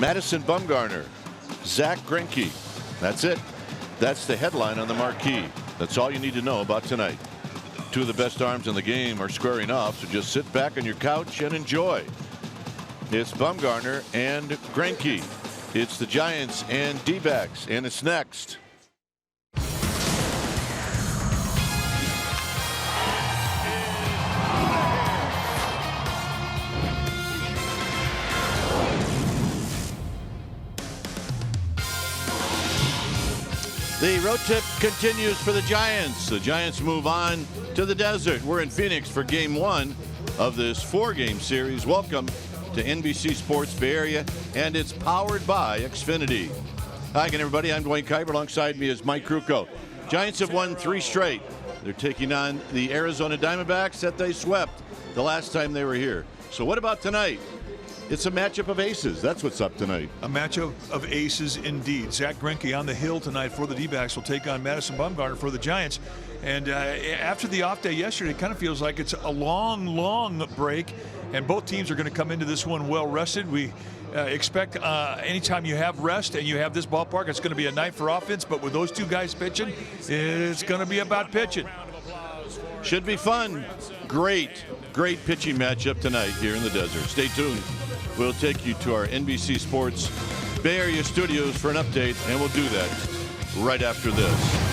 Madison Bumgarner, Zach Greinke. That's it. That's the headline on the marquee. That's all you need to know about tonight. Two of the best arms in the game are squaring off, so just sit back on your couch and enjoy. It's Bumgarner and Greinke. It's the Giants and D-backs, and it's next. The road trip continues for the Giants. The Giants move on to the desert. We're in Phoenix for game one of this 4-game series. Welcome to NBC Sports Bay Area, and it's powered by Xfinity. Hi again, everybody. I'm Dwayne Kuiper. Alongside me is Mike Krukow. Giants have won 3 straight. They're taking on the Arizona Diamondbacks that they swept the last time they were here. So what about tonight? It's a matchup of aces. That's what's up tonight. A matchup of aces indeed. Zach Greinke on the hill tonight for the D-backs will take on Madison Bumgarner for the Giants. And after the off day yesterday, it kind of feels like it's a long break. And both teams are going to come into this one well rested. We expect anytime you have rest and you have this ballpark, it's going to be a night for offense. But with those two guys pitching, it's going to be about pitching. Should be fun. Great pitching matchup tonight here in the desert. Stay tuned. We'll take you to our NBC Sports Bay Area studios for an update, and we'll do that right after this.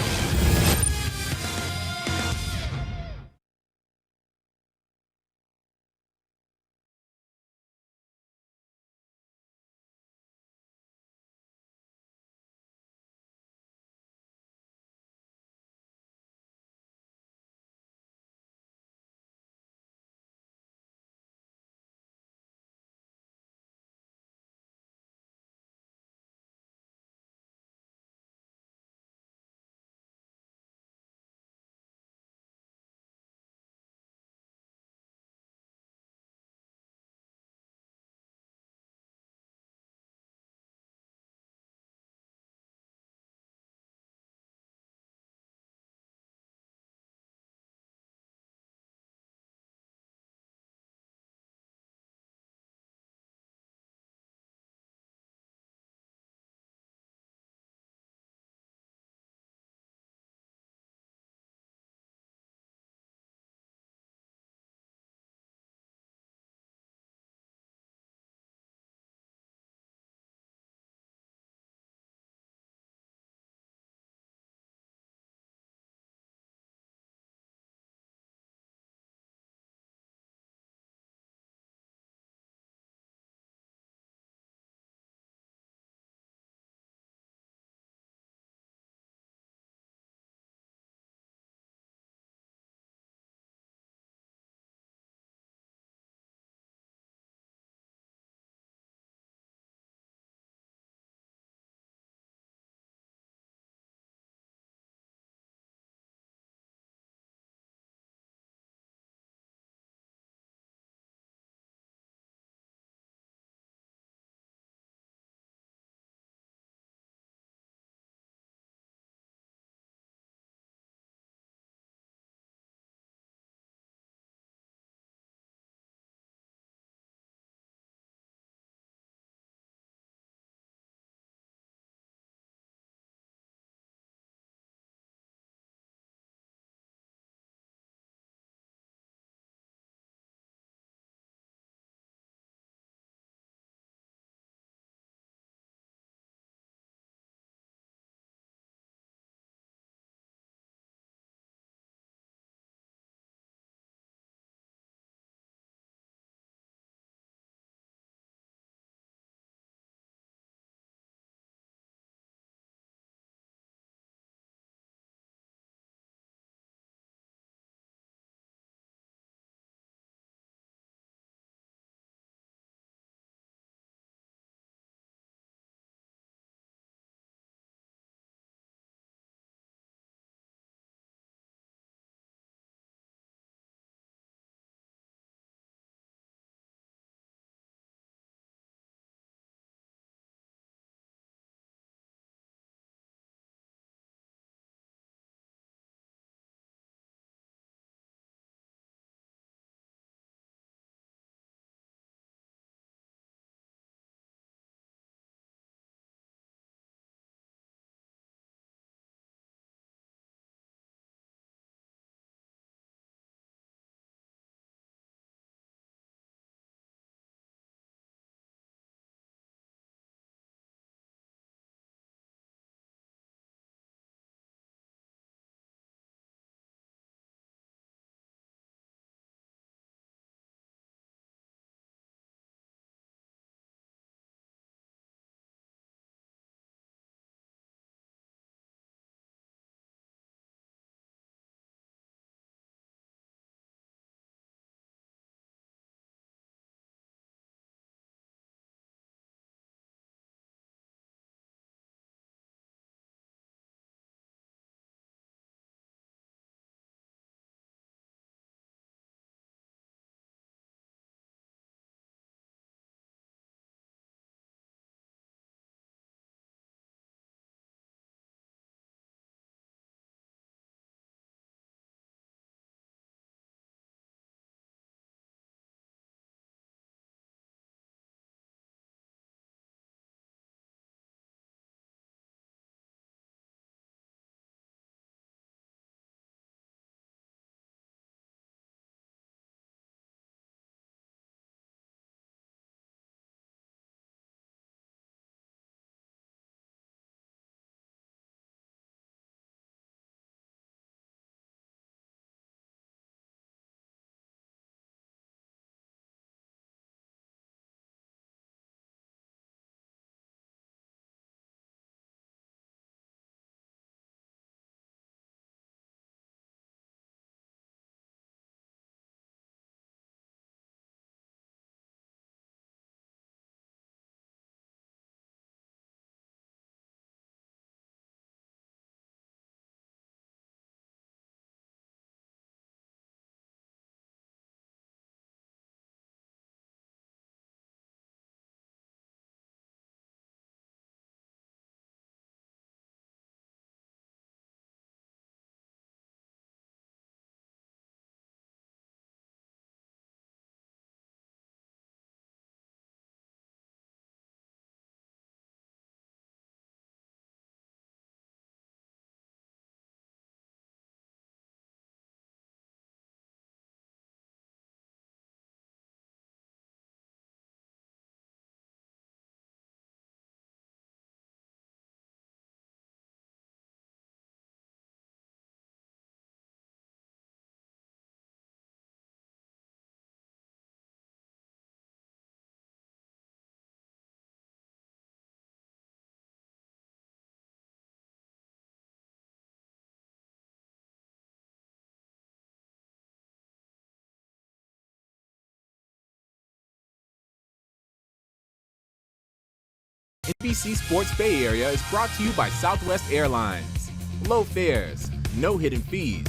NBC Sports Bay Area is brought to you by Southwest Airlines. Low fares, no hidden fees.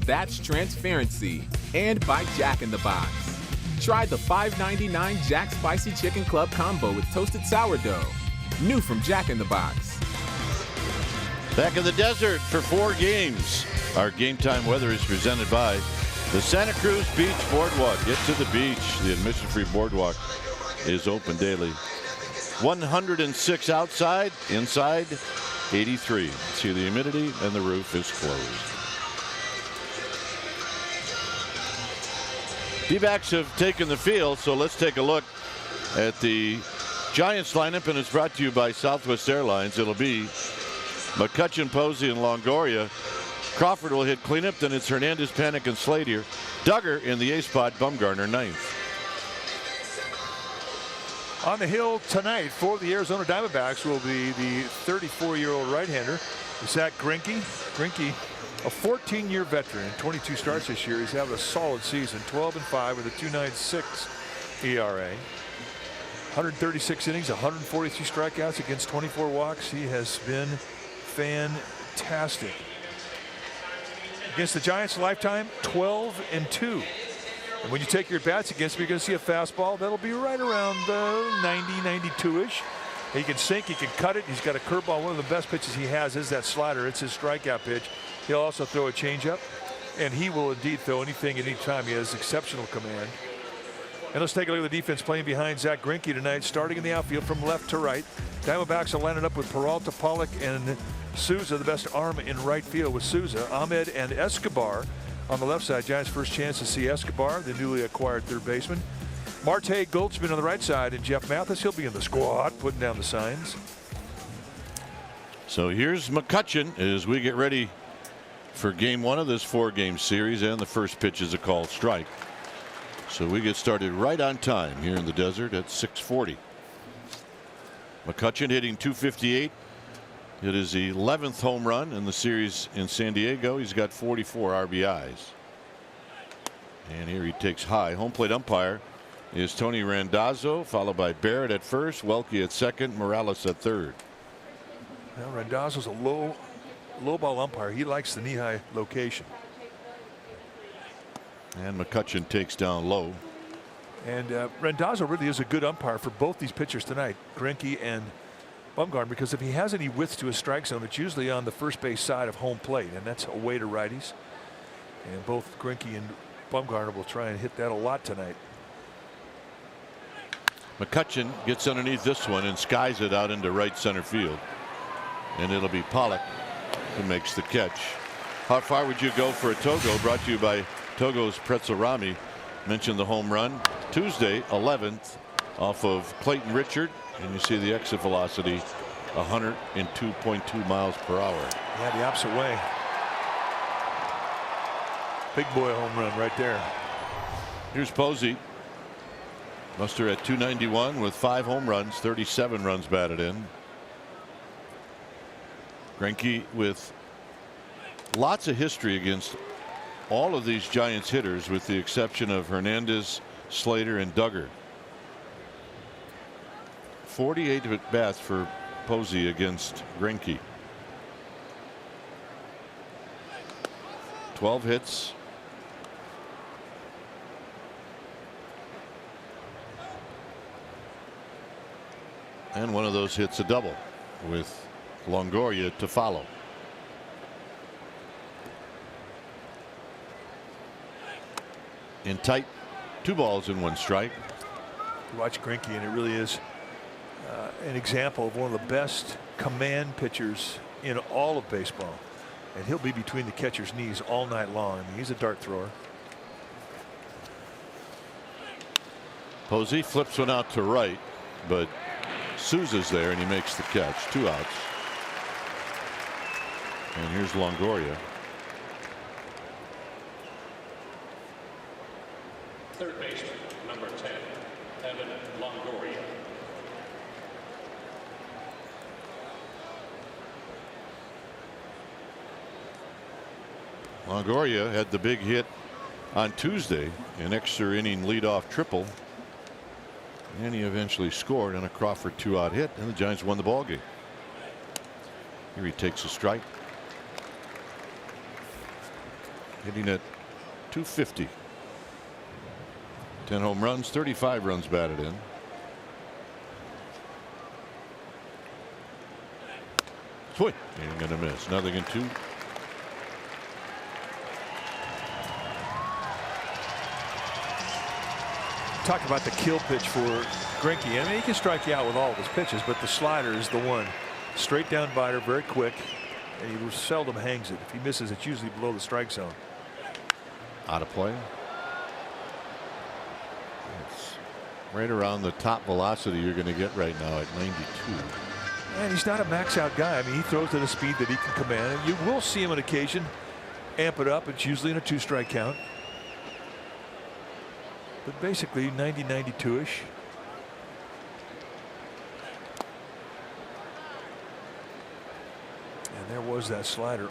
That's transparency. And by Jack in the Box. Try the $5.99 Jack Spicy Chicken Club Combo with toasted sourdough. New from Jack in the Box. Back in the desert for 4 games. Our game time weather is presented by the Santa Cruz Beach Boardwalk. Get to the beach. The admission-free boardwalk is open daily. 106 outside, inside 83. See the humidity and the roof is closed. D-backs have taken the field, so let's take a look at the Giants lineup, and it's brought to you by Southwest Airlines. It'll be McCutchen, Posey, and Longoria. Crawford will hit cleanup. Then it's Hernandez, Panik, and Slater. Duggar in the A spot. Bumgarner ninth. On the hill tonight for the Arizona Diamondbacks will be the 34-year-old right-hander, Zach Greinke. Greinke, a 14-year veteran, 22 starts this year. He's having a solid season, 12-5 with a 2.96 ERA. 136 innings, 143 strikeouts against 24 walks. He has been fantastic. Against the Giants lifetime, 12-2. And when you take your bats against him, you're going to see a fastball that'll be right around 90, 92-ish. He can sink, he can cut it. He's got a curveball. One of the best pitches he has is that slider. It's his strikeout pitch. He'll also throw a changeup, and he will indeed throw anything at any time. He has exceptional command. And let's take a look at the defense playing behind Zach Greinke tonight, starting in the outfield from left to right. Diamondbacks are lining up with Peralta, Pollock, and Souza, the best arm in right field with Souza, Ahmed, and Escobar. On the left side, Giants' first chance to see Escobar, the newly acquired third baseman. Marte Goldschmidt on the right side, and Jeff Mathis, he'll be in the squad, putting down the signs. So here's McCutchen as we get ready for game 1 of this 4-game series, and the first pitch is a called strike. So we get started right on time here in the desert at 6:40. McCutchen hitting .258. It is the 11th home run in the series in San Diego. He's got 44 RBIs. And here he takes high. Home plate umpire is Tony Randazzo, followed by Barrett at first, Welke at second, Morales at third. Well, Randazzo's a low ball umpire. He likes the knee-high location. And McCutchen takes down low. And Randazzo really is a good umpire for both these pitchers tonight, Greinke and Bumgarner, because if he has any width to his strike zone, it's usually on the first base side of home plate, and that's away to righties. And both Greinke and Bumgarner will try and hit that a lot tonight. McCutchen gets underneath this one and skies it out into right center field. And it'll be Pollock who makes the catch. How far would you go for a Togo? Brought to you by Togo's Pretzel Rami. Mentioned the home run Tuesday, 11th, off of Clayton Richard. And you see the exit velocity 102.2 miles per hour. Yeah, the opposite way. Big boy home run right there. Here's Posey. Muster at 291 with 5 home runs, 37 runs batted in. Greinke with lots of history against all of these Giants hitters, with the exception of Hernandez, Slater, and Duggar. 48 at bats for Posey against Greinke. 12 hits. And one of those hits a double, with Longoria to follow. In tight, 2 balls and 1 strike. You watch Greinke, and it really is an example of one of the best command pitchers in all of baseball. And he'll be between the catcher's knees all night long. I mean, he's a dart thrower. Posey flips one out to right, but Souza's there and he makes the catch. 2 outs. And here's Longoria. Third baseman, number 10, Evan Longoria. Longoria had the big hit on Tuesday, an extra inning leadoff triple. And he eventually scored on a Crawford 2-out hit, and the Giants won the ball game. Here he takes a strike. Hitting at .250. 10 home runs, 35 runs batted in. Swing. Ain't gonna miss. 0-2. Talk about the kill pitch for Greinke. I mean, he can strike you out with all of his pitches, but the slider is the one. Straight down biter, very quick, and he seldom hangs it. If he misses, it's usually below the strike zone. Out of play. It's right around the top velocity you're going to get right now at 92. And he's not a max out guy. I mean, he throws at a speed that he can command, and you will see him on occasion amp it up. It's usually in a 2-strike count. But basically 90, 92-ish. And there was that slider.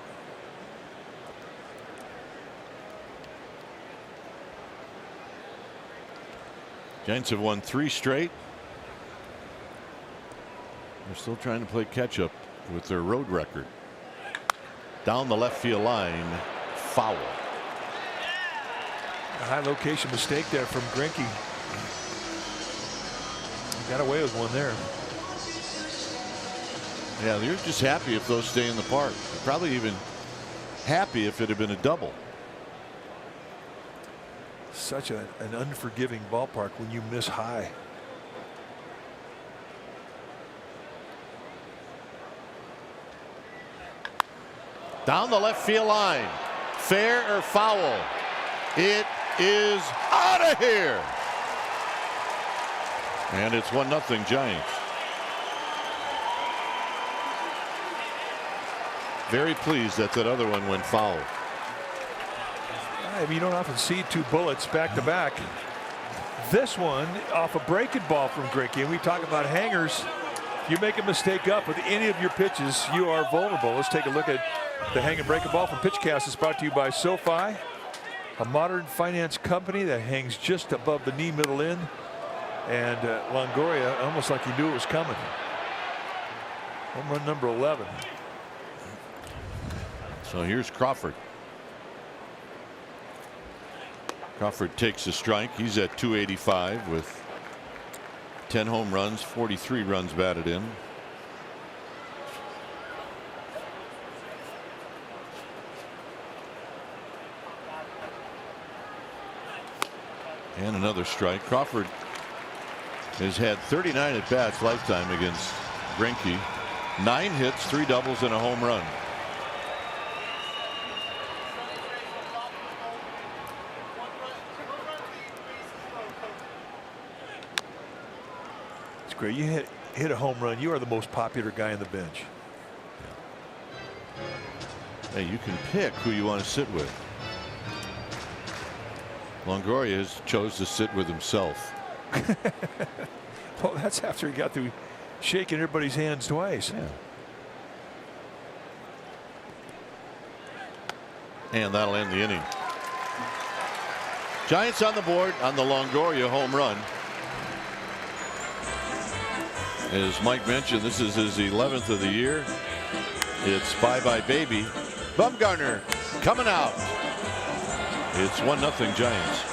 Giants have won 3 straight. They're still trying to play catch up with their road record. Down the left field line, foul. A high location mistake there from Greinke. He got away with one there. Yeah, they're just happy if those stay in the park. They're probably even happy if it had been a double. Such an unforgiving ballpark when you miss high. Down the left field line. Fair or foul? It is out of here. And it's 1-0 Giants. Very pleased that other one went foul. I mean, you don't often see 2 bullets back to back. This one off a breaking ball from Greinke. And we talk about hangers. If you make a mistake up with any of your pitches, you are vulnerable. Let's take a look at the hang and breaking ball from PitchCast. Is brought to you by SoFi, a modern finance company that hangs just above the knee middle end. And Longoria, almost like he knew it was coming. Home run number 11. So here's Crawford. Crawford takes a strike. He's at 285 with 10 home runs, 43 runs batted in. And another strike. Crawford has had 39 at bats lifetime against Greinke. 9 hits, 3 doubles, and a home run. It's great. You hit a home run. You are the most popular guy on the bench. Hey, you can pick who you want to sit with. Longoria has chose to sit with himself. Well, that's after he got through shaking everybody's hands twice. Yeah. And that'll end the inning. Giants on the board on the Longoria home run. As Mike mentioned, this is his 11th of the year. It's bye-bye baby. Bumgarner coming out. It's 1-0 Giants.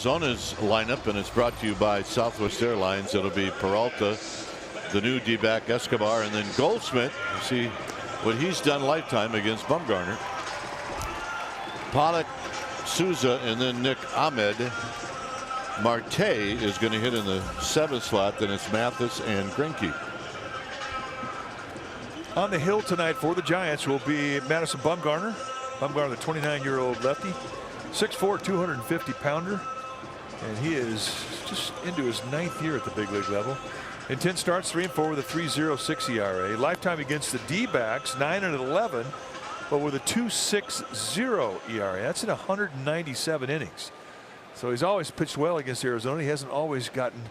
Arizona's lineup, and it's brought to you by Southwest Airlines. It'll be Peralta, the new D-back Escobar, and then Goldschmidt. See what he's done lifetime against Bumgarner. Pollock, Souza, and then Nick Ahmed. Marte is going to hit in the 7th slot. Then it's Mathis and Greinke. On the hill tonight for the Giants will be Madison Bumgarner. Bumgarner, the 29-year-old lefty, 6'4", 250-pounder, and he is just into his 9th year at the big league level. In 10 starts, 3-4 with a 3.06 ERA. Lifetime against the D-backs, 9-11, but with a 2.60 ERA. That's in 197 innings. So he's always pitched well against Arizona. He hasn't always gotten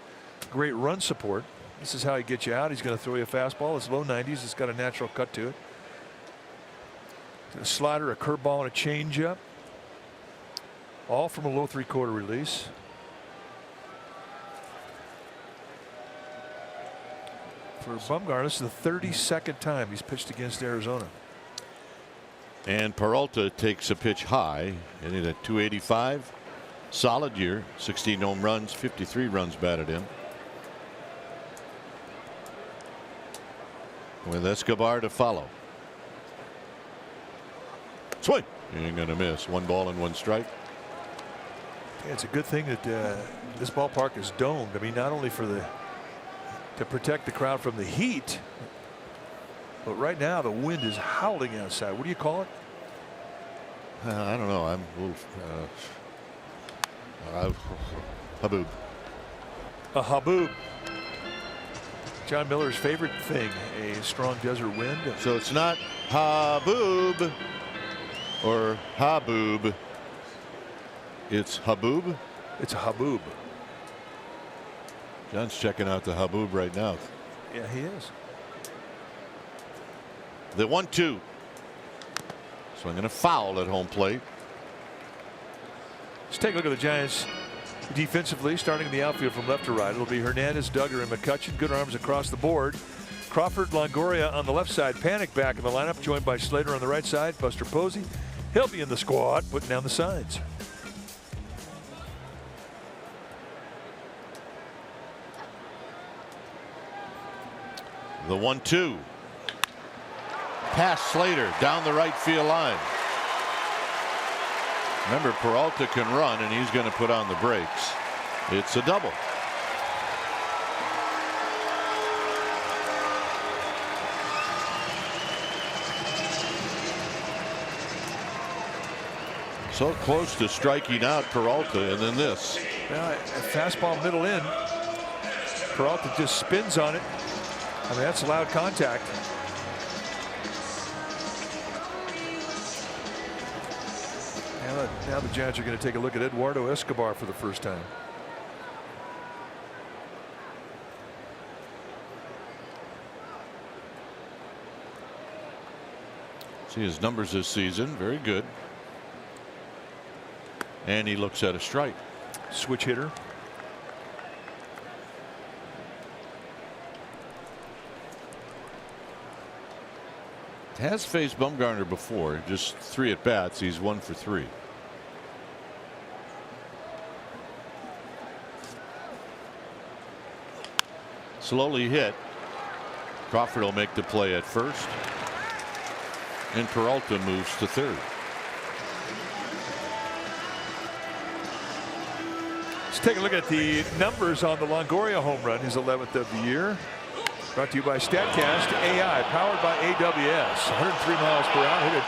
great run support. This is how he gets you out. He's going to throw you a fastball. It's low 90s. It's got a natural cut to it. A slider, a curveball, and a changeup. All from a low 3/4 release. For Bumgarner, this is the 32nd time he's pitched against Arizona. And Peralta takes a pitch high, and hit at 285. Solid year, 16 home runs, 53 runs batted in. With Escobar to follow. Swing. He ain't gonna miss. 1 ball and 1 strike. Yeah, it's a good thing that this ballpark is domed. I mean, not only for to protect the crowd from the heat, but right now the wind is howling outside. What do you call it? I don't know. I'm a little haboob. A haboob. John Miller's favorite thing, a strong desert wind. So it's not haboob or haboob. It's haboob. It's a haboob. John's checking out the haboob right now. Yeah, he is. The 1-2. Swinging a foul at home plate. Let's take a look at the Giants defensively, starting in the outfield from left to right. It'll be Hernandez, Duggar, and McCutchen. Good arms across the board. Crawford, Longoria on the left side. Panic back in the lineup, joined by Slater on the right side. Buster Posey, he'll be in the squad, putting down the signs. The 1-2. Past Slater down the right field line. Remember, Peralta can run, and he's going to put on the brakes. It's a double. So close to striking out Peralta, and then this. Well, a fastball middle in. Peralta just spins on it. I mean, that's loud contact. Now the Giants are going to take a look at Eduardo Escobar for the first time. See his numbers this season, very good. And he looks at a strike. Switch hitter. Has faced Bumgarner before, just 3 at bats. He's 1 for 3. Slowly hit. Crawford will make the play at first, and Peralta moves to third. Let's take a look at the numbers on the Longoria home run, his 11th of the year. Brought to you by StatCast AI, powered by AWS. 103 miles per hour. Hit it.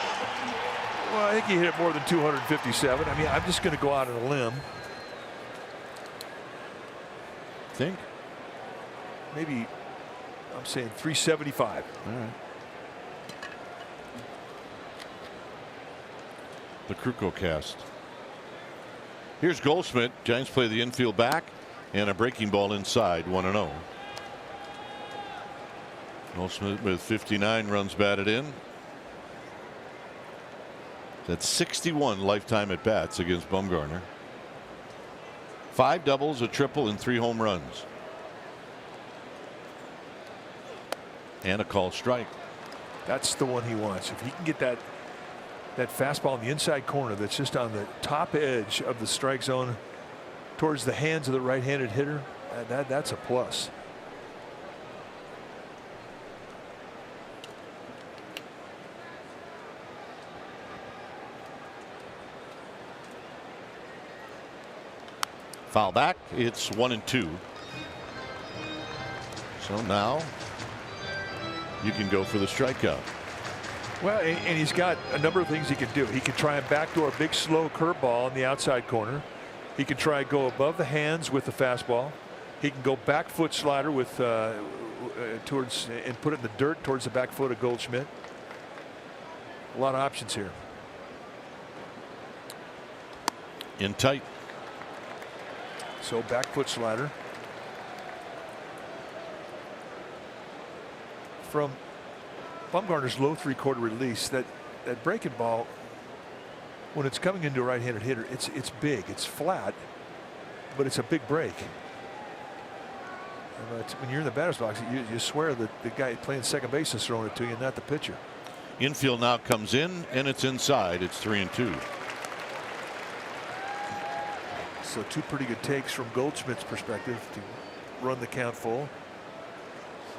Well, I think he hit it more than 257. I mean, I'm just going to go out on a limb. Think? Maybe I'm saying 375. All right. The Kruko cast. Here's Goldschmidt. Giants play the infield back, and a breaking ball inside, 1-0. Goldschmidt with 59 runs batted in. That's 61 lifetime at bats against Bumgarner. 5 doubles, a triple, and 3 home runs. And a called strike. That's the one he wants. If he can get that fastball in the inside corner that's just on the top edge of the strike zone, towards the hands of the right-handed hitter, that's a plus. Foul back. It's 1-2. So now you can go for the strikeout. Well, and he's got a number of things he can do. He can try and backdoor a big slow curveball in the outside corner. He can try and go above the hands with the fastball. He can go back foot slider with towards and put it in the dirt towards the back foot of Goldschmidt. A lot of options here. In tight. So back foot slider. From Bumgarner's low 3/4 release, that breaking ball, when it's coming into a right-handed hitter, it's big, it's flat, but it's a big break. And when you're in the batter's box, you swear that the guy playing second base is throwing it to you, not the pitcher. Infield now comes in, and it's inside. It's 3-2. So two pretty good takes from Goldschmidt's perspective to run the count full.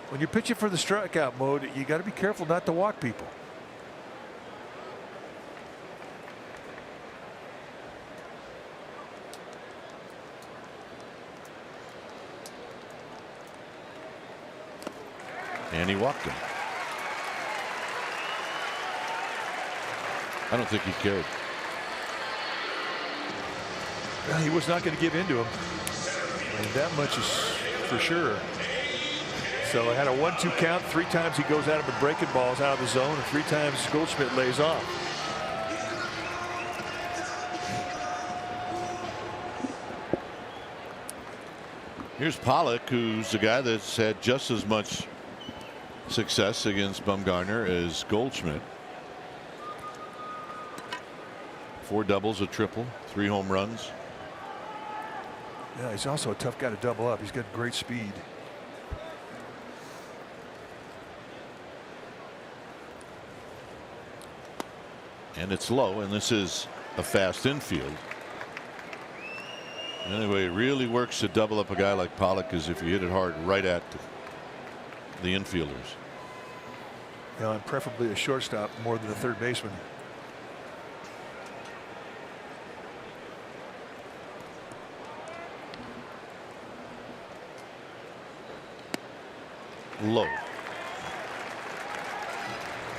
When you're pitching for the strikeout mode, you got to be careful not to walk people. And he walked him. I don't think he cared. Well, he was not going to give in to him. And that much is for sure. So it had a 1-2 count. 3 times he goes at him and breaking balls out of the zone, and 3 times Goldschmidt lays off. Here's Pollock, who's a guy that's had just as much success against Bumgarner as Goldschmidt. 4 doubles, a triple, 3 home runs. Yeah, he's also a tough guy to double up. He's got great speed. And it's low, and this is a fast infield. Anyway, it really works to double up a guy like Pollock, is if you hit it hard right at the infielders. You know, and preferably a shortstop more than a third baseman. Low.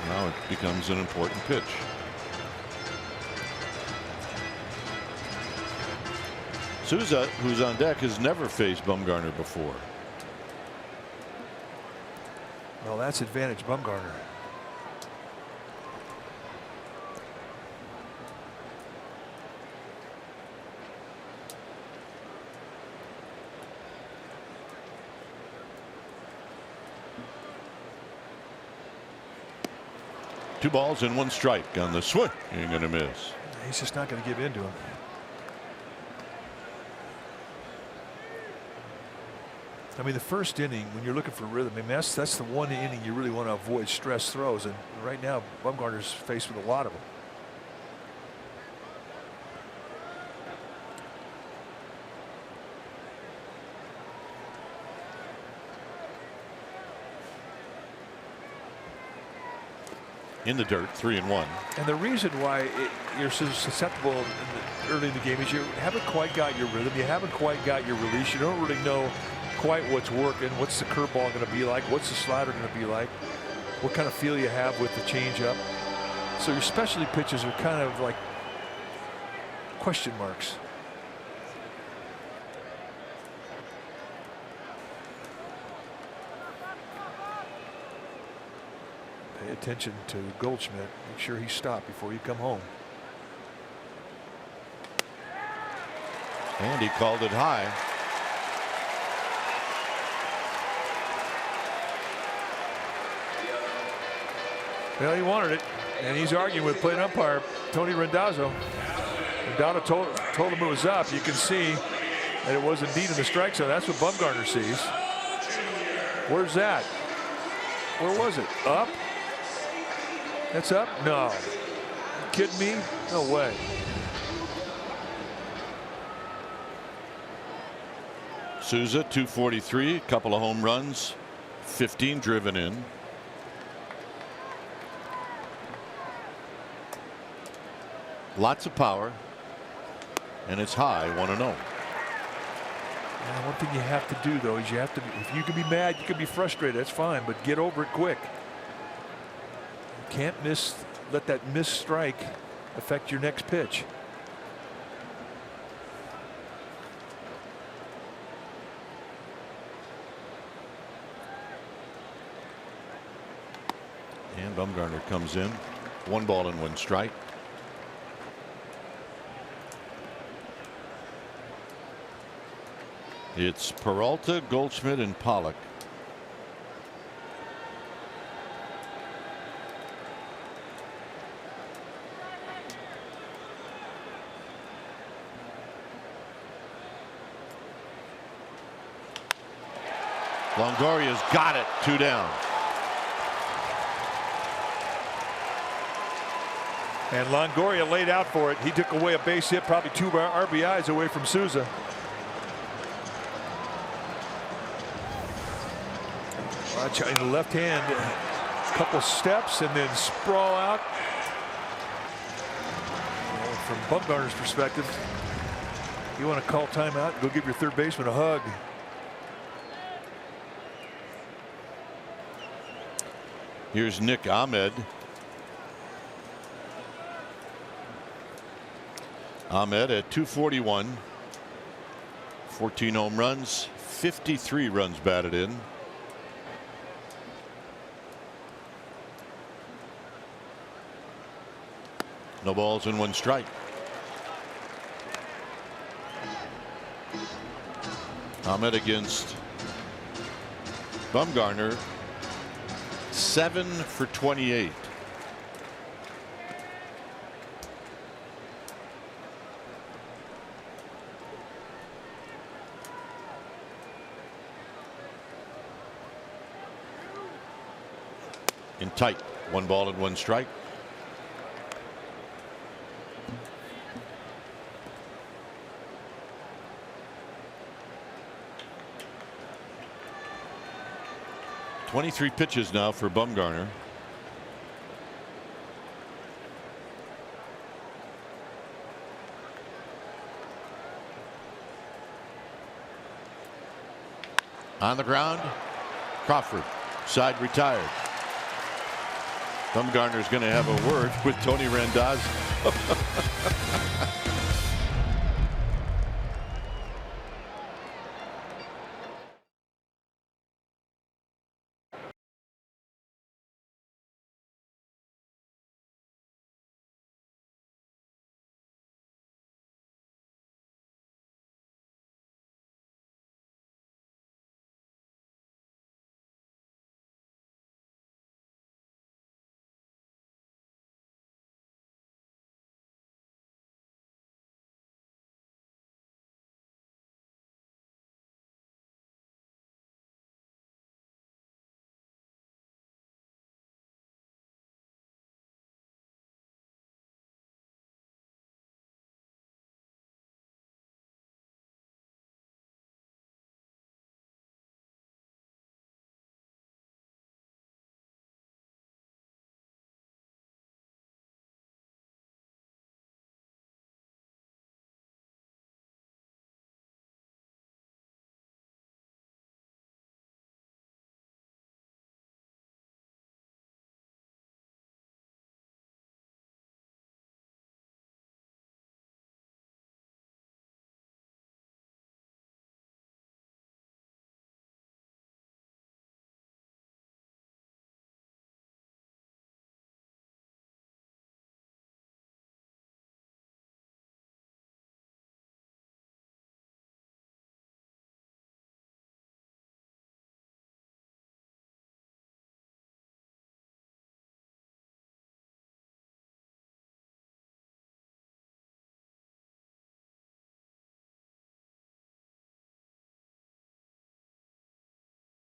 Now it becomes an important pitch. Souza, who's on deck, has never faced Bumgarner before. Well, that's advantage Bumgarner. Two balls and 1 strike on the swing. Ain't gonna miss. He's just not going to give in to him. I mean, the first inning, when you're looking for rhythm, I mean, that's the one inning you really want to avoid stress throws, and right now Bumgarner's faced with a lot of them. In the dirt, 3-1. And the reason why you're so susceptible early in the game is you haven't quite got your rhythm, you haven't quite got your release, you don't really know quite what's working. What's the curveball going to be like? What's the slider going to be like? What kind of feel you have with the changeup? So your specialty pitches are kind of like question marks. Pay attention to Goldschmidt. Make sure he's stopped before you come home. And he called it high. Well, he wanted it, and he's arguing with plate umpire Tony Randazzo. Randazzo told him it was up. You can see that it was indeed in the strike zone. That's what Bumgarner sees. Where's that? Where was it? Up? That's up? No. You kidding me? No way. Souza, 243, a couple of home runs, 15 driven in. Lots of power, and it's high, 1-0. One thing you have to do, though, is you have to, if you can be mad, you can be frustrated, that's fine, but get over it quick. You can't let that missed strike affect your next pitch. And Bumgarner comes in. 1 ball and 1 strike. It's Peralta, Goldschmidt, and Pollock. Longoria's got it. 2 down. And Longoria laid out for it. He took away a base hit, probably 2 RBIs away from Souza. Watch in the left hand, a couple steps and then sprawl out. Well, from Bumgarner's perspective, you want to call timeout and go give your third baseman a hug. Here's Nick Ahmed. Ahmed at 241, 14 home runs, 53 runs batted in. No balls and 1 strike. Ahmed against Bumgarner, 7 for 28. In tight, 1 ball and 1 strike. .23 pitches now for Bumgarner. On the ground, Crawford, side retired. Bumgarner's going to have a word with Tony Randazzo.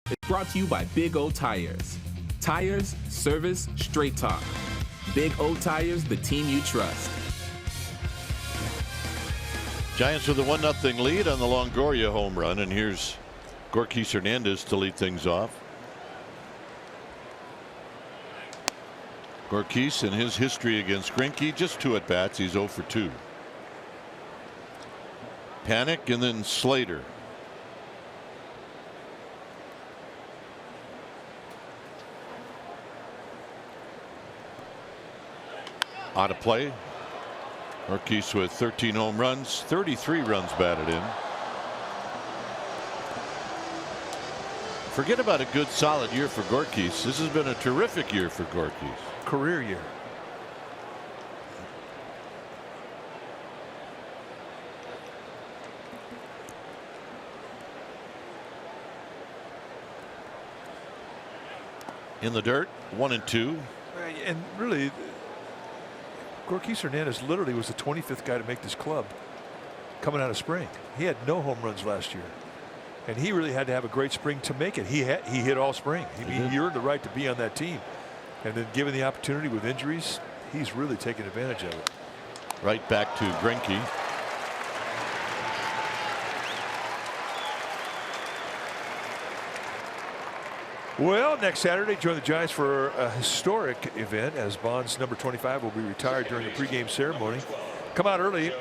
It's brought to you by Big O Tires. Tires, service, straight talk. Big O Tires, the team you trust. Giants with a 1-0 lead on the Longoria home run, and here's Gorkys Hernandez to lead things off. Gorkys in his history against Greinke, just 2 at bats. He's 0 for 2. Panic and then Slater. Out of play. Gorkys with 13 home runs, 33 runs batted in. Forget about a good solid year for Gorkys. This has been a terrific year for Gorkys. Career year. In the dirt, 1 and 2. And really, Gorkys Hernandez literally was the 25th guy to make this club coming out of spring. He had no home runs last year, and he really had to have a great spring to make it. He hit all spring. He earned the right to be on that team, and then given the opportunity with injuries, he's really taken advantage of it. Right back to Greinke. Well, next Saturday, join the Giants for a historic event as Bonds number 25 will be retired during the pregame ceremony. Come out early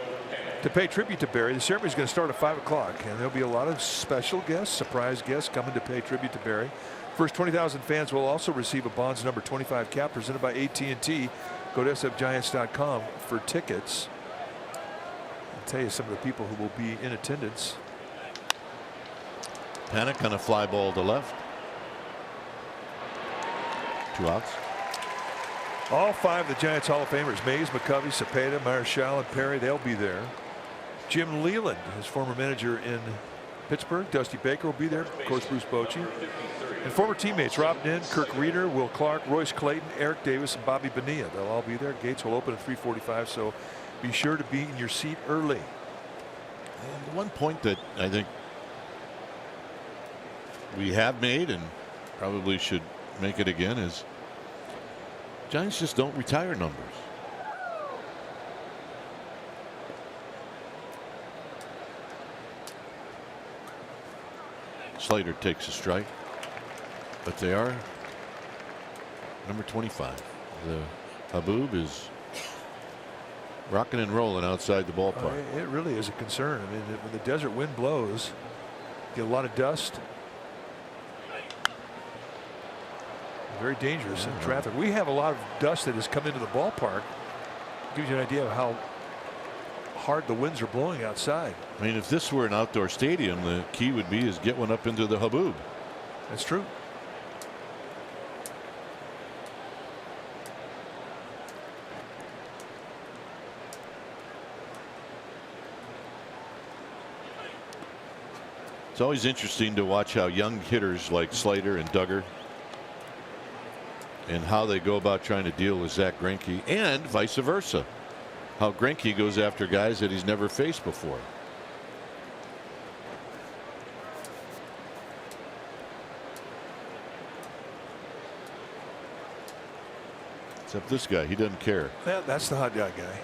to pay tribute to Barry. The ceremony is going to start at 5 o'clock, and there'll be a lot of special guests, surprise guests coming to pay tribute to Barry. First 20,000 fans will also receive a Bonds number 25 cap presented by AT&T. Go to sfgiants.com for tickets. I'll tell you some of the people who will be in attendance. Panic on a fly ball to left. 2 outs. All 5 of the Giants Hall of Famers, Mays, McCovey, Cepeda, Marshall, and Perry, they'll be there. Jim Leland, his former manager in Pittsburgh. Dusty Baker will be there. Of course, Bruce Bochy. And former teammates Rob Nin, Kirk Reeder, Will Clark, Royce Clayton, Eric Davis, and Bobby Bonilla. They'll all be there. Gates will open at 3:45, so be sure to be in your seat early. And one point that I think we have made and probably should make it again is Giants just don't retire numbers. Slater takes a strike, but they are number 25. The Haboob is rocking and rolling outside the ballpark. It really is a concern. I mean, when the desert wind blows, you get a lot of dust. Very dangerous in traffic. We have a lot of dust that has come into the ballpark. Gives you an idea of how hard the winds are blowing outside. I mean, if this were an outdoor stadium, the key would be is get one up into the Haboob. That's true. It's always interesting to watch how young hitters like Slater and Duggar and how they go about trying to deal with Zach Greinke, and vice versa. How Greinke goes after guys that he's never faced before. Except this guy, he doesn't care. Yeah, that's the hot dog guy.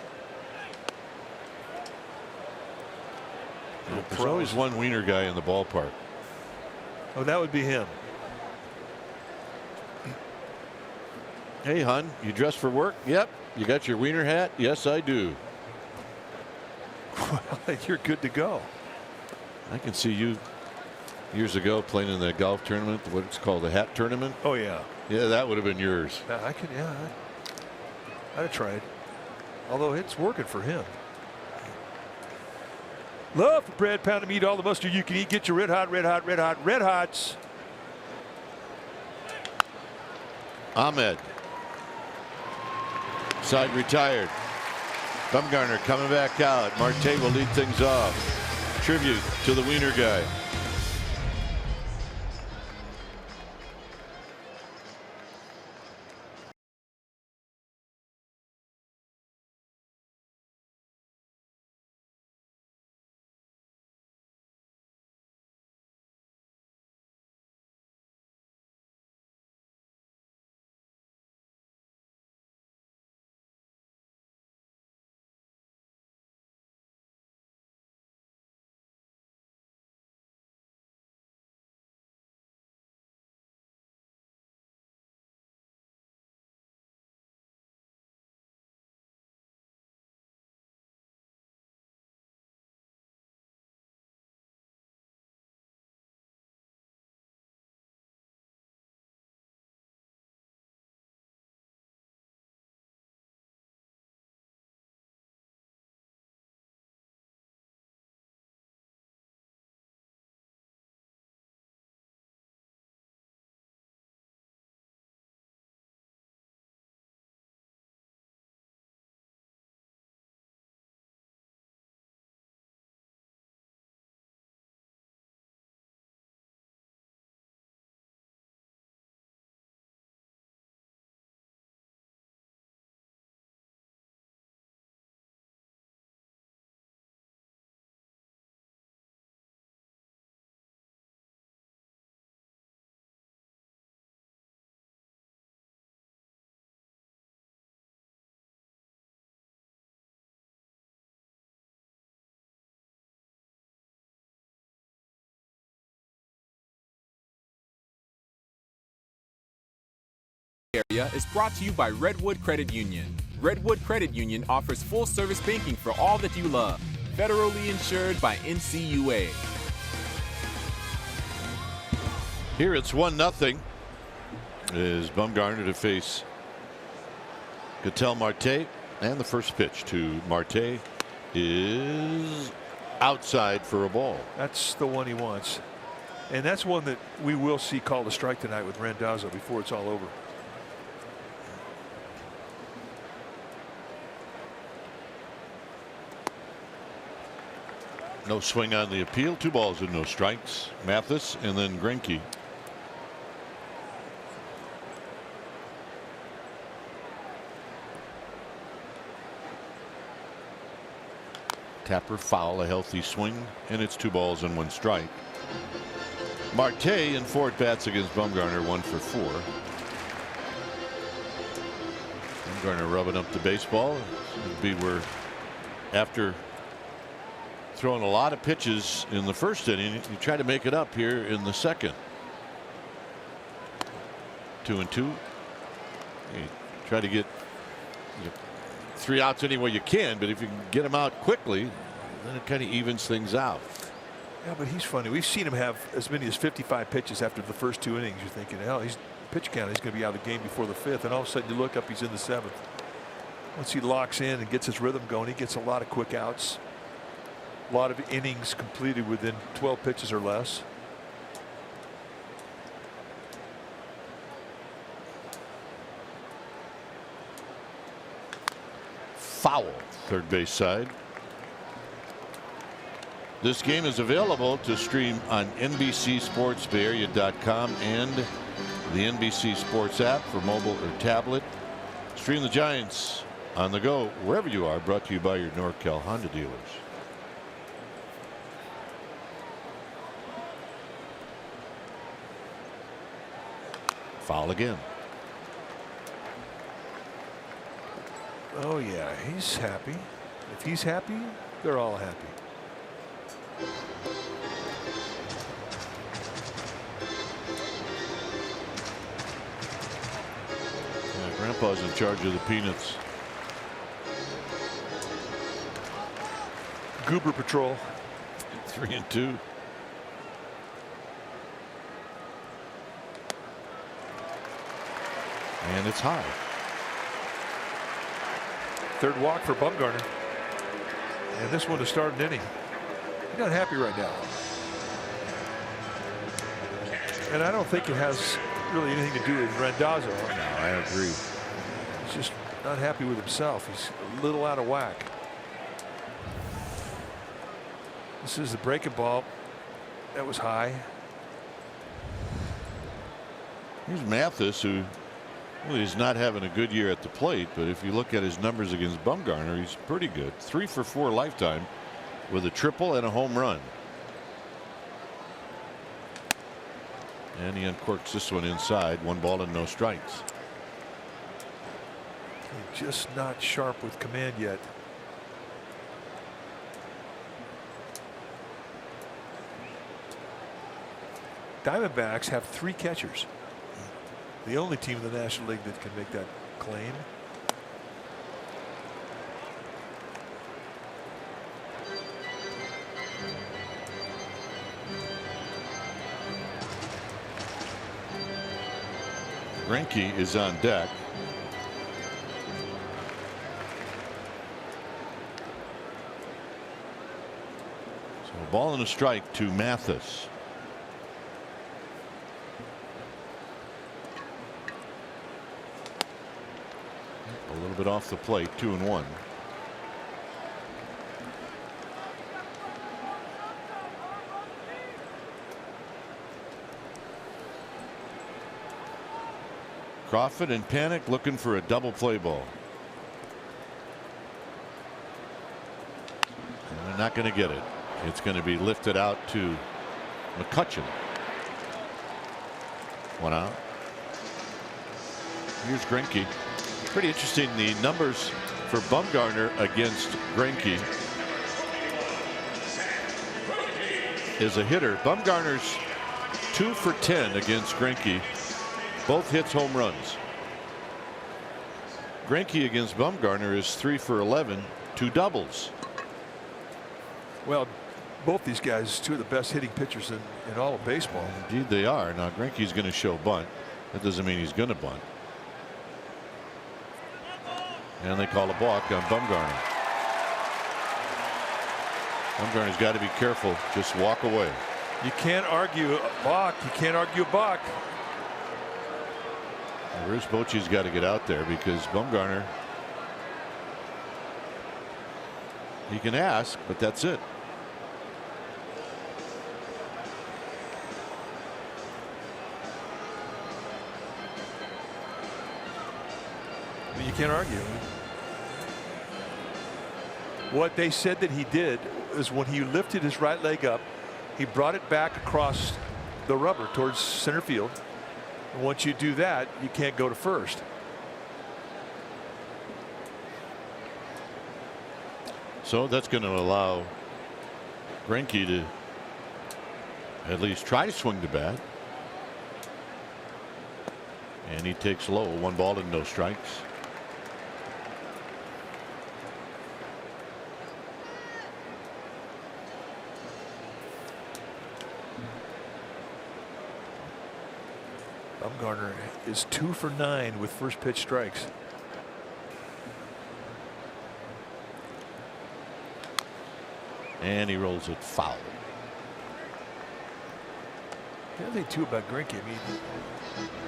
There's always one wiener guy in the ballpark. Oh, that would be him. Hey, hon, you dressed for work? Yep. You got your wiener hat? Yes, I do. Well, you're good to go. I can see you years ago playing in the golf tournament, what it's called, the hat tournament. Oh, yeah. Yeah, that would have been yours. I could, yeah. I'd have tried. Although it's working for him. Love for bread, pound of meat, all the mustard you can eat. Get your red hot, red hot, red hot, red hots. Ahmed. Side retired. Bumgarner coming back out. Marte will lead things off. Tribute to the wiener guy. Area is brought to you by Redwood Credit Union. Redwood Credit Union offers full-service banking for all that you love. Federally insured by NCUA. Here it's 1-0. Is Bumgarner to face Ketel Marte, and the first pitch to Marte is outside for a ball. That's the one he wants, and that's one that we will see called a strike tonight with Randazzo before it's all over. No swing on the appeal. 2 balls and no strikes. Mathis and then Greinke. Tapper foul, a healthy swing, and it's 2 balls and 1 strike. Marte in 4 at-bats against Bumgarner, 1 for 4. Bumgarner rubbing up the baseball. It'd be where after throwing a lot of pitches in the first inning, you try to make it up here in the second. 2-2. You try to get 3 outs any way you can, but if you can get them out quickly, then it kind of evens things out. Yeah, but he's funny. We've seen him have as many as 55 pitches after the first 2 innings. You're thinking, hell, he's pitch count. He's going to be out of the game before the 5th, and all of a sudden you look up, he's in the 7th. Once he locks in and gets his rhythm going, he gets a lot of quick outs. A lot of innings completed within 12 pitches or less. Foul, third base side. This game is available to stream on NBCSportsBayArea.com and the NBC Sports app for mobile or tablet. Stream the Giants on the go wherever you are. Brought to you by your NorCal Honda dealers. Foul again. Oh yeah, he's happy. If he's happy, they're all happy. Yeah, Grandpa's in charge of the peanuts. Goober Patrol. 3-2. And it's high. 3rd walk for Bumgarner. And this one to start an inning. He's not happy right now. And I don't think it has really anything to do with Randazzo. No, I agree. He's just not happy with himself. He's a little out of whack. This is the breaking ball. That was high. Here's Mathis, who well, he's not having a good year at the plate, but if you look at his numbers against Bumgarner, he's pretty good. 3 for 4 lifetime with a triple and a home run. And he uncorks this one inside. 1 ball and no strikes. Just not sharp with command yet. Diamondbacks have 3 catchers. The only team in the National League that can make that claim. Greinke is on deck. So a ball and a strike to Mathis. A little bit off the plate. 2-1. Crawford in panic, looking for a double play ball. And they're not going to get it. It's going to be lifted out to McCutchen. 1 out. Here's Greinke. Pretty interesting, the numbers for Bumgarner against Greinke. Is a hitter. Bumgarner's 2 for 10 against Greinke. Both hits home runs. Greinke against Bumgarner is 3 for 11, 2 doubles. Well, both these guys, two of the best hitting pitchers in all of baseball. Indeed they are. Now Greinke's going to show bunt. That doesn't mean he's going to bunt. And they call a balk on Bumgarner. Bumgarner's got to be careful. Just walk away. You can't argue a balk. You can't argue a balk. Where's Bochy's got to get out there because Bumgarner, he can ask, but that's it. You can't argue. What they said that he did is when he lifted his right leg up, he brought it back across the rubber towards center field. And once you do that, you can't go to first. So that's going to allow Greinke to at least try to swing the bat. And he takes low, 1 ball and no strikes. Bumgarner is 2 for 9 with first pitch strikes. And he rolls it foul. The other thing too about Greinke, I mean,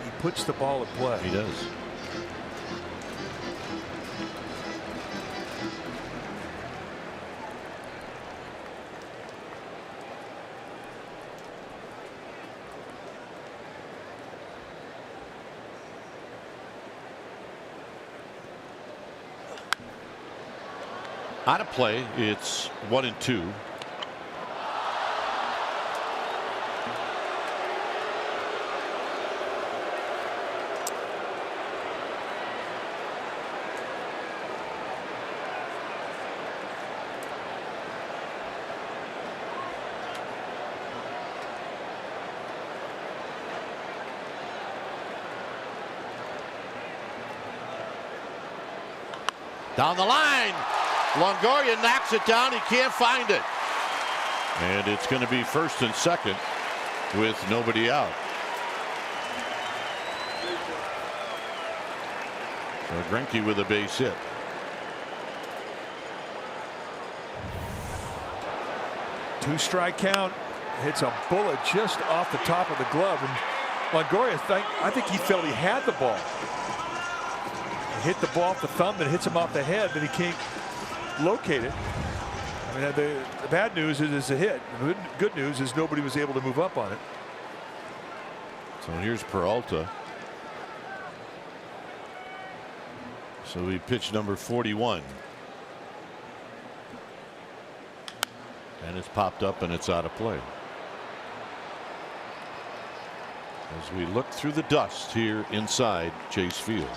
he puts the ball in play. He does. Out of play, it's 1-2. Down the line. Longoria knocks it down. He can't find it. And it's going to be first and second with nobody out. So Greinke with a base hit. Two-strike count. Hits a bullet just off the top of the glove. And Longoria, I think he felt he had the ball. He hit the ball off the thumb and hits him off the head, but he can't locate it. I mean, the bad news is it's a hit. The good news is nobody was able to move up on it. So here's Peralta. So he pitched number 41. And it's popped up and it's out of play. As we look through the dust here inside Chase Field.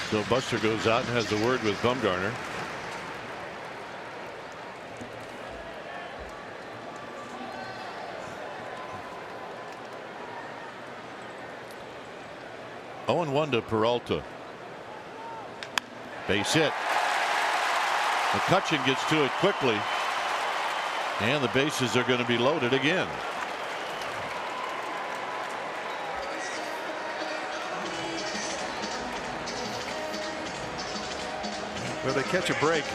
So Buster goes out and has a word with Bumgarner. Oh, and 1 to Peralta. Base hit. McCutchen gets to it quickly. And the bases are going to be loaded again. Well, they catch a break.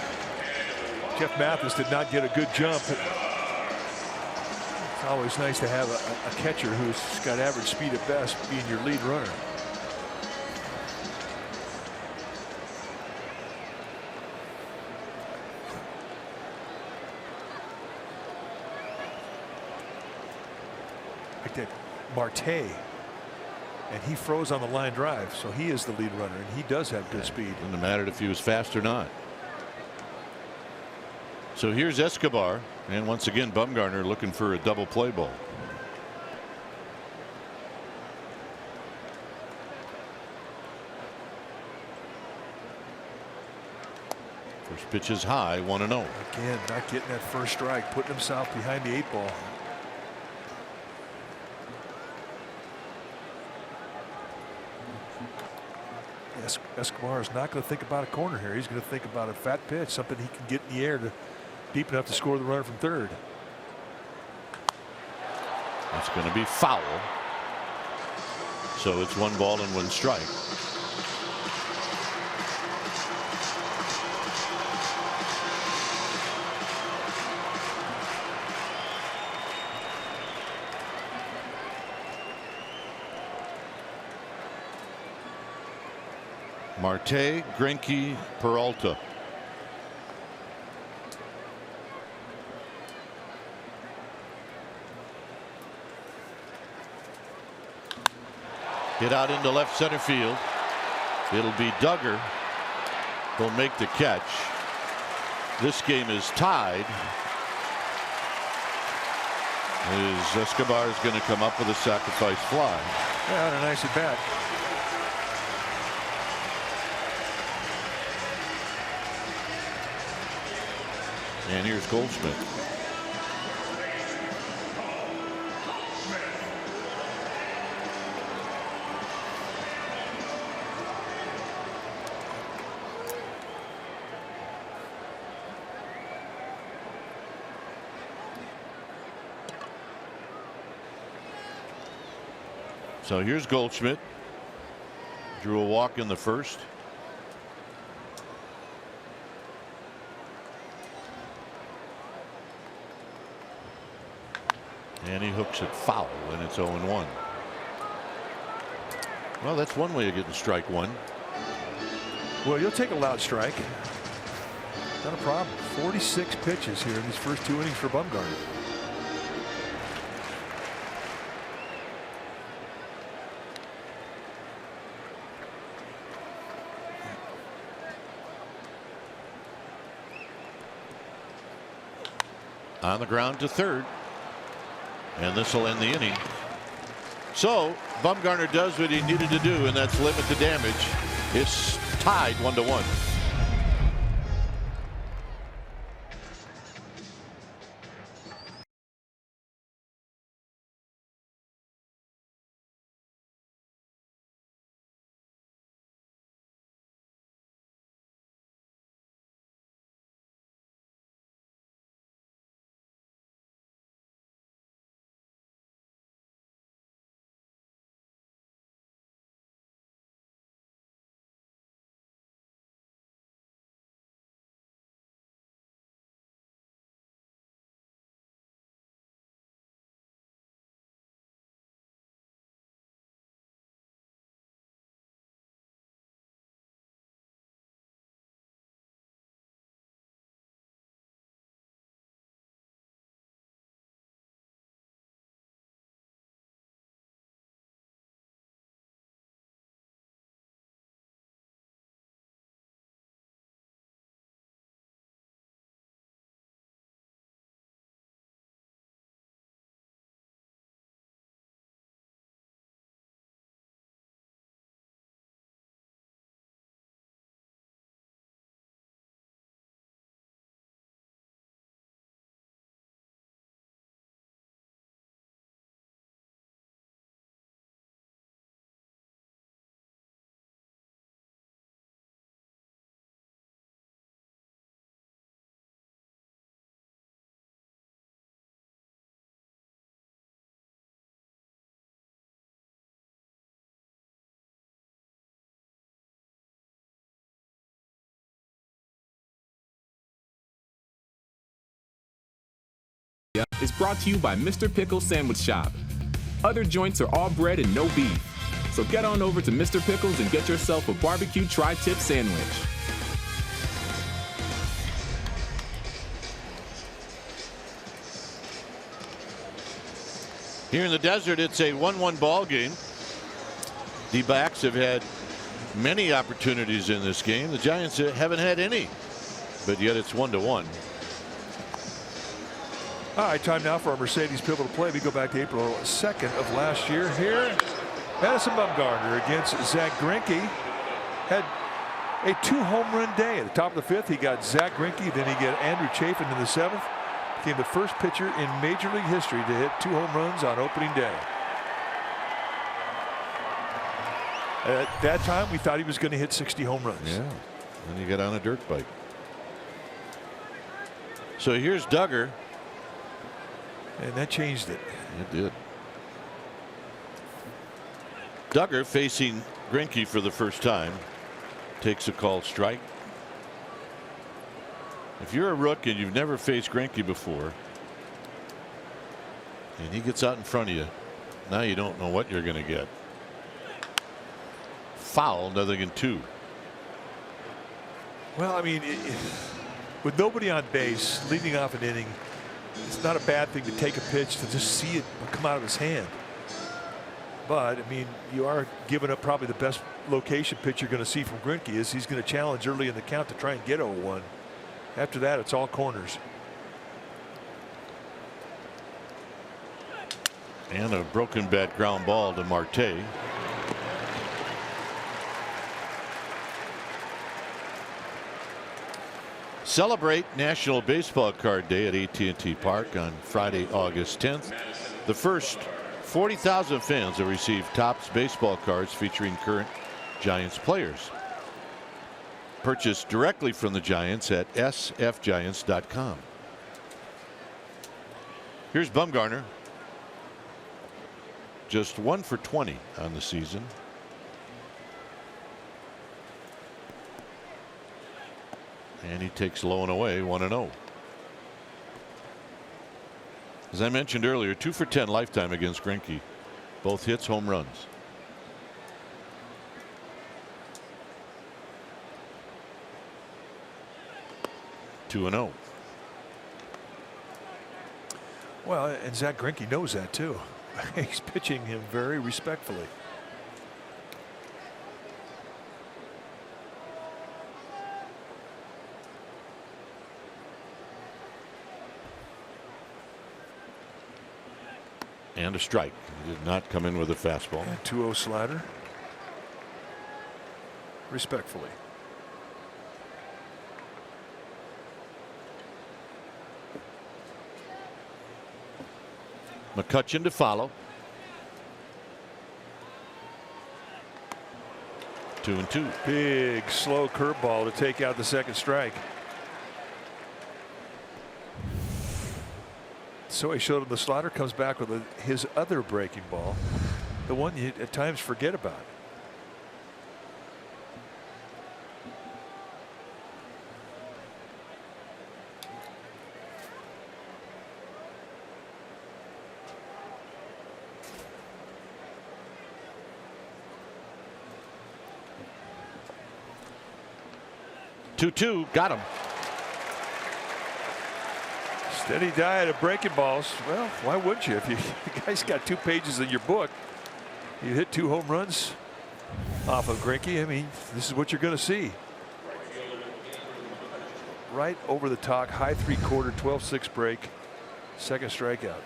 Jeff Mathis did not get a good jump. It's always nice to have a catcher who's got average speed at best being your lead runner. Like that Marte, and he froze on the line drive, so he is the lead runner, and he does have good speed. Doesn't matter if he was fast or not. So here's Escobar, and once again Bumgarner looking for a double play ball. First pitch is high, 1-0. Again, not getting that first strike, putting himself behind the 8 ball. Escobar is not going to think about a corner here. He's going to think about a fat pitch, something he can get in the air to deep enough to score the runner from third. That's going to be foul. So it's 1 ball and 1 strike. Marte, Greinke, Peralta. Hit out into left center field. It'll be Duggar who'll make the catch. This game is tied. As Escobar is going to come up with a sacrifice fly. Yeah, and a nice at bat. And here's Goldschmidt. So here's Goldschmidt. Drew a walk in the first. And he hooks it foul, and it's 0-1. Well, that's one way of getting strike one. Well, you'll take a loud strike. Not a problem. 46 pitches here in these first 2 innings for Bumgarner. On the ground to third. And this will end the inning. So Bumgarner does what he needed to do, and that's limit the damage. It's tied 1-1. Is brought to you by Mr. Pickle's Sandwich Shop. Other joints are all bread and no beef. So get on over to Mr. Pickle's and get yourself a barbecue tri-tip sandwich. Here in the desert, it's a 1-1 ball game. D-backs have had many opportunities in this game. The Giants haven't had any, but yet it's 1-1. All right, time now for our Mercedes pivotal play. We go back to April 2nd of last year here. Madison Bumgarner against Zach Greinke. Had a 2-home run day. At the top of the 5th, he got Zach Greinke. Then he got Andrew Chafin in the 7th. Became the first pitcher in Major League history to hit 2 home runs on opening day. At that time, we thought he was going to hit 60 home runs. Yeah, and he got on a dirt bike. So here's Duggar. And that changed it. It did. Duggar facing Greinke for the first time. Takes a called strike. If you're a rook and you've never faced Greinke before, and he gets out in front of you, now you don't know what you're going to get. Foul, nothing in 2. Well, I mean, with nobody on base, leading off an inning, it's not a bad thing to take a pitch to just see it come out of his hand. But I mean, you are giving up probably the best location pitch you're going to see from Greinke. Is he's going to challenge early in the count to try and get 0-1. After that, it's all corners. And a broken bat ground ball to Marte. Celebrate National Baseball Card Day at AT&T Park on Friday, August 10th. The first 40,000 fans will receive Topps baseball cards featuring current Giants players. Purchased directly from the Giants at sfgiants.com. Here's Bumgarner. Just 1 for 20 on the season. And he takes low and away, 1-0. As I mentioned earlier, 2 for 10 lifetime against Greinke. Both hits, home runs. Two and 0. Well, and Zach Greinke knows that too. He's pitching him very respectfully. And a strike. He did not come in with a fastball. And 2-0 slider. Respectfully. McCutchen to follow. 2-2. Big slow curveball to take out the second strike. So he showed him the slider, comes back with his other breaking ball, the one you at times forget about. Two, got him. Steady diet of breaking balls. Well, why wouldn't you? If you guys got 2 pages in your book, you hit 2 home runs off of Greinke. I mean, this is what you're going to see. Right over the top, high 3/4, 12-6 break, second strikeout.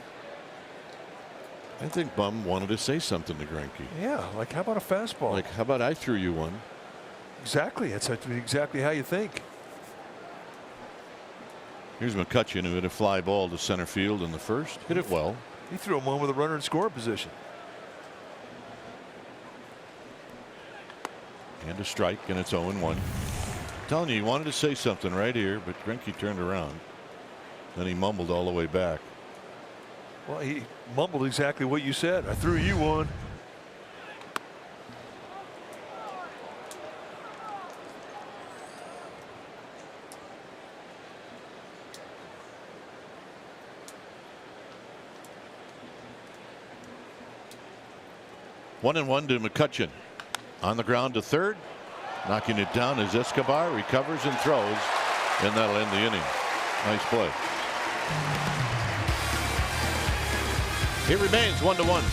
I think Bum wanted to say something to Greinke. Yeah, like how about a fastball? Like, how about I threw you one? Exactly. That's exactly how you think. Here's McCutchen, who hit a fly ball to center field in the first. Hit it well. He threw him one with a runner in scoring position. And a strike, and it's 0-1. Telling you, he wanted to say something right here, but Greinke turned around. Then he mumbled all the way back. Well, he mumbled exactly what you said. I threw you one. One and 1 to McCutchen. On the ground to third. Knocking it down as Escobar recovers and throws. And that'll end the inning. Nice play. It remains 1-1.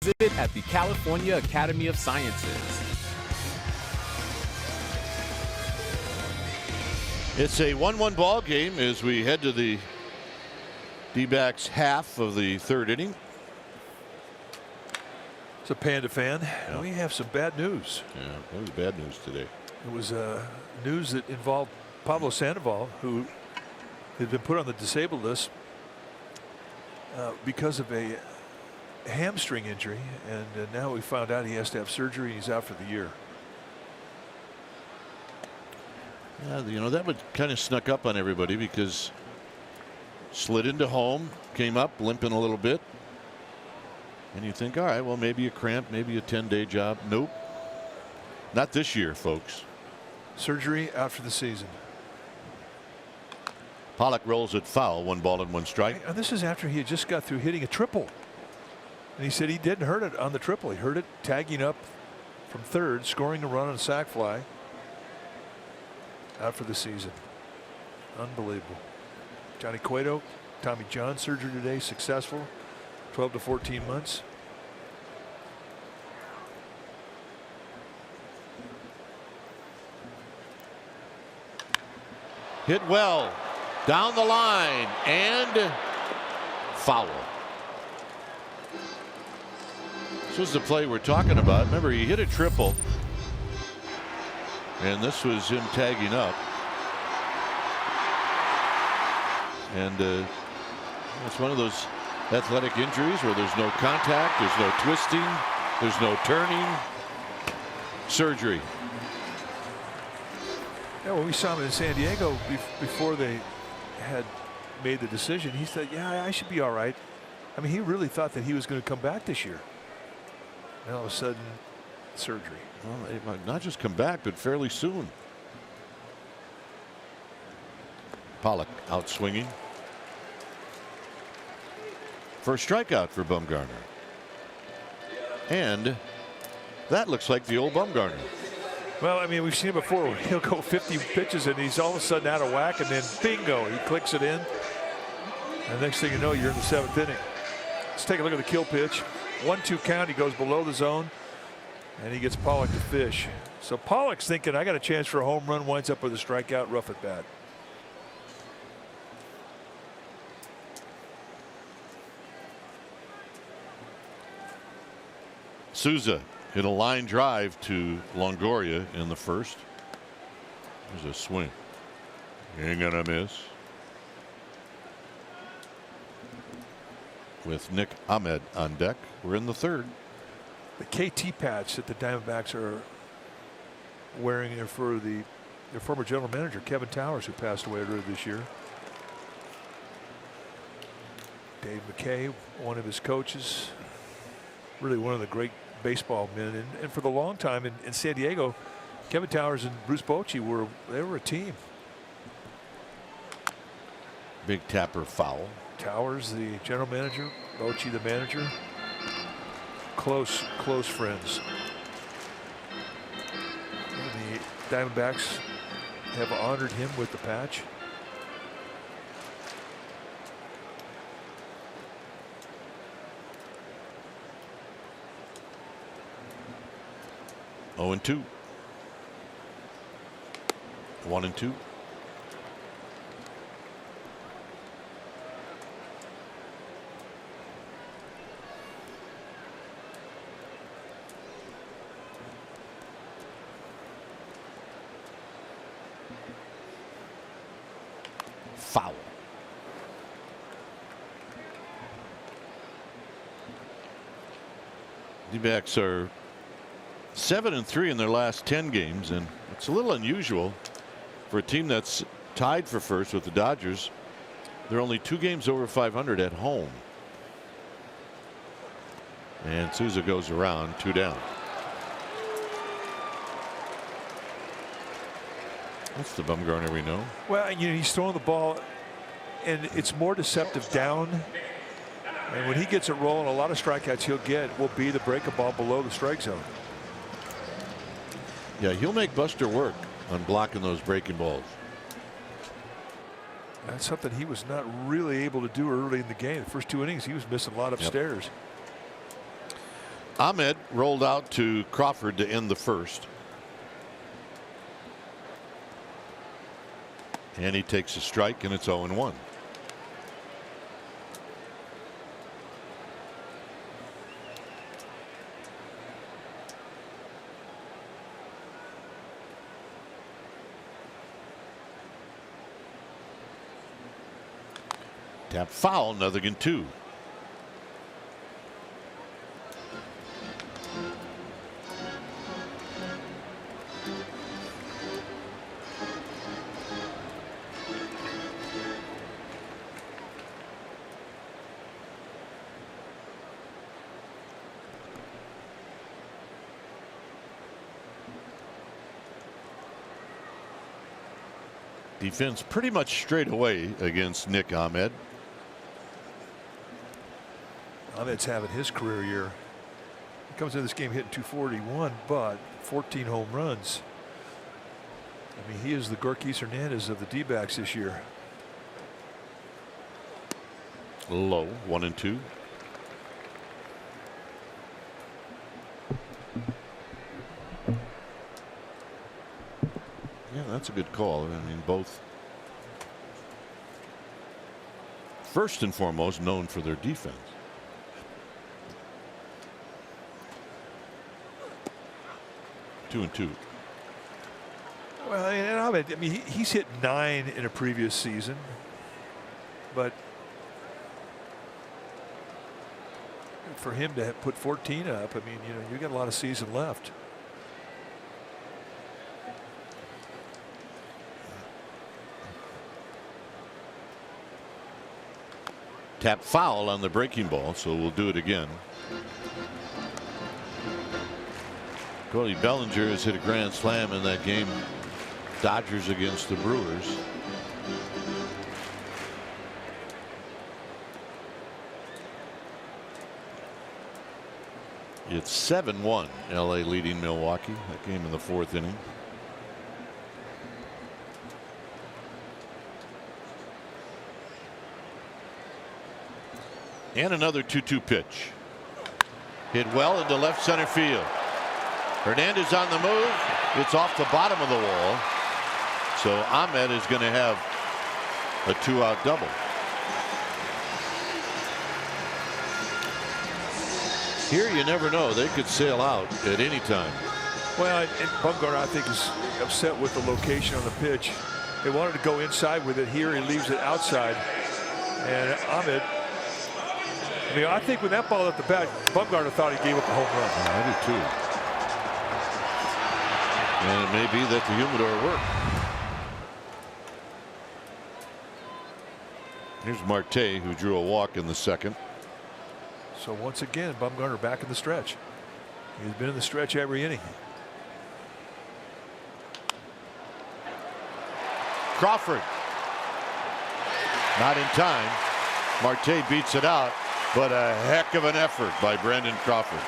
exhibit at the California Academy of Sciences. It's a 1-1 ball game as we head to the D-backs half of the third inning. It's a Panda fan. Yeah. We have some bad news. Yeah, that was bad news today. It was news that involved Pablo Sandoval, who had been put on the disabled list because of a hamstring injury, and now we found out he has to have surgery and he's out for the year. Yeah, you know, that would kind of snuck up on everybody because slid into home, came up limping a little bit, and you think, all right, well, maybe a cramp, maybe a 10-day job. Nope, not this year, folks. Surgery after the season. Pollock rolls it foul, 1 ball and 1 strike. And this is after he had just got through hitting a triple. And he said he didn't hurt it on the triple. He hurt it tagging up from third, scoring a run on a sac fly. Out for the season. Unbelievable. Johnny Cueto, Tommy John surgery today, successful. 12 to 14 months. Hit well down the line and foul. This was the play we're talking about. Remember, he hit a triple, and this was him tagging up. And it's one of those athletic injuries where there's no contact, there's no twisting, there's no turning. Surgery. Yeah, when we saw him in San Diego before they had made the decision, he said, yeah, I should be all right. I mean, he really thought that he was going to come back this year. And all of a sudden, surgery. Well, it might not just come back, but fairly soon. Pollock out swinging. First strikeout for Bumgarner. And that looks like the old Bumgarner. Well, I mean, we've seen it before. He'll go 50 pitches and he's all of a sudden out of whack, and then bingo, he clicks it in. And the next thing you know, you're in the 7th inning. Let's take a look at the kill pitch. 1-2 count. He goes below the zone, and he gets Pollock to fish. So Pollock's thinking, I got a chance for a home run. Winds up with a strikeout, rough at bat. Souza hit a line drive to Longoria in the first. There's a swing. Ain't gonna miss. With Nick Ahmed on deck, we're in the third. The KT patch that the Diamondbacks are wearing are for their former general manager, Kevin Towers, who passed away earlier this year. Dave McKay, one of his coaches, really one of the great baseball men, and for the long time in San Diego, Kevin Towers and Bruce Bochy were a team. Big tapper foul. Towers, the general manager, Bochy, the manager, close friends. And the Diamondbacks have honored him with the patch. Oh, and 2. 1 and 2. Foul. D-backs are 7-3 in their last 10 games, and it's a little unusual for a team that's tied for first with the Dodgers. They're only 2 games over 500 at home. And Souza goes around, 2 down. That's the Bumgarner we know. Well, you know, he's throwing the ball, and it's more deceptive down. And when he gets it rolling, a lot of strikeouts he'll get will be the breaking ball below the strike zone. Yeah, he'll make Buster work on blocking those breaking balls. That's something he was not really able to do early in the game. The first 2 innings, he was missing a lot upstairs. Ahmed rolled out to Crawford to end the first. And he takes a strike, and it's 0-1. Tap foul, Nothingham 2. Defense pretty much straight away against Nick Ahmed. Ahmed's having his career year. He comes into this game hitting 241, but 14 home runs. I mean, he is the Gorkis Hernandez of the D-backs this year. Low, 1-2. Yeah, that's a good call. I mean, both first and foremost known for their defense. Two and two. Well, and Ahmed, I mean, he's hit 9 in a previous season, but for him to put 14 up, I mean, you know, you got a lot of season left. Tap foul on the breaking ball, so we'll do it again. Cody Bellinger has hit a grand slam in that game. Dodgers against the Brewers. It's 7-1. LA leading Milwaukee. That game in the 4th inning. And another 2-2 pitch. Hit well into left center field. Hernandez on the move. It's off the bottom of the wall. So Ahmed is going to have a 2-out double. Here you never know. They could sail out at any time. Well, and Bumgarner, I think, is upset with the location on the pitch. They wanted to go inside with it. Here he leaves it outside. And Ahmed, I mean, I think when that ball at the bat, Bumgarner thought he gave up a home run. I do too. And it may be that the humidor worked. Here's Marte, who drew a walk in the 2nd. So once again, Bumgarner back in the stretch. He's been in the stretch every inning. Crawford. Not in time. Marte beats it out, but a heck of an effort by Brandon Crawford.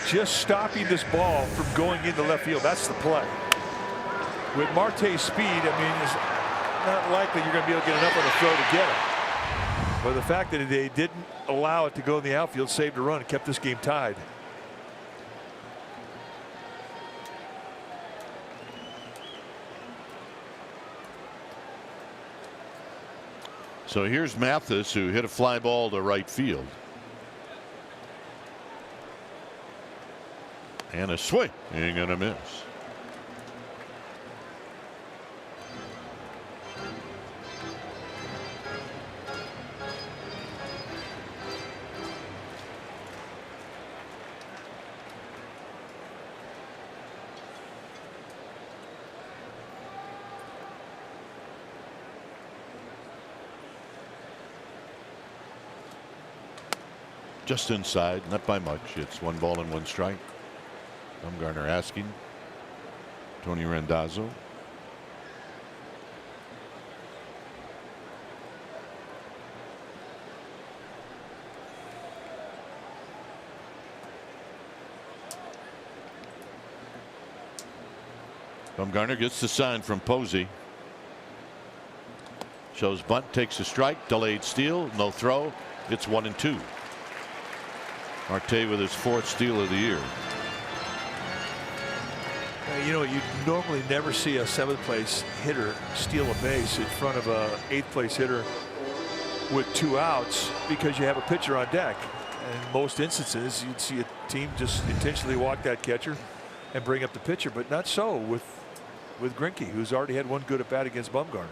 Just stopping this ball from going into left field. That's the play. With Marte's speed, I mean, it's not likely you're going to be able to get enough on the throw to get it. But the fact that they didn't allow it to go in the outfield saved a run and kept this game tied. So here's Mathis, who hit a fly ball to right field. And a swing. Ain't gonna miss. Just inside, not by much. It's 1 ball and 1 strike. Bumgarner asking. Tony Randazzo. Bumgarner gets the sign from Posey. Shows bunt, takes a strike, delayed steal, no throw. It's 1-2. Marte with his 4th steal of the year. You know, you normally never see a 7th place hitter steal a base in front of a 8th place hitter with 2 outs because you have a pitcher on deck. In most instances, you'd see a team just intentionally walk that catcher and bring up the pitcher, but not so with Greinke, who's already had 1 good at bat against Bumgarner.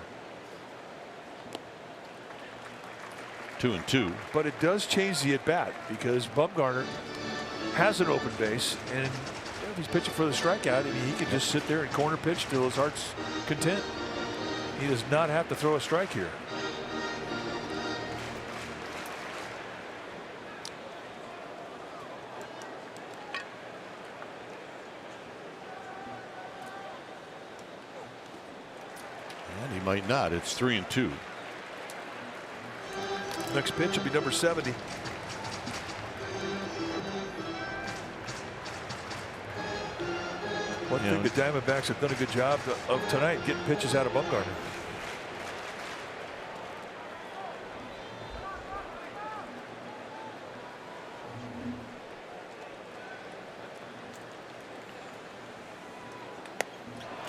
2-2. But it does change the at bat because Bumgarner has an open base, and if he's pitching for the strikeout, I mean, he can just sit there and corner pitch till his heart's content. He does not have to throw a strike here. And he might not. It's 3-2. Next pitch will be number 70. One thing the Diamondbacks have done a good job of tonight, getting pitches out of Bumgarner.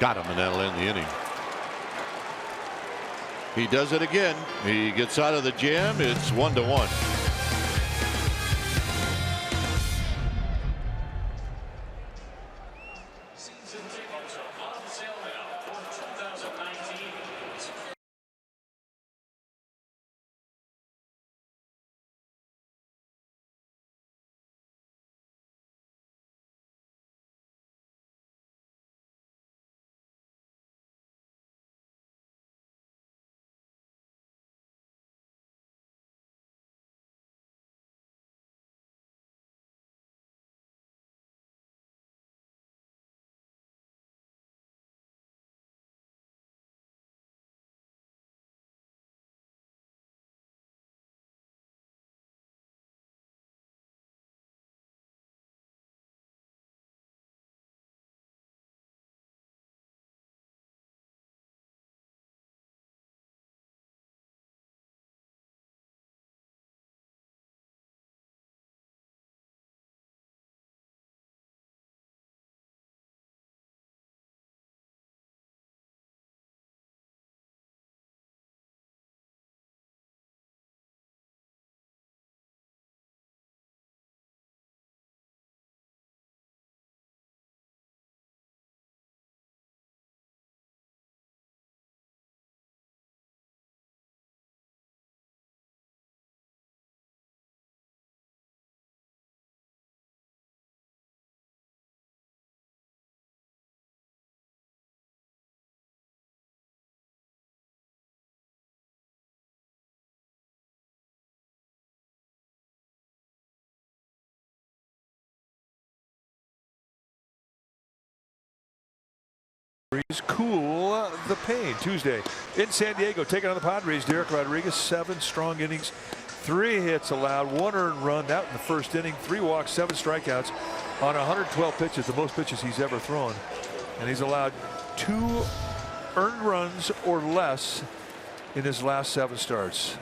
Got him, and that'll end the inning. He does it again. He gets out of the jam. It's 1-1. Cool the pain. Tuesday in San Diego, taking on the Padres. Derek Rodriguez, 7 strong innings, 3 hits allowed, 1 earned run out in the first inning, 3 walks, 7 strikeouts on 112 pitches, the most pitches he's ever thrown, and he's allowed 2 earned runs or less in his last 7 starts.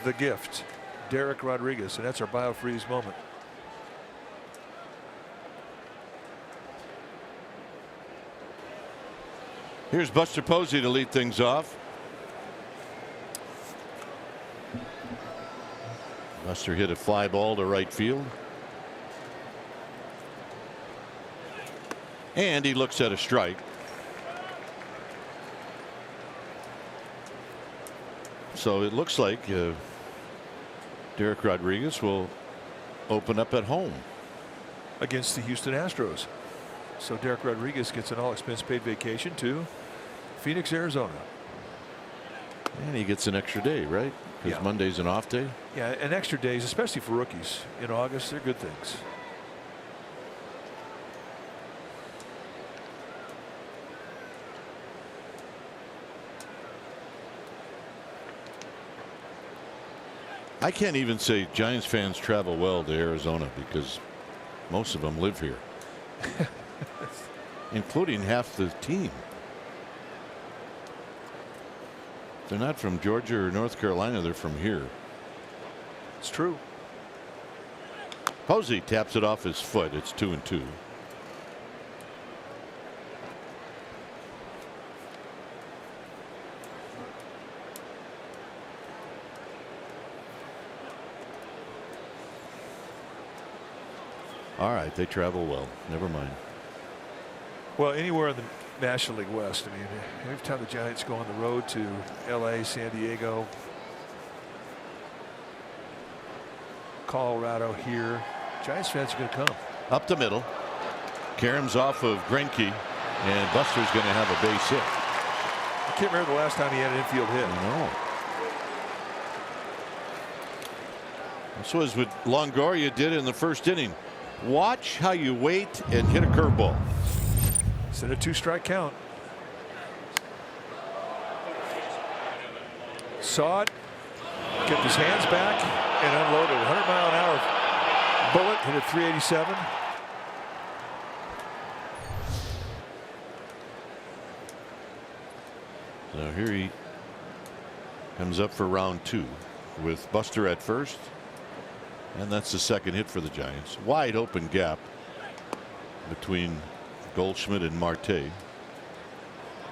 The gift, Derek Rodriguez, and that's our BioFreeze moment. Here's Buster Posey to lead things off. Buster hit a fly ball to right field. And he looks at a strike. So it looks like Derek Rodriguez will open up at home against the Houston Astros. So Derek Rodriguez gets an all-expense paid vacation to Phoenix, Arizona. And he gets an extra day, right? Because Monday's an off day. Yeah, and extra days, especially for rookies in August, they're good things. I can't even say Giants fans travel well to Arizona because most of them live here. Including half the team. They're not from Georgia or North Carolina. They're from here. It's true. Posey taps it off his foot. It's 2-2. All right, they travel well. Never mind. Well, anywhere in the National League West. I mean, every time the Giants go on the road to LA, San Diego, Colorado here, Giants fans are going to come. Up the middle. Karam's off of Greinke, and Buster's going to have a base hit. I can't remember the last time he had an infield hit. No. This was what Longoria did in the first inning. Watch how you wait and hit a curveball. Instead of 2-strike count. Saw it, kept his hands back, and unloaded. 100-mile-an-hour bullet, hit at 387. So here he comes up for round 2 with Buster at first. And that's the second hit for the Giants. Wide open gap between Goldschmidt and Marte.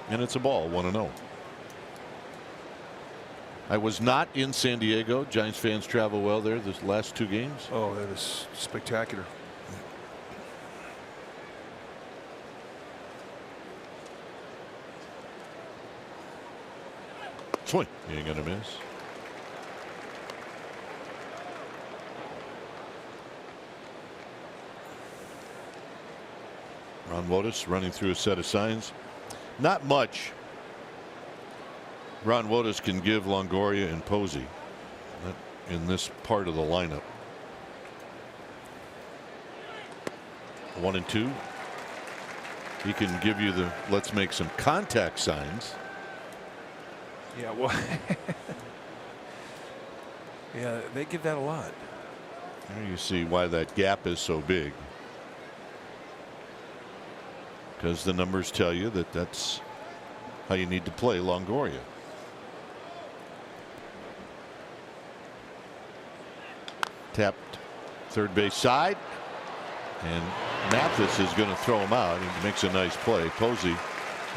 And it's a ball, 1-0. I was not in San Diego. Giants fans travel well there this last 2 games. Oh, that is spectacular. Swing. You ain't gonna miss. Ron Wotus running through a set of signs. Not much Ron Wotus can give Longoria and Posey in this part of the lineup. 1-2. He can give you the let's make some contact signs. Yeah, well, yeah, they give that a lot. There you see why that gap is so big. Because the numbers tell you that that's how you need to play Longoria. Tapped third base side, and Mathis is going to throw him out. He makes a nice play. Posey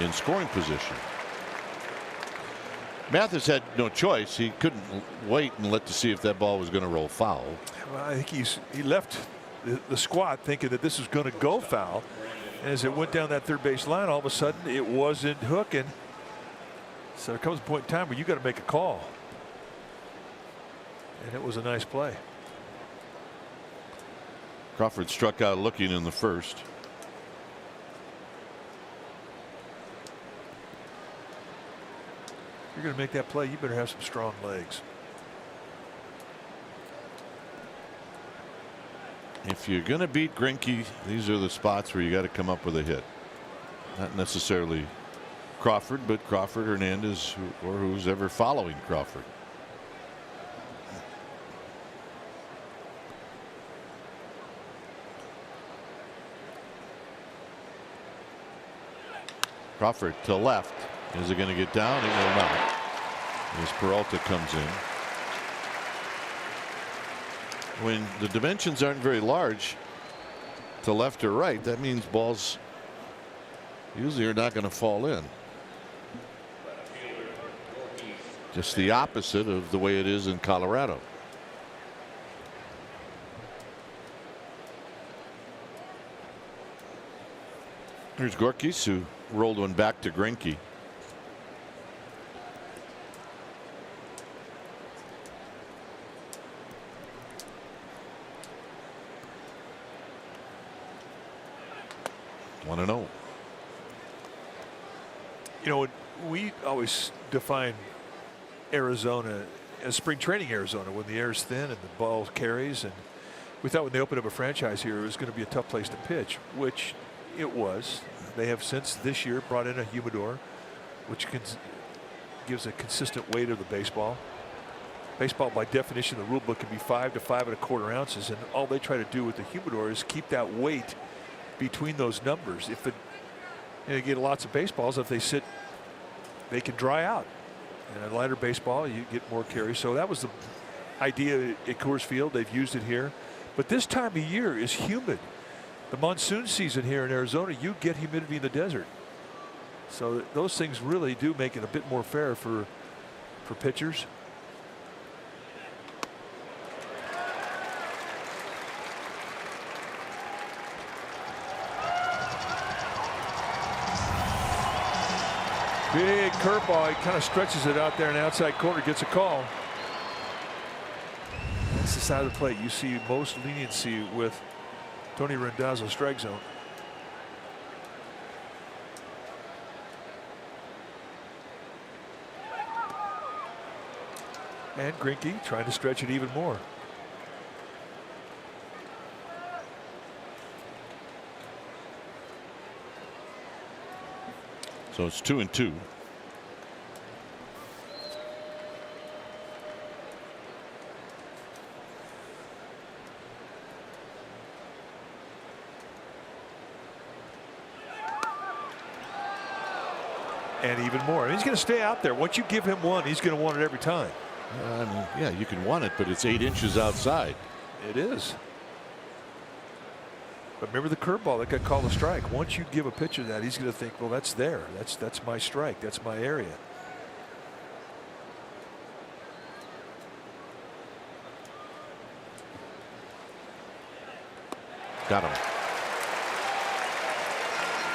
in scoring position. Mathis had no choice. He couldn't wait and let to see if that ball was going to roll foul. Well, I think he left the squat thinking that this was going to go foul. And as it went down that third base line, all of a sudden it wasn't hooking. So there comes a point in time where you got to make a call. And it was a nice play. Crawford struck out looking in the first. If you're going to make that play, you better have some strong legs. If you're going to beat Greinke, these are the spots where you got to come up with a hit. Not necessarily Crawford, but Crawford, Hernandez, or who's ever following Crawford. Crawford to left. Is it going to get down? It will not. As Peralta comes in. When the dimensions aren't very large to left or right, that means balls usually are not going to fall in. Just the opposite of the way it is in Colorado. Here's Gorkis, who rolled one back to Greinke. One and 0. You know, we always define Arizona as spring training Arizona, when the air's thin and the ball carries, and we thought when they opened up a franchise here it was going to be a tough place to pitch, which it was. They have since this year brought in a humidor, which gives a consistent weight of the baseball. Baseball, by definition, the rule book can be 5 to 5 1/4 ounces, and all they try to do with the humidor is keep that weight between those numbers. If it, you get lots of baseballs, if they sit, they can dry out. And a lighter baseball, you get more carries. So that was the idea at Coors Field. They've used it here. But this time of year is humid. The monsoon season here in Arizona, you get humidity in the desert. So those things really do make it a bit more fair for pitchers. Big curveball. He kind of stretches it out there in the outside corner, gets a call. That's the side of the plate you see most leniency with Tony Randazzo's strike zone. And Greinke trying to stretch it even more. So it's 2-2. And even more. And he's going to stay out there. Once you give him one, he's going to want it every time. I mean, yeah, you can want it, but it's 8 inches outside. It is. But remember the curveball that got called a strike. Once you give a pitcher that, he's going to think, well, that's there. That's my strike. That's my area. Got him.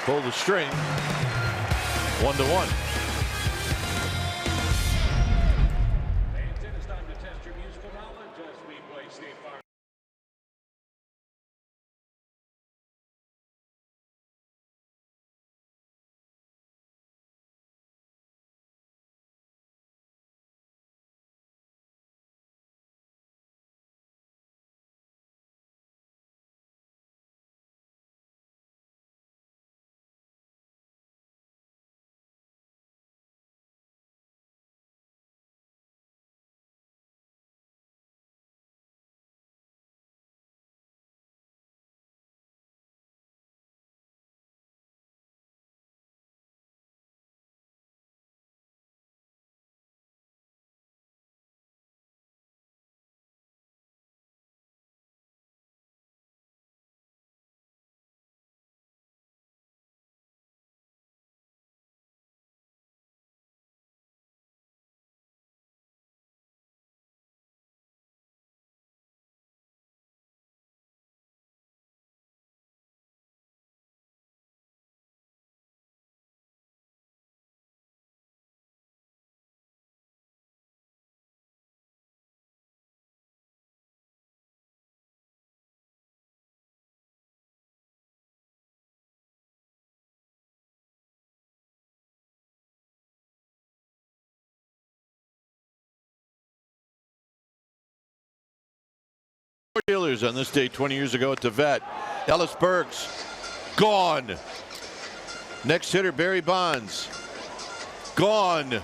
Pull the string. 1-1. It's time to test your musical knowledge as we play State Farm. Dealers on this day 20 years ago at the Vet. Ellis Burks gone. Next hitter Barry Bonds gone.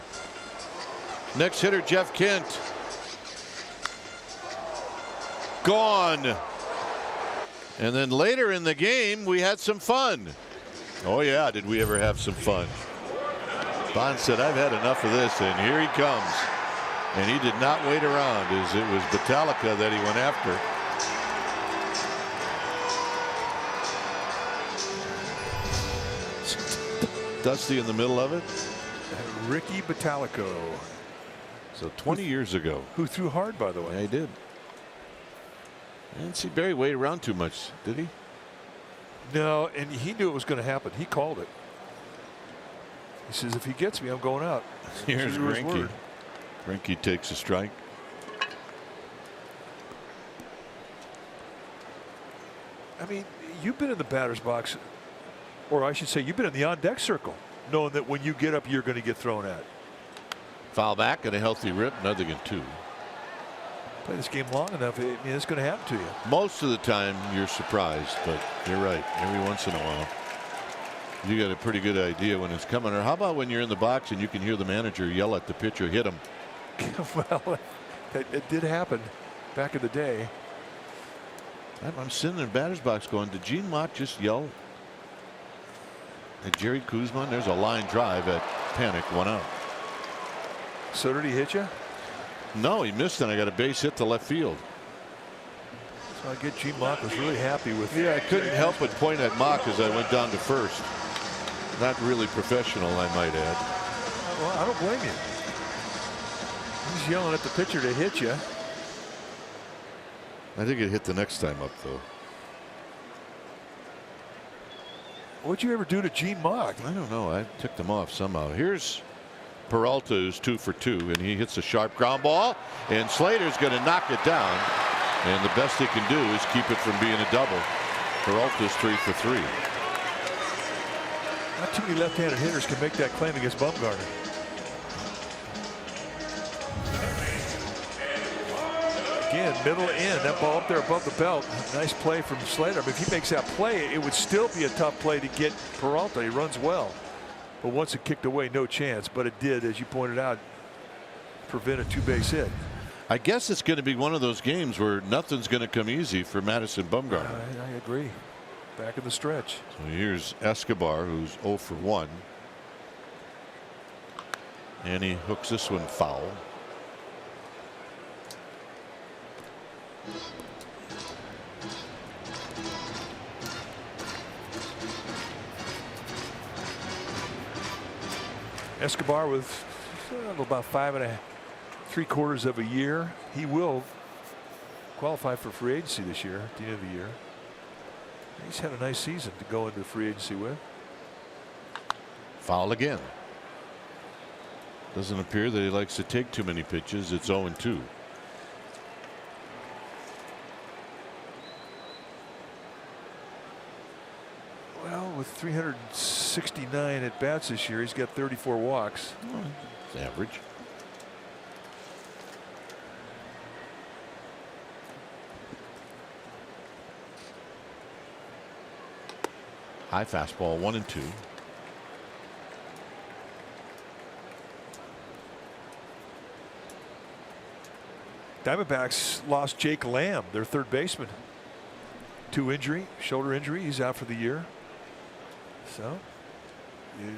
Next hitter Jeff Kent gone. And then later in the game we had some fun. Oh yeah, did we ever have some fun. Bonds said, I've had enough of this, and here he comes. And he did not wait around, as it was Metallica that he went after. Dusty in the middle of it. Ricky Metallico. So 20 years ago. Who threw hard, by the way. Yeah, he did. I didn't see Barry wait around too much, did he? No, and he knew it was going to happen. He called it. He says, if he gets me, I'm going out. Here's Greinke. Greinke takes a strike. I mean, you've been in the batter's box, or I should say you've been in the on-deck circle, knowing that when you get up, you're going to get thrown at. Foul back and a healthy rip, nothing in 2. Play this game long enough, I mean, it's going to happen to you. Most of the time you're surprised, but you're right. Every once in a while you got a pretty good idea when it's coming. Or how about when you're in the box and you can hear the manager yell at the pitcher, hit him? Well, it did happen back in the day. I'm sitting in the batter's box going, did Gene Mott just yell at Jerry Kuzma? There's a line drive at Panic, 1 out. So did he hit you? No, he missed, and I got a base hit to left field. So I get Gene Mock was really happy with. Yeah, I couldn't help but point at Mock as I went down to first. Not really professional, I might add. Well, I don't blame you. He's yelling at the pitcher to hit you. I think it hit the next time up, though. What'd you ever do to Gene Mock? I don't know. I ticked him off somehow. Here's Peralta, who's 2 for 2, and he hits a sharp ground ball, and Slater's going to knock it down. And the best he can do is keep it from being a double. Peralta's 3 for 3. Not too many left-handed hitters can make that claim against Bumgarner. Again, middle in, that ball up there above the belt. Nice play from Slater. But if he makes that play, it would still be a tough play to get Peralta. He runs well. But once it kicked away, no chance. But it did, as you pointed out, prevent a 2-base hit. I guess it's going to be one of those games where nothing's going to come easy for Madison Bumgarner. I agree. Back in the stretch. So here's Escobar, who's 0 for 1. And he hooks this one foul. Escobar with about 5.75 of a year. He will qualify for free agency this year at the end of the year. He's had a nice season to go into free agency with. Foul again. Doesn't appear that he likes to take too many pitches. It's 0-2. Well, with 369 at bats this year, he's got 34 walks. Well, it's average. High fastball, 1-2. Diamondbacks lost Jake Lamb, their third baseman, to injury, shoulder injury. He's out for the year. So you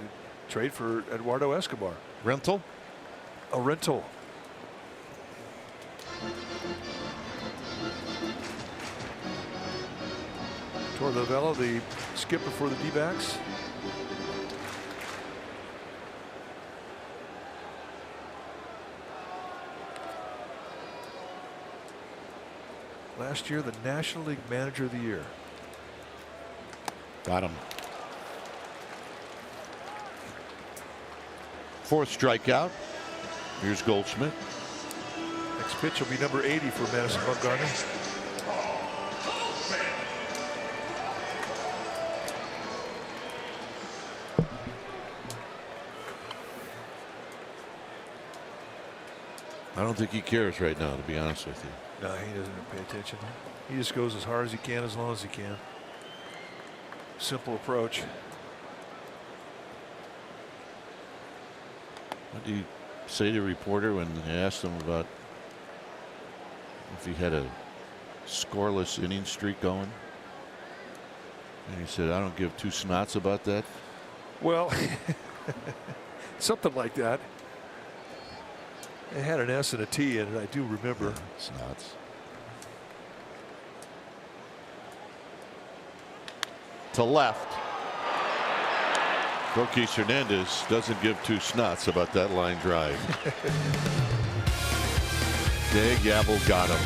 trade for Eduardo Escobar. Rental? A rental. Torlavella, the skipper for the D-backs. Last year, the National League Manager of the Year. Got him. 4th strikeout. Here's Goldschmidt. Next pitch will be number 80 for Madison Bumgarner. I don't think he cares right now, to be honest with you. No, he doesn't pay attention. He just goes as hard as he can, as long as he can. Simple approach. What did he say to a reporter when they asked him about if he had a scoreless inning streak going? And he said, I don't give two snots about that. Well, something like that. It had an S and a T in it, I do remember. Yeah, snots. To left. Roquis Hernandez doesn't give two snots about that line drive. Day Gabble got him.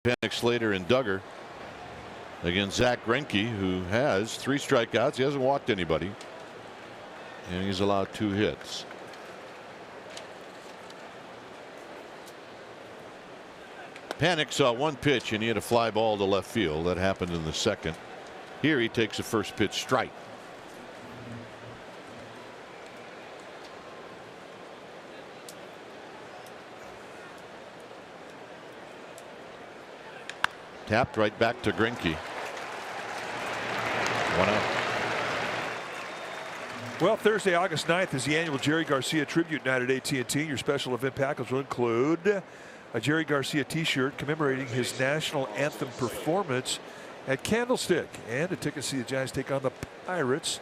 Panik, Slater, and Duggar against Zach Greinke, who has 3 strikeouts. He hasn't walked anybody, and he's allowed 2 hits. Panik saw 1 pitch, and he had a fly ball to left field. That happened in the second. Here he takes a first pitch strike. Tapped right back to Greinke. 1 out. Well, Thursday, August 9th is the annual Jerry Garcia Tribute Night at AT&T. Your special event package will include a Jerry Garcia t-shirt commemorating his national anthem performance at Candlestick, and a ticket to see the Giants take on the Pirates.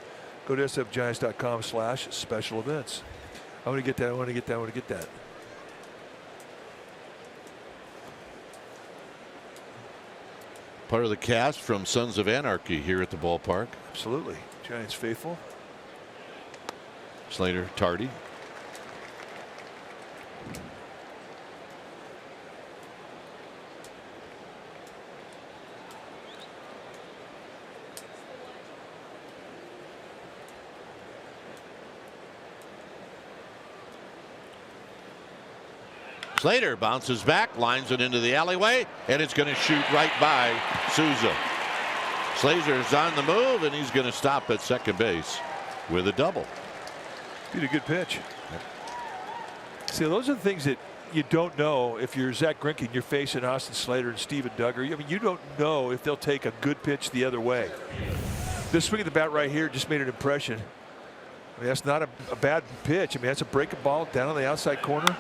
Go to sfgiants.com/special events. I want to get that. I want to get that. I want to get that. Part of the cast from Sons of Anarchy here at the ballpark. Absolutely. Giants faithful. Slater, tardy. Slater bounces back, lines it into the alleyway, and it's going to shoot right by Souza. Slater's on the move, and he's going to stop at second base with a double. Beat a good pitch. Yep. See, those are the things that you don't know if you're Zach Greinke and you're facing Austin Slater and Steven Duggar. I mean, you don't know if they'll take a good pitch the other way. This swing of the bat right here just made an impression. I mean, that's not a bad pitch. I mean, that's a breaking ball down on the outside corner.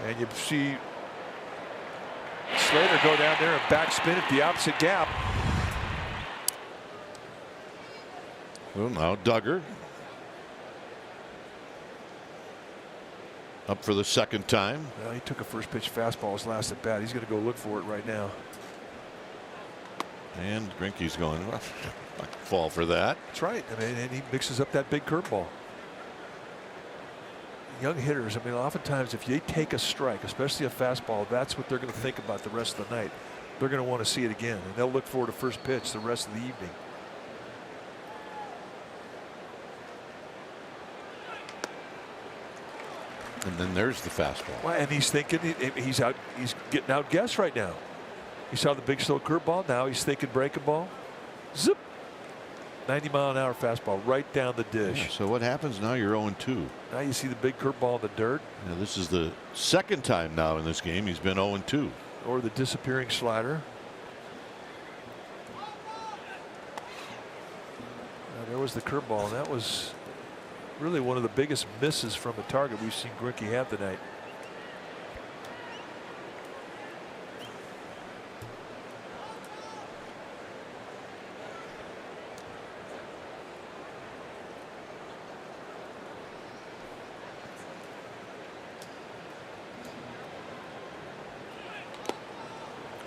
And you see Slater go down there and backspin at the opposite gap. Well, now Duggar up for the second time. Well, he took a first pitch fastball his last at bat. He's going to go look for it right now. And Greinke's going, I fall for that. That's right. I mean, and he mixes up that big curveball. Young hitters, I mean, oftentimes if they take a strike, especially a fastball, that's what they're going to think about the rest of the night. They're going to want to see it again, and they'll look forward to first pitch the rest of the evening. And then there's the fastball. Well, and he's thinking he's getting outguessed right now. He saw the big slow curveball. Now he's thinking breaking ball. Zip. 90-mile-an-hour fastball right down the dish. Yeah, so what happens now? You're 0-2. Now you see the big curveball in the dirt. Now this is the second time now in this game he's been 0-2. Or the disappearing slider. Now there was the curveball. That was really one of the biggest misses from a target we've seen Greinke have tonight.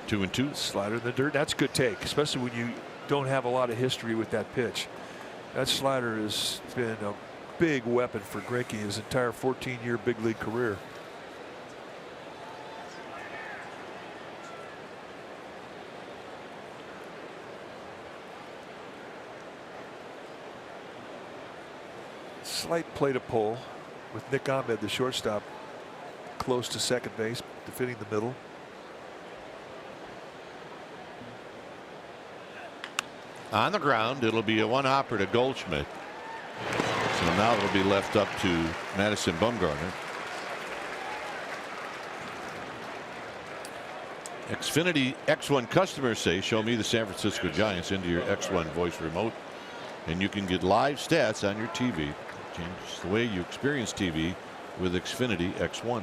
Two and two. Slider in the dirt. That's a good take, especially when you don't have a lot of history with that pitch. That slider has been a big weapon for Greinke his entire 14-year big league career. Slight play to pull with Nick Ahmed, the shortstop, close to second base, defending the middle. On the ground, it'll be a one-hopper to Goldschmidt. So now it'll be left up to Madison Bumgarner. Xfinity X1 customers say, show me the San Francisco Giants into your X1 voice remote, and you can get live stats on your TV. Change the way you experience TV with Xfinity X1.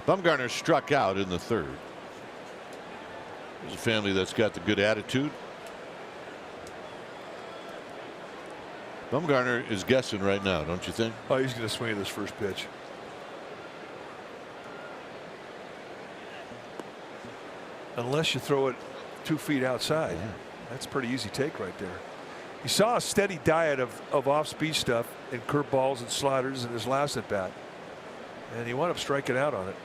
Bumgarner struck out in the third. There's a family that's got the good attitude. Bumgarner is guessing right now, don't you think? Oh, he's going to swing at this first pitch. Unless you throw it 2 feet outside. Yeah. That's a pretty easy take right there. He saw a steady diet of off-speed stuff and curveballs and sliders in his last at bat, and he wound up striking out on it.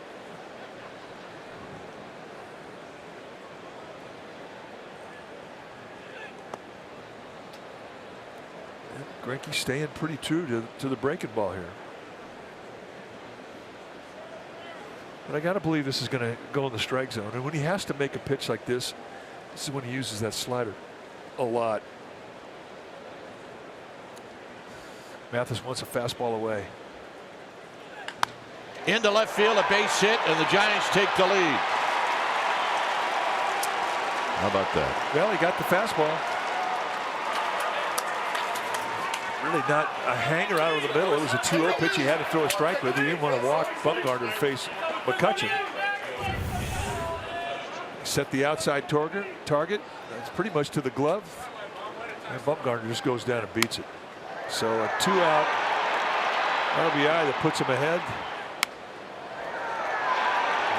Greinke staying pretty true to the breaking ball here. But I got to believe this is going to go in the strike zone. And when he has to make a pitch like this, this is when he uses that slider a lot. Mathis wants a fastball away. Into left field, a base hit, and the Giants take the lead. How about that? Well, he got the fastball. Really not a hanger out of the middle. It was a 2-0 pitch he had to throw a strike with. He didn't want to walk Bumgarner to face McCutchen. Set the outside target. That's pretty much to the glove. And Bumgarner just goes down and beats it. So a 2-out RBI that puts him ahead.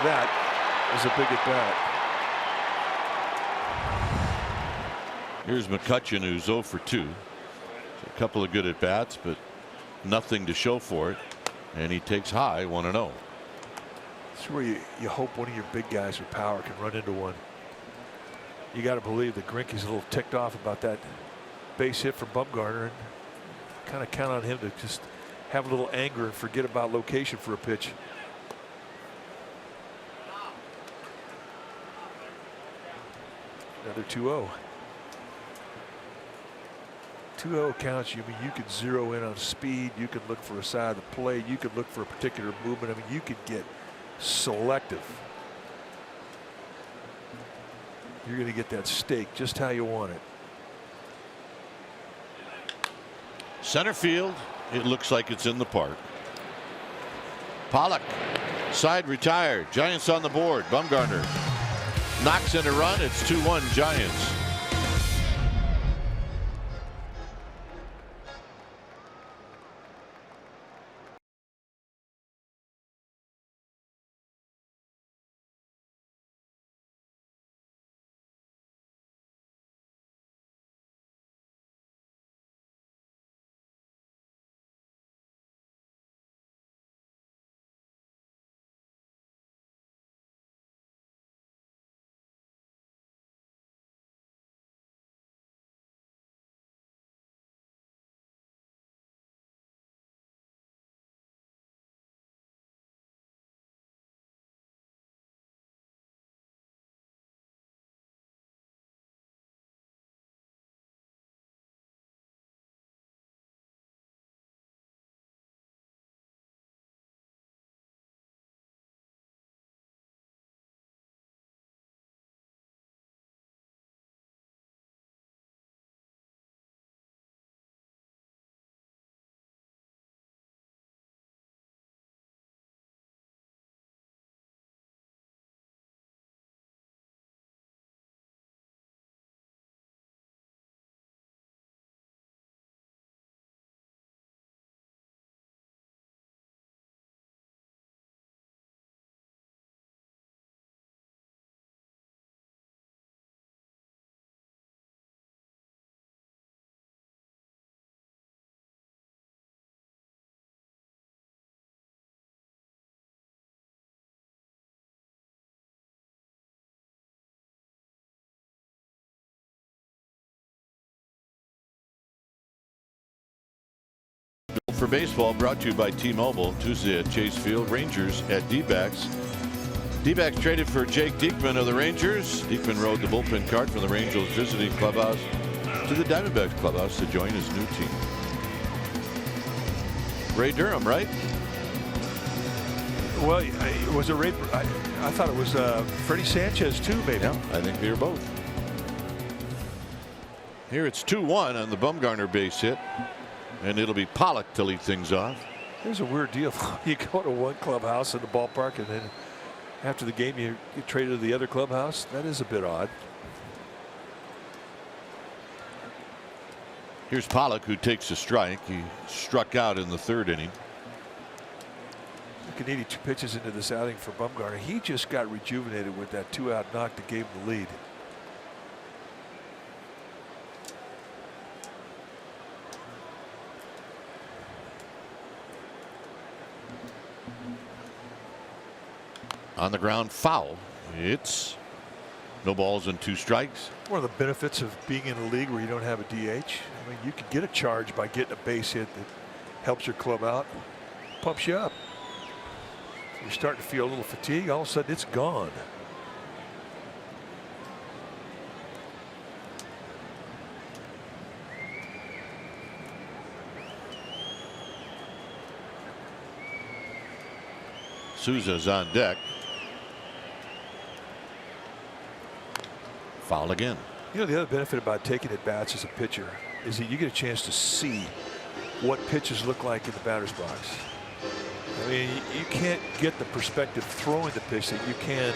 That is a big at bat. Here's McCutchen, who's 0 for 2. A couple of good at bats, but nothing to show for it. And he takes high 1-0. That's where you hope one of your big guys with power can run into one. You got to believe that Greinke's a little ticked off about that base hit from Bumgarner, and kind of count on him to just have a little anger and forget about location for a pitch. Another 2-0. 2-0 counts. You mean you could zero in on speed. You could look for a side of the plate. You could look for a particular movement. I mean, you could get selective. You're going to get that steak just how you want it. Center field. It looks like it's in the park. Pollock, side retired. Giants on the board. Bumgarner knocks in a run. It's 2-1 Giants. For baseball, brought to you by T-Mobile. Tuesday at Chase Field. Rangers at D-backs. D-backs traded for Jake Diekman of the Rangers. Diekman rode the bullpen cart from the Rangers visiting clubhouse to the Diamondbacks clubhouse to join his new team. Ray Durham, right? Well, it was a Ray. I thought it was Freddie Sanchez too, maybe. Yeah, I think they're both. Here it's 2-1 on the Bumgarner base hit. And it'll be Pollock to lead things off. Here's a weird deal. You go to one clubhouse in the ballpark, and then after the game you get traded to the other clubhouse. That is a bit odd. Here's Pollock, who takes a strike. He struck out in the 3rd inning. You can 82 pitches into this outing for Bumgarner. He just got rejuvenated with that 2-out knock that gave him the lead. On the ground, foul. It's No balls and 2 strikes. One of the benefits of being in a league where you don't have a DH. I mean, you can get a charge by getting a base hit that helps your club out, pumps you up. You're starting to feel a little fatigue. All of a sudden, it's gone. Souza's on deck. Foul again. You know, the other benefit about taking at bats as a pitcher is that you get a chance to see what pitches look like in the batter's box. I mean, you can't get the perspective throwing the pitch that you can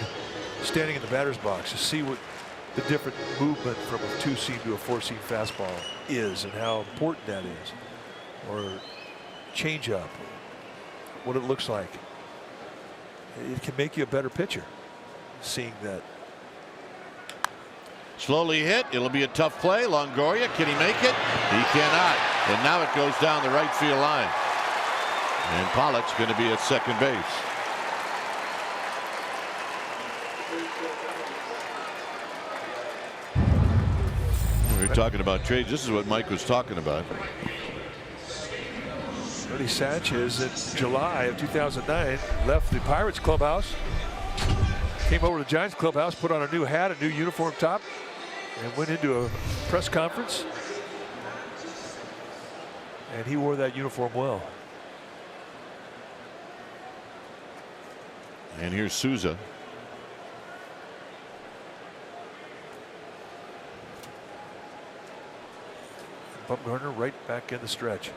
standing in the batter's box to see what the different movement from a 2-seam to a 4-seam fastball is and how important that is. Or changeup, what it looks like. It can make you a better pitcher, seeing that. Slowly hit. It'll be a tough play. Longoria, can he make it? He cannot. And now it goes down the right field line. And Pollock's going to be at second base. We were talking about trades. This is what Mike was talking about. Cody Sanchez in July of 2009 left the Pirates clubhouse, came over to the Giants clubhouse, put on a new hat, a new uniform top, and went into a press conference. And he wore that uniform well. And here's Souza. Bumgarner right back in the stretch.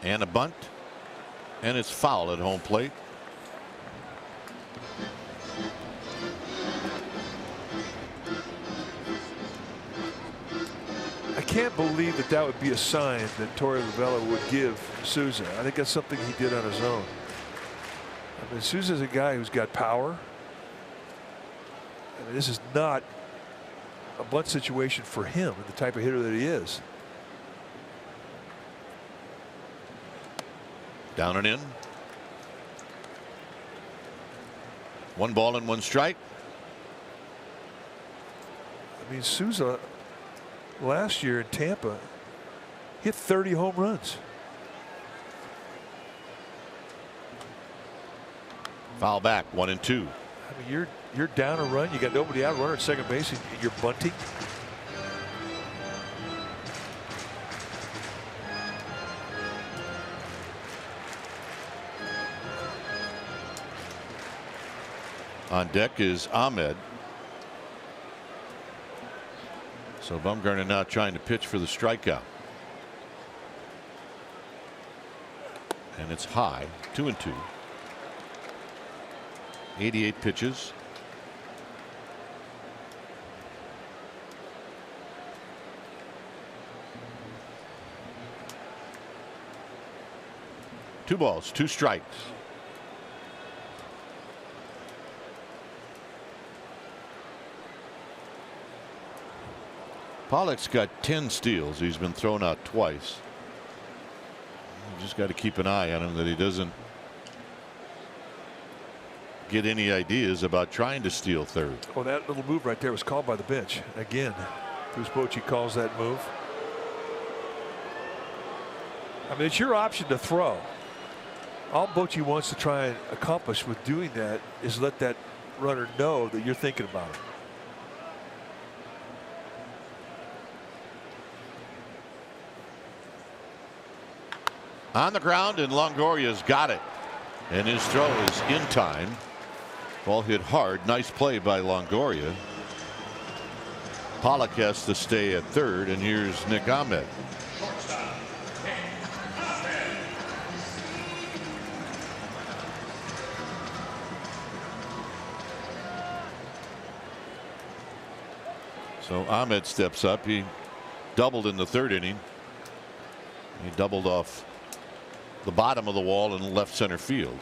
And a bunt. And it's foul at home plate. I can't believe that that would be a sign that Torey Lovullo would give Souza. I think that's something he did on his own. I mean, Souza's a guy who's got power. I mean, this is not a bunt situation for him, the type of hitter that he is. Down and in. 1 ball and 1 strike. I mean, Souza last year in Tampa hit 30 home runs. Foul back, 1 and 2. I mean, you're down a run. You got nobody out, runner at second base, and you're bunting. On deck is Ahmed. So Bumgarner now trying to pitch for the strikeout. And it's high, 2 and 2. 88 pitches. Two balls, 2 strikes. Pollock's got 10 steals. He's been thrown out twice. You just got to keep an eye on him that he doesn't get any ideas about trying to steal third. Oh, that little move right there was called by the bench. Again, Bruce Bochy calls that move. I mean, it's your option to throw. All Bochy wants to try and accomplish with doing that is let that runner know that you're thinking about it. On the ground, and Longoria's got it. And his throw is in time. Ball hit hard. Nice play by Longoria. Pollock has to stay at third, and here's Nick Ahmed. So Ahmed steps up. He doubled in the 3rd inning. He doubled off the bottom of the wall in left center field.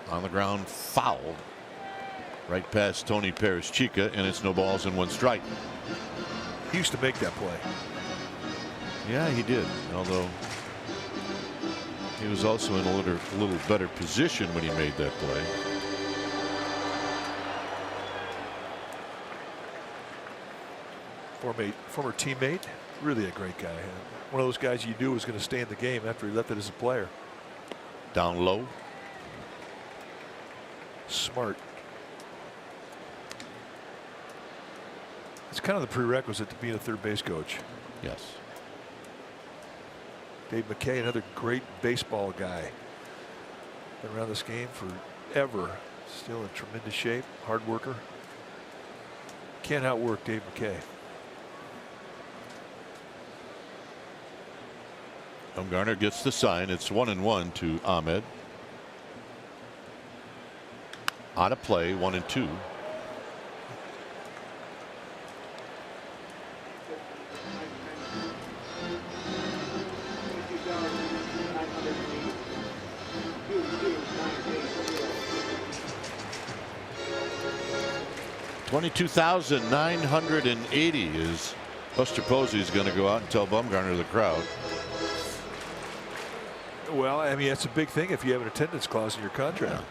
On the ground, foul. Right past Tony Perez-Chica, and it's no balls and one strike. He used to make that play. Yeah, he did. Although he was also in a little better position when he made that play. Former teammate, really a great guy. One of those guys you knew was going to stay in the game after he left it as a player. Down low. Smart. It's kind of the prerequisite to being a third base coach. Yes. Dave McKay, another great baseball guy. Been around this game forever. Still in tremendous shape. Hard worker. Can't outwork Dave McKay. Bumgarner gets the sign. It's 1-1 to Ahmed. On a play, 1-2. $22,980 is Buster Posey is going to go out and tell Bumgarner, the crowd. Well, I mean, that's a big thing if you have an attendance clause in your contract.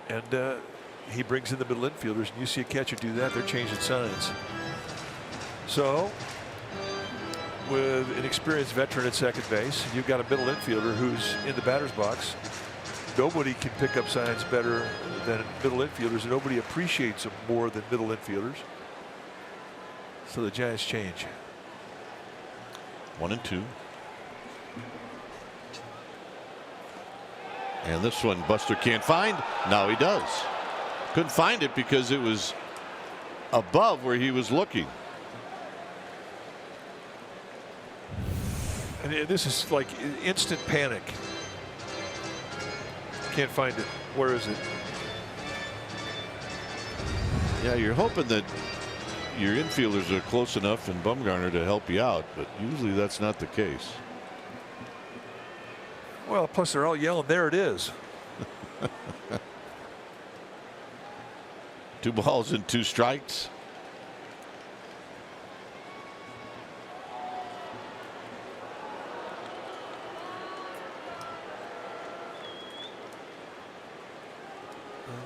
Yeah. And he brings in the middle infielders, and you see a catcher do that, they're changing signs. So, with an experienced veteran at second base, you've got a middle infielder who's in the batter's box. Nobody can pick up signs better than middle infielders, and nobody appreciates them more than middle infielders. So the Giants change. 1-2. And this one Buster can't find. Now he does. Couldn't find it because it was above where he was looking. And this is like instant panic. Can't find it. Where is it? Yeah, you're hoping that your infielders are close enough in Bumgarner to help you out, but usually that's not the case. Well, plus they're all yelling, there it is. 2 balls and 2 strikes.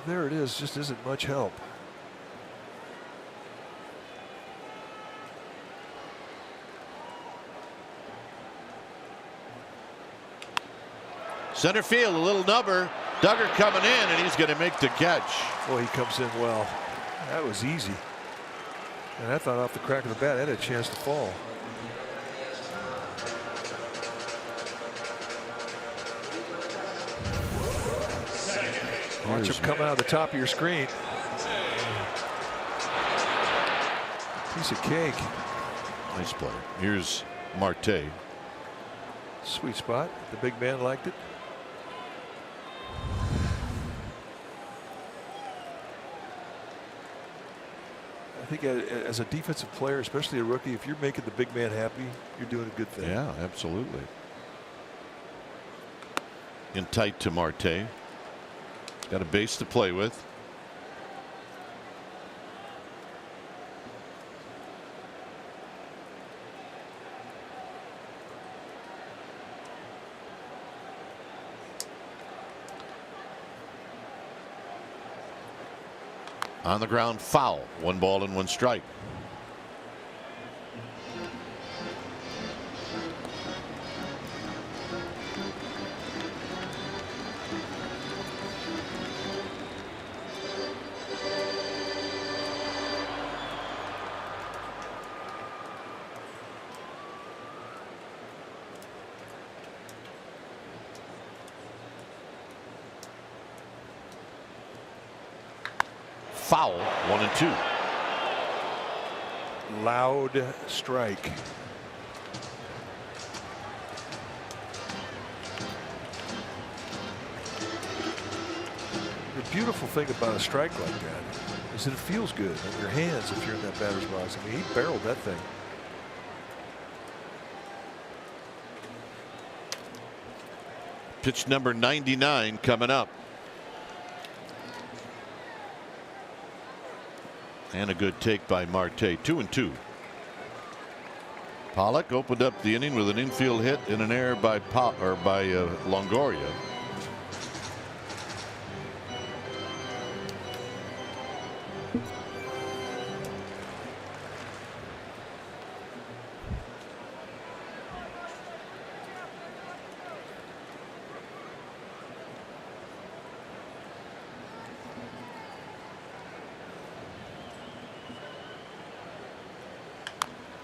There it is, just isn't much help. Center field, a little number. Duggar coming in, and he's going to make the catch. Boy, he comes in well. That was easy. And I thought off the crack of the bat, that had a chance to fall. Watch him come out of the top of your screen. Piece of cake. Nice play. Here's Marte. Sweet spot. The big man liked it. I think as a defensive player, especially a rookie, if you're making the big man happy, you're doing a good thing. Yeah, absolutely. In tight to Marte. Got a base to play with. On the ground, foul. 1 ball and 1 strike. Foul. 1-2. Loud strike. The beautiful thing about a strike like that is that it feels good in your hands if you're in that batter's box. I mean, he barreled that thing. Pitch number 99 coming up. And a good take by Marte. 2-2. Pollock opened up the inning with an infield hit and an error by Longoria.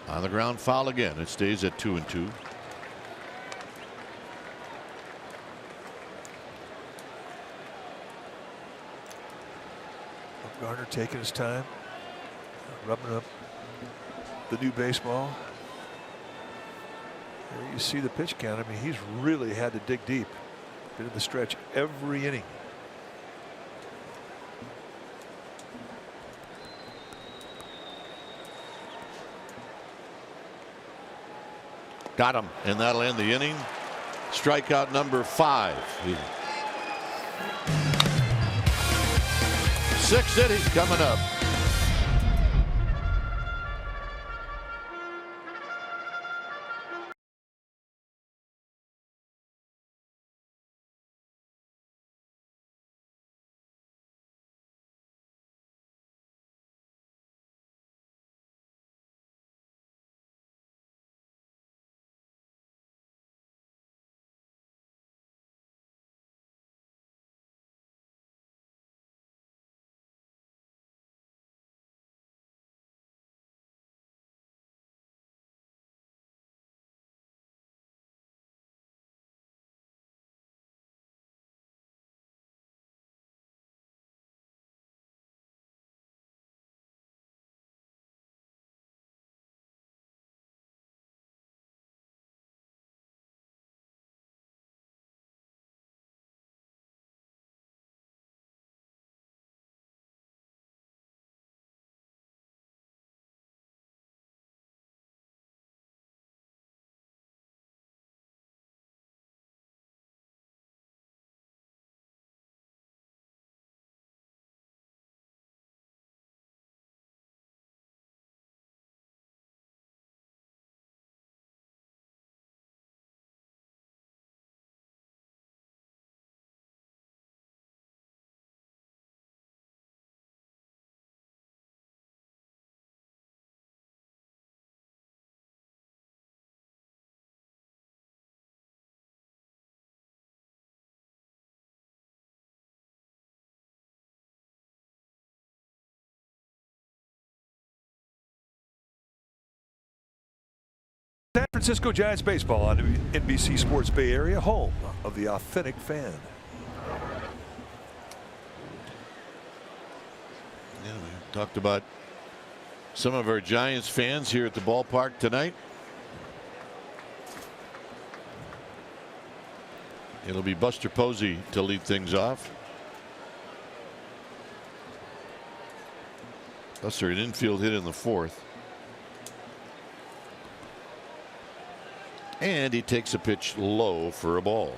On the ground, foul again. It stays at 2-2. Garner taking his time, rubbing up the new baseball. There you see the pitch count. I mean, he's really had to dig deep. Been in the stretch every inning. Got him, and that'll end the inning. Strikeout number 5. 6 innings coming up. San Francisco Giants baseball on NBC Sports Bay Area, home of the authentic fan. Yeah, we talked about some of our Giants fans here at the ballpark tonight. It'll be Buster Posey to lead things off. Buster, an infield hit in the 4th. And he takes a pitch low for a ball.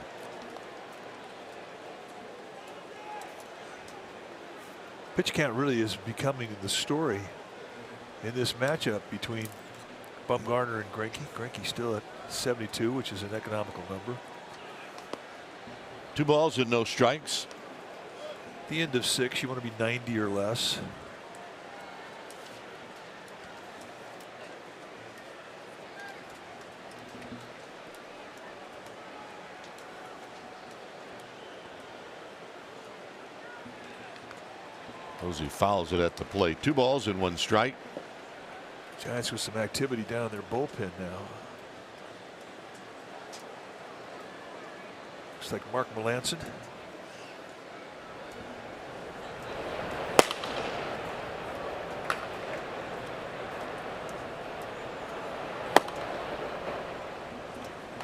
Pitch count really is becoming the story in this matchup between Bumgarner and Greinke. Greinke still at 72, which is an economical number. 2 balls and no strikes. At the end of 6, you want to be 90 or less. Posey fouls it at the plate. 2 balls and 1 strike. Giants with some activity down their bullpen now. Looks like Mark Melanson.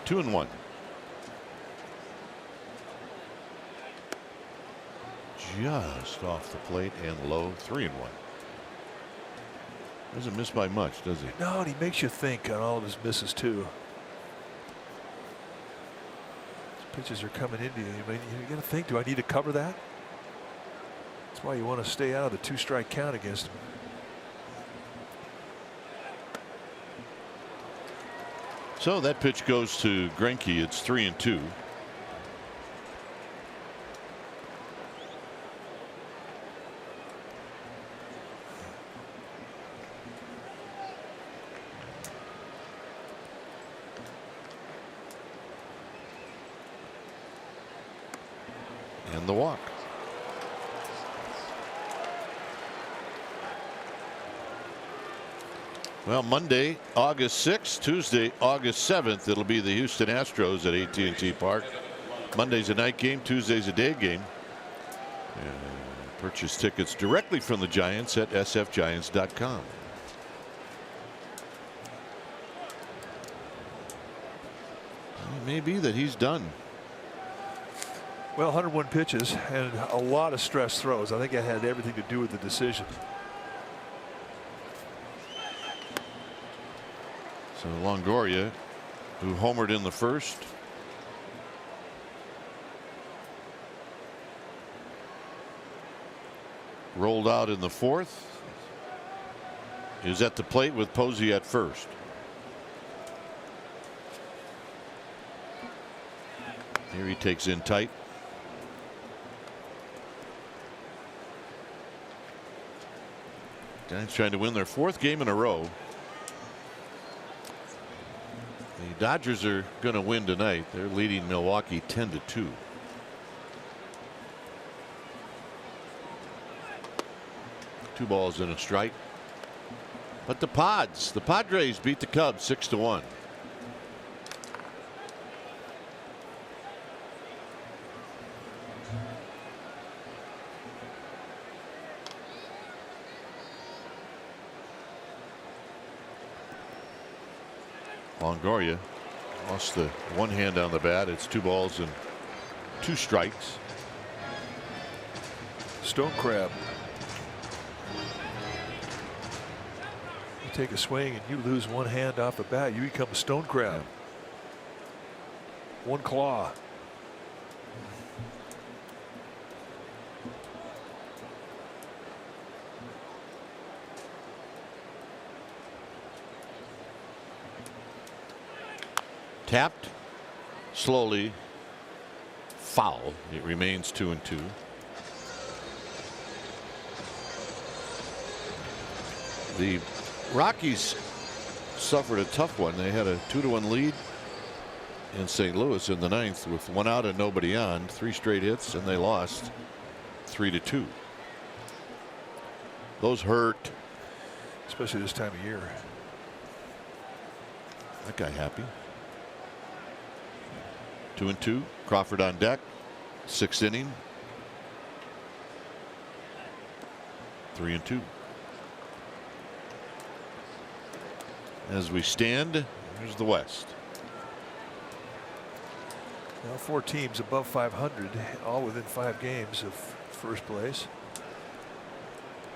Two and 1. Just off the plate and low. 3 and 1. Doesn't miss by much, does he? No, and he makes you think on all of his misses too. Pitches are coming into you. You got to think, do I need to cover that? That's why you want to stay out of the 2-strike count against him. So that pitch goes to Greinke. It's 3-2. And the walk. Well, Monday, August 6th, Tuesday, August 7th, it'll be the Houston Astros at AT&T Park. Monday's a night game, Tuesday's a day game. Purchase tickets directly from the Giants at sfgiants.com. It may be that he's done. Well, 101 pitches and a lot of stress throws. I think it had everything to do with the decision. So Longoria, who homered in the first, rolled out in the fourth, is at the plate with Posey at first. Here he takes in tight. Giants trying to win their 4th game in a row. The Dodgers are going to win tonight. They're leading Milwaukee 10-2. Two balls and a strike. But the Padres beat the Cubs 6-1. Longoria lost the one hand on the bat. It's 2 balls and 2 strikes. Stone crab. You take a swing and you lose one hand off the bat, you become a stone crab. One claw. Tapped, slowly, foul. It remains 2-2. The Rockies suffered a tough one. They had a 2-1 lead in St. Louis in the 9th with 1 out and nobody on, 3 straight hits, and they lost 3-2. Those hurt, especially this time of year. That guy happy. 2-2. Crawford on deck. 6th inning. 3-2. As we stand, here's the West. Now 4 teams above 500, all within 5 games of first place.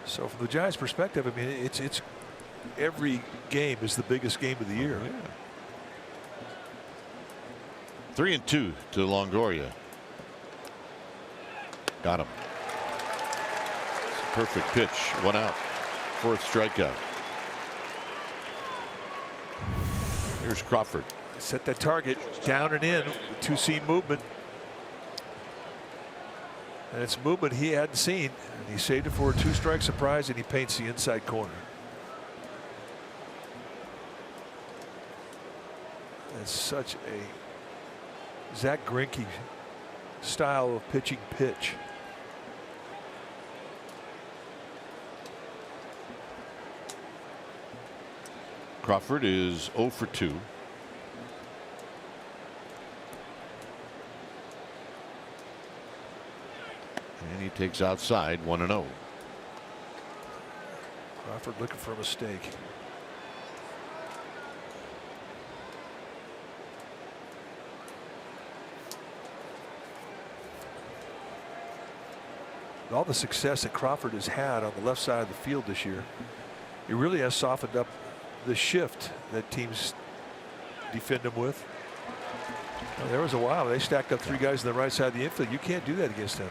So from the Giants' perspective, I mean, it's every game is the biggest game of the year. Yeah. 3-2 to Longoria. Got him. It's a perfect pitch. 1 out. 4th strikeout. Here's Crawford. Set that target down and in. 2-seam movement. And it's movement he hadn't seen. And he saved it for a 2-strike surprise, and he paints the inside corner. It's such a Zach Greinke style of pitching pitch. Crawford is 0 for 2. And he takes outside 1-0. Crawford looking for a mistake. All the success that Crawford has had on the left side of the field this year, it really has softened up the shift that teams defend him with. Well, there was a while they stacked up 3 guys on the right side of the infield. You can't do that against them.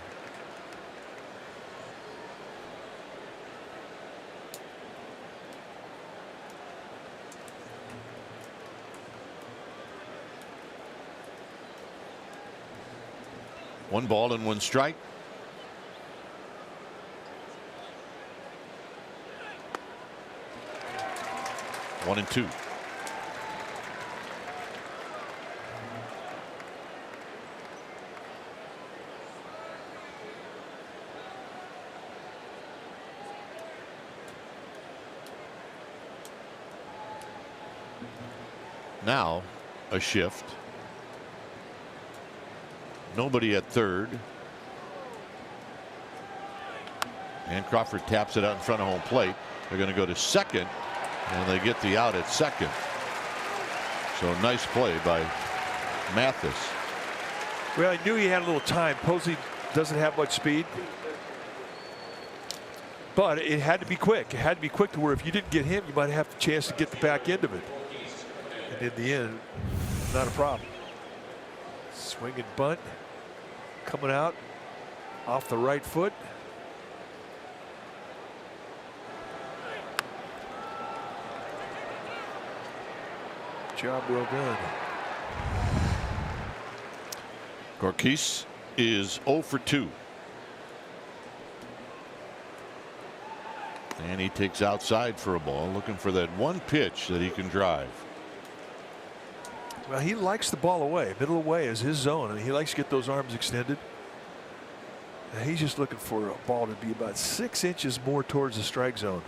One ball and one strike. One and two. Now a shift. Nobody at third. And Crawford taps it out in front of home plate. They're going to go to second, and they get the out at second. So nice play by Mathis. Well, I knew he had a little time. Posey doesn't have much speed, but it had to be quick. It had to be quick to where if you didn't get him, you might have a chance to get the back end of it. And in the end, not a problem. Swing and bunt coming out off the right foot. Job well done. Gorkis is 0 for 2. And he takes outside for a ball, looking for that one pitch that he can drive. Well, he likes the ball away. Middle away is his zone, and he likes to get those arms extended. And he's just looking for a ball to be about 6 inches more towards the strike zone.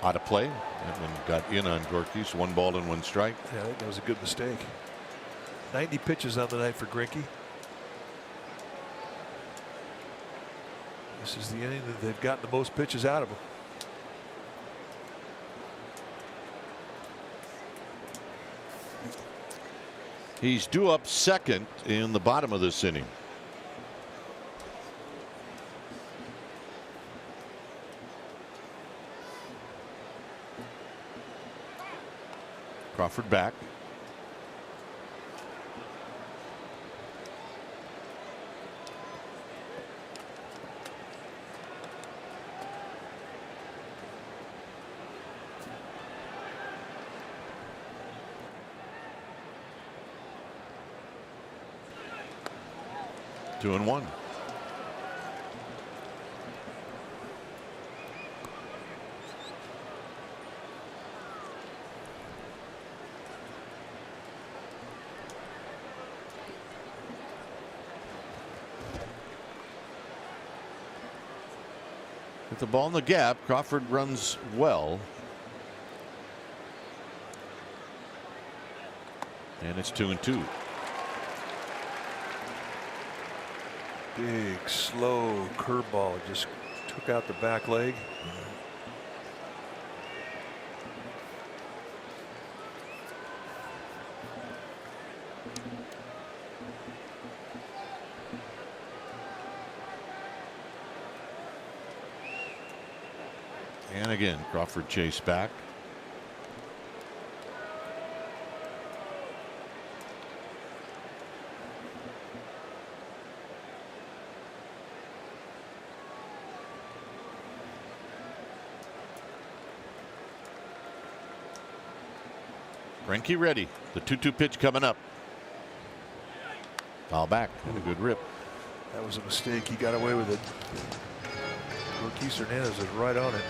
Out of play. That one got in on Gorkis. 1 ball and 1 strike. Yeah, I think that was a good mistake. 90 pitches on the night for Greinke. This is the inning that they've gotten the most pitches out of him. He's due up second in the bottom of this inning. Crawford back. Two and one. With the ball in the gap, Crawford runs well. And it's 2 and 2. Big, slow curveball. Just took out the back leg. And again, Crawford chased back. Greinke ready. The 2-2 pitch coming up. Foul back and a good rip. That was a mistake. He got away with it. Gorkis Hernandez is right on it.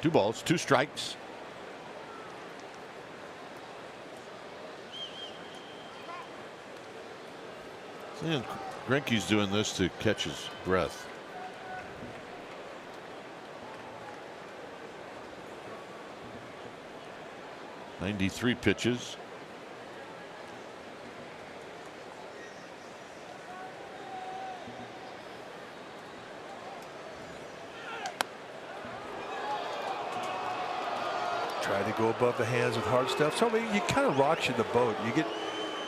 Two balls, 2 strikes. And Greinke's doing this to catch his breath. .93 pitches. Try to go above the hands with hard stuff. So I mean, you kind of rocks you the boat. You get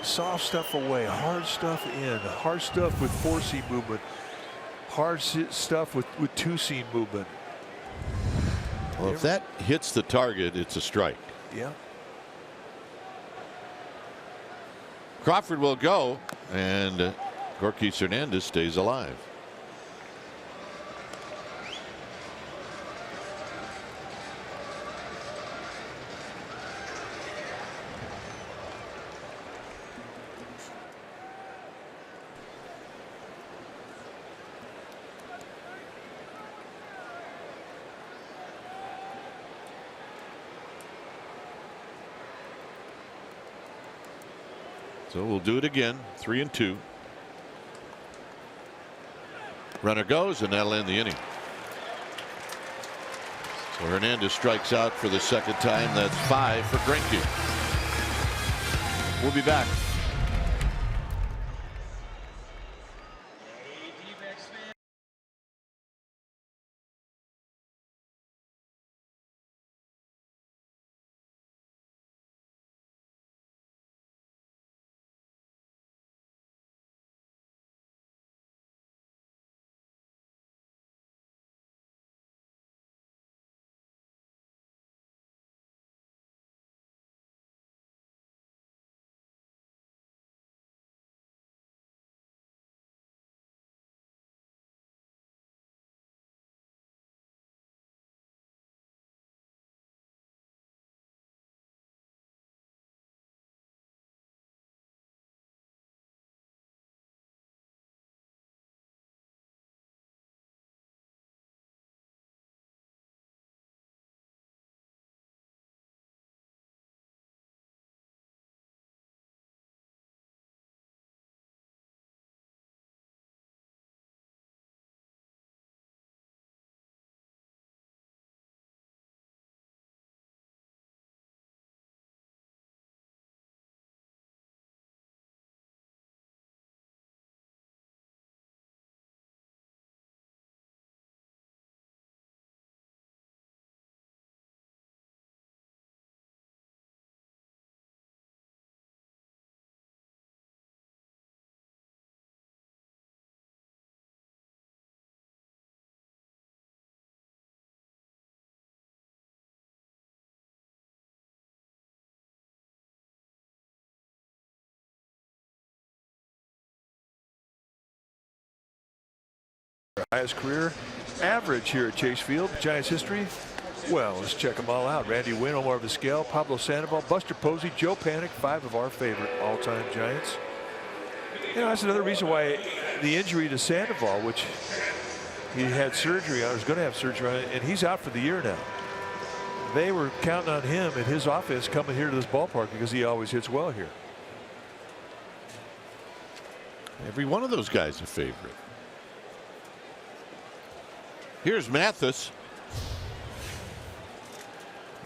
soft stuff away, hard stuff in, hard stuff with 4-seam movement, hard stuff with 2-seam movement. Well, if that hits the target, it's a strike. Yeah. Crawford will go, and Gorky Hernandez stays alive. So we'll do it again. 3-2. Runner goes, and that'll end the inning. So Hernandez strikes out for the second time. That's 5 for Greinke. We'll be back. Highest career average here at Chase Field. Giants history. Well, let's check them all out. Randy Wynn, Omar Vizquel, Pablo Sandoval, Buster Posey, Joe Panik, 5 of our favorite all-time Giants. You know, that's another reason why the injury to Sandoval, which he had surgery on, was going to have surgery on, and he's out for the year now. They were counting on him and his offense coming here to this ballpark because he always hits well here. Every one of those guys a favorite. Here's Mathis.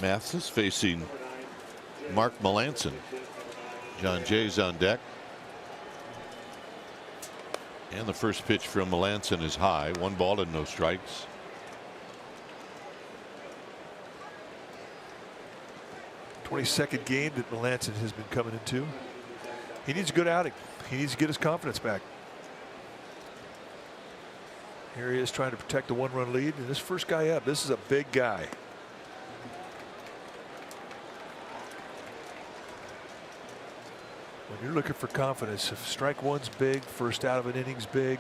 Mathis facing Mark Melancon. John Jay's on deck. And the first pitch from Melancon is high. 1 ball and no strikes. '22nd game that Melancon has been coming into. He needs a good outing. He needs to get his confidence back. Here he is trying to protect the 1-run lead, and this first guy up, this is a big guy. When you're looking for confidence, if strike one's big, first out of an inning's big.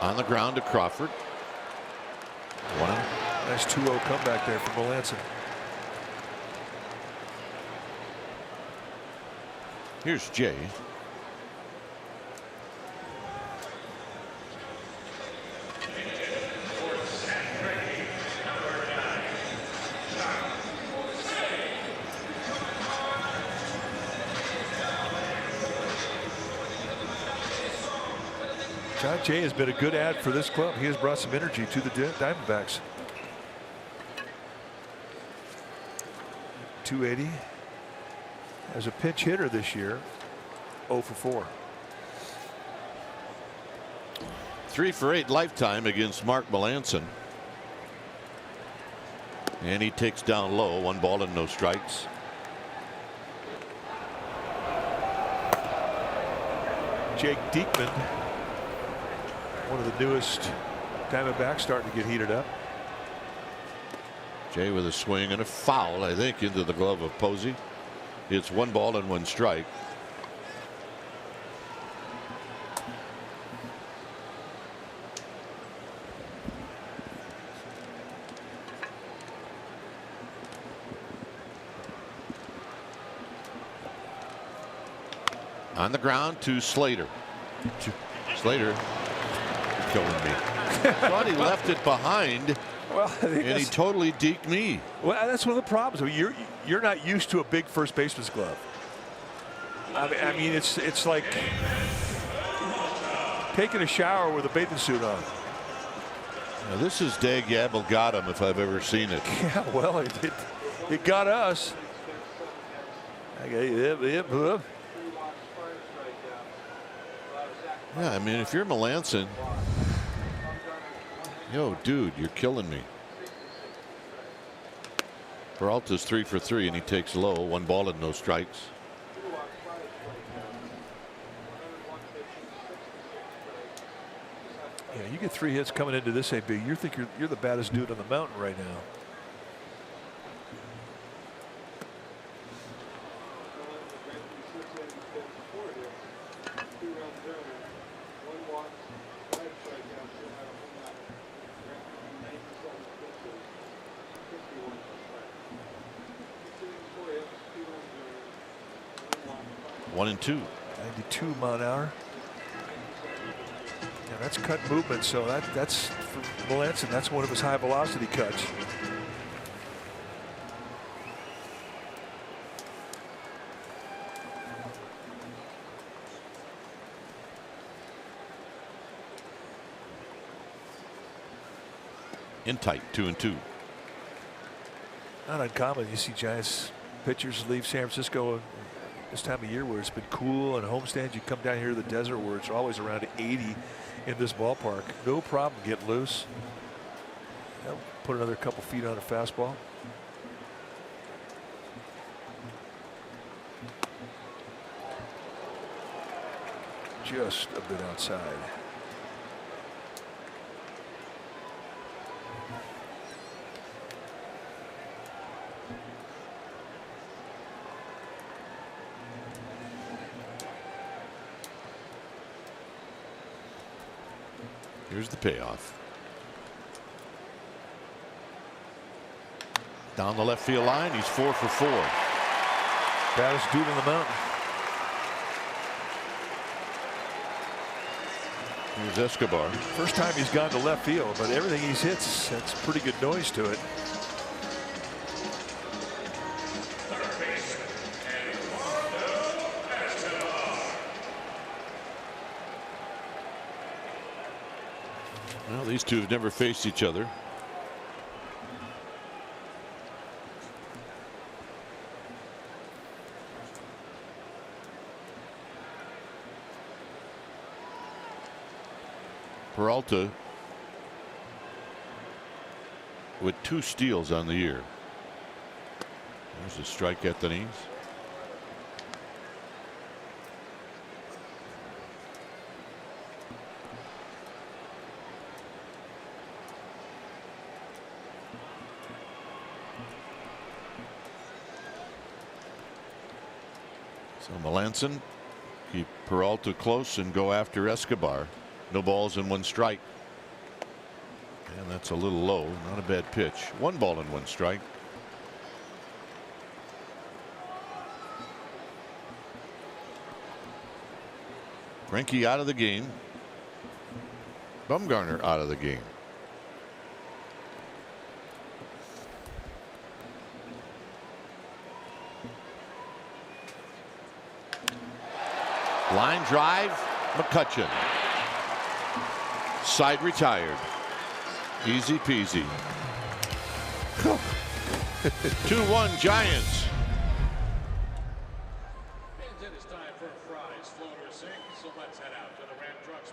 On the ground to Crawford. Nice 2-0 comeback there from Melancon. Here's Jay. John Jay has been a good ad for this club. He has brought some energy to the Diamondbacks. 280. As a pinch hitter this year, 0 for 4. 3 for 8 lifetime against Mark Melanson. And he takes down low, 1 ball and no strikes. Jake Diekman, one of the newest Diamondbacks, starting to get heated up. Jay with a swing and a foul, I think, into the glove of Posey. It's 1 ball and 1 strike. On the ground to Slater. Slater killing me. Thought he left it behind. Well, and he totally deked me. Well, that's one of the problems. I mean, you're not used to a big first baseman's glove. I mean, it's like taking a shower with a bathing suit on. Now, this is Dag Yabble got him if I've ever seen it. Yeah, well, it got us. Okay, Yeah, I mean, if you're Melanson, yo, dude, you're killing me. Peralta's 3 for 3, and he takes low, 1 ball and no strikes. Yeah, you get 3 hits coming into this AB. You think you're the baddest dude on the mountain right now. One and 2. 92 mile an hour. Yeah, that's cut movement, so that's for Melanson. That's one of his high velocity cuts. In tight, 2 and 2. Not uncommon. You see Giants pitchers leave San Francisco this time of year where it's been cool and homestands. You come down here to the desert where it's always around 80 in this ballpark. No problem getting loose. They'll put another couple feet on a fastball. Just a bit outside. Here's the payoff. Down the left field line, he's 4 for 4. Baddest dude on the mountain. Here's Escobar. First time he's gone to left field, but everything he's hits, that's pretty good noise to it. Well, these two have never faced each other. Peralta with 2 steals on the year. There's a strike at the knees. So Melanson keep Peralta close and go after Escobar. No balls and 1 strike. And that's a little low. Not a bad pitch. 1 ball and 1 strike. Greinke out of the game. Bumgarner out of the game. Line drive, McCutchen. Side retired. Easy peasy. 2-1 Giants. It's time for a fries, floater, sink, so let's head out to the Ram Trucks.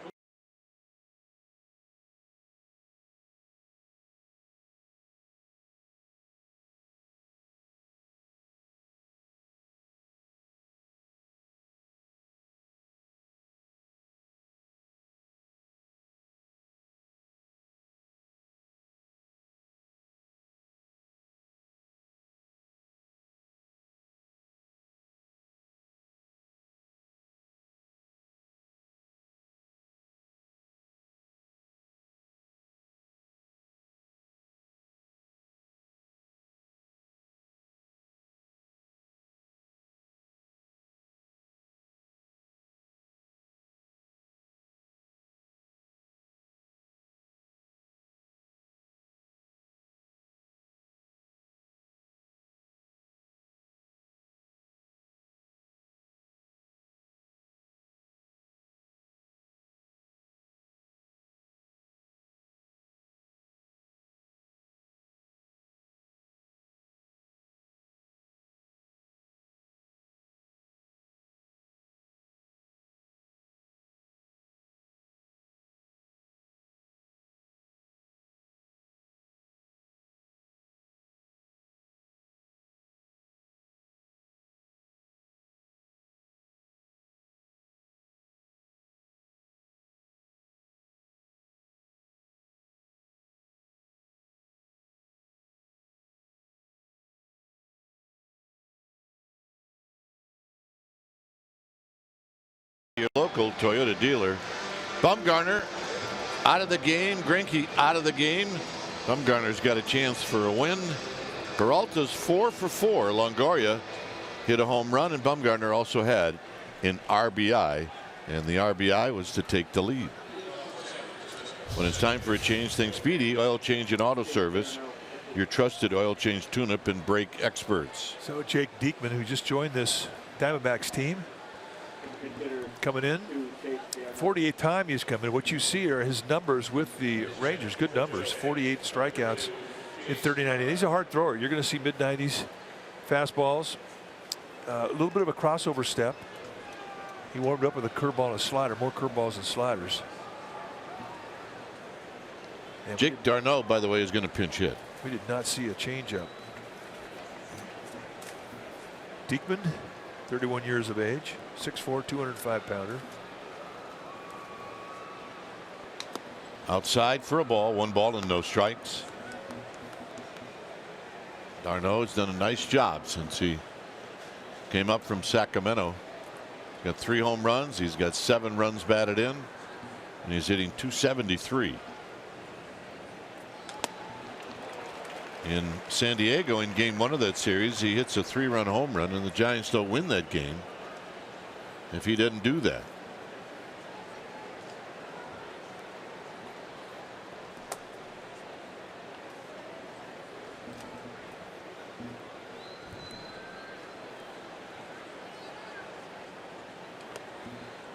Your local Toyota dealer. Bumgarner out of the game. Greinke out of the game. Bumgarner's got a chance for a win. Peralta's 4 for 4. Longoria hit a home run, and Bumgarner also had an RBI, and the RBI was to take the lead. When it's time for a change, think Speedy Oil Change and Auto Service, your trusted oil change tune-up and brake experts. So Jake Diekman, who just joined this Diamondbacks team, coming in. 48th time he's come in. What you see are his numbers with the Rangers. Good numbers. 48 strikeouts in 39 innings. He's a hard thrower. You're going to see mid-90s fastballs. A little bit of a crossover step. He warmed up with a curveball and a slider. More curveballs than sliders. And Jake Darno, by the way, is going to pinch hit. We did not see a changeup. Diekman, 31 years of age, 6'4", 205-pounder. Outside for a ball, 1 ball and no strikes. Darno has done a nice job since he came up from Sacramento. He's got 3 home runs. He's got 7 runs batted in, and he's hitting .273. In San Diego, in game 1 of that series, he hits a 3-run home run, and the Giants don't win that game if he didn't do that.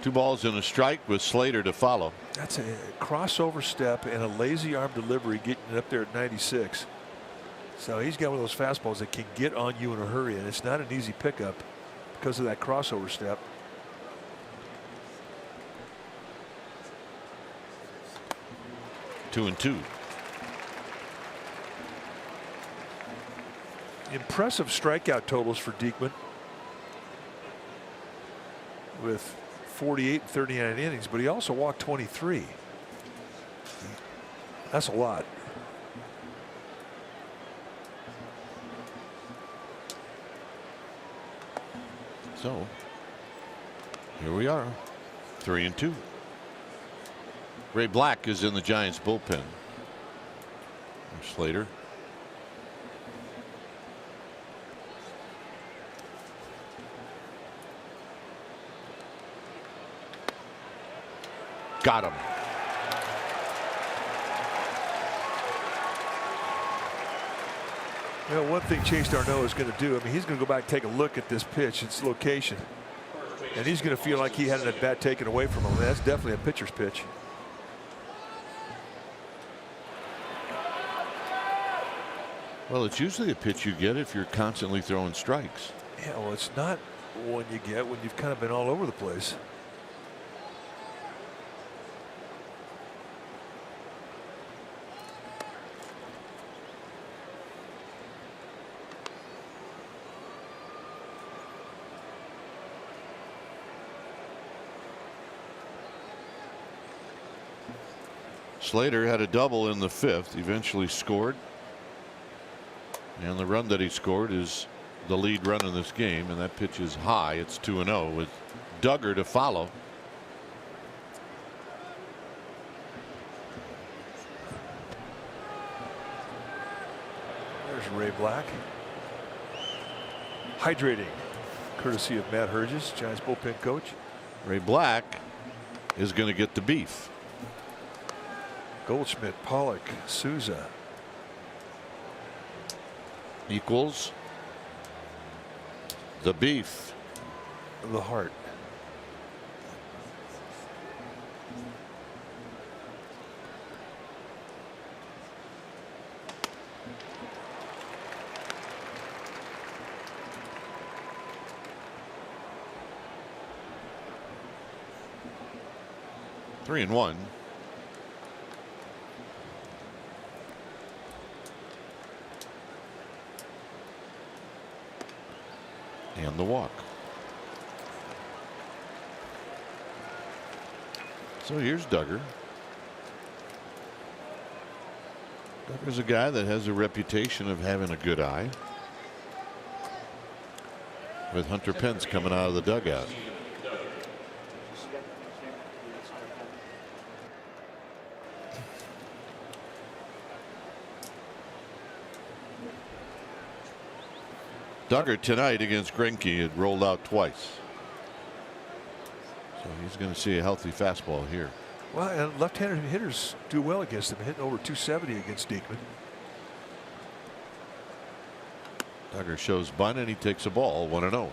Two balls and a strike with Slater to follow. That's a crossover step and a lazy arm delivery, getting it up there at 96. So he's got one of those fastballs that can get on you in a hurry, and it's not an easy pickup because of that crossover step. 2-2. Impressive strikeout totals for Diekman with 48 and 39 innings, but he also walked 23. That's a lot. So here we are, 3-2. Ray Black is in the Giants bullpen. There's Slater. Got him. You know, one thing Chase Darno is going to do, I mean, he's going to go back and take a look at this pitch, its location, and he's going to feel like he had an at bat taken away from him. That's definitely a pitcher's pitch. Well, it's usually a pitch you get if you're constantly throwing strikes. Yeah, well, it's not one you get when you've kind of been all over the place. Slater had a double in the 5th, eventually scored. And the run that he scored is the lead run in this game, and that pitch is high. It's 2-0 with Duggar to follow. There's Ray Black. Hydrating, courtesy of Matt Herges, Giants bullpen coach. Ray Black is going to get the beef. Goldschmidt, Pollock, Souza. Equals the beef. The heart. Three and one. And the walk. So here's Duggar. Duggar's a guy that has a reputation of having a good eye. With Hunter Pence coming out of the dugout. Duggar tonight against Greinke had rolled out twice. So he's going to see a healthy fastball here. Well, and left-handed hitters do well against him, hitting over 270 against Diekman. Duggar shows bunt and he takes a ball, 1-0.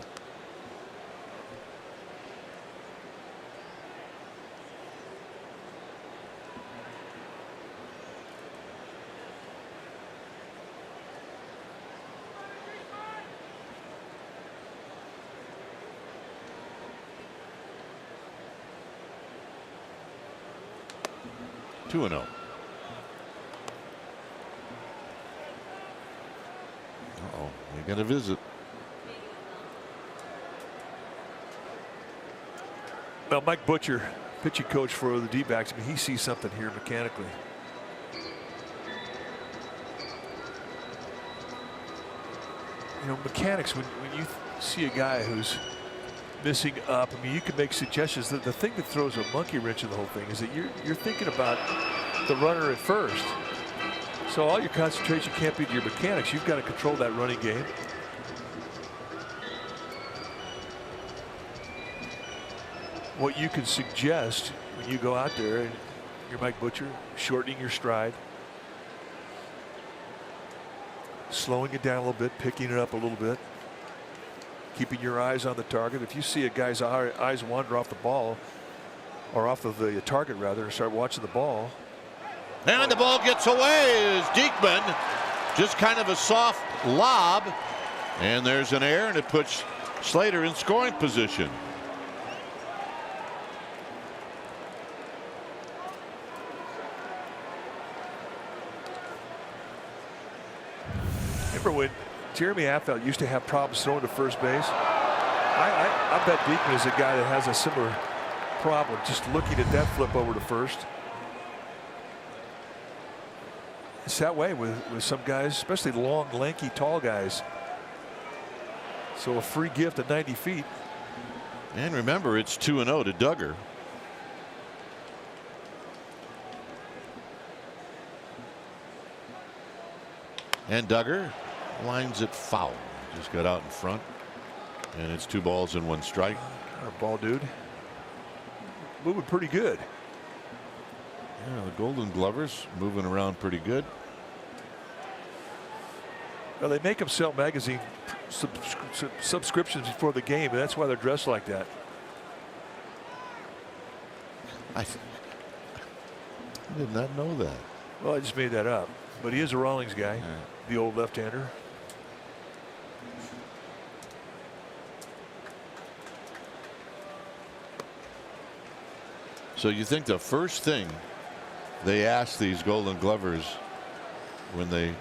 Two and 0. Uh-oh, they got a visit. Well, Mike Butcher, pitching coach for the D-backs, I mean, he sees something here mechanically. You know, mechanics, when you see a guy who's missing up, I mean, you can make suggestions. The thing that throws a monkey wrench in the whole thing is that you're thinking about the runner at first. So all your concentration can't be to your mechanics. You've got to control that running game. What you can suggest when you go out there and you're Mike Butcher, shortening your stride, slowing it down a little bit, picking it up a little bit, keeping your eyes on the target. If you see a guy's eyes wander off the ball, or off of the target rather, and start watching the ball. And the ball gets away as Diekman, just kind of a soft lob, and there's an error, and it puts Slater in scoring position. Remember when Jeremy Affeldt used to have problems throwing to first base? I bet Diekman is a guy that has a similar problem, just looking at that flip over to first. It's that way with some guys, especially long, lanky, tall guys. So a free gift at 90 feet. And remember, it's 2-0 to Duggar. And Duggar lines it foul. Just got out in front. And it's 2 balls and 1 strike. Our ball dude moving pretty good. Yeah, the Golden Glovers moving around pretty good. Well, they make them sell magazine subscriptions before the game, and that's why they're dressed like that. I did not know that. Well, I just made that up. But he is a Rawlings guy, the old left-hander. So you think the first thing they ask these Golden Glovers when they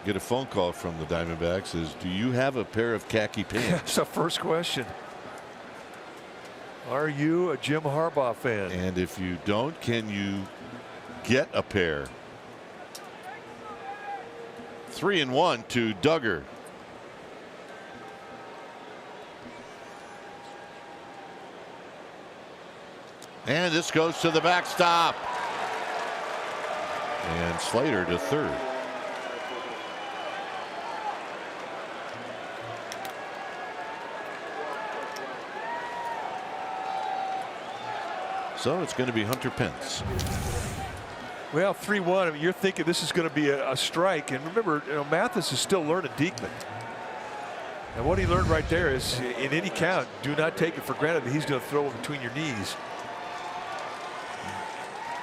get a phone call from the Diamondbacks is, do you have a pair of khaki pants? That's the first question. Are you a Jim Harbaugh fan? And if you don't, can you get a pair? 3-1 to Duggar. And this goes to the backstop. And Slater to third. So it's going to be Hunter Pence. Well, 3-1. I mean, you're thinking this is going to be a strike. And remember, you know, Mathis is still learning Diekman. And what he learned right there is, in any count, do not take it for granted that he's going to throw it between your knees.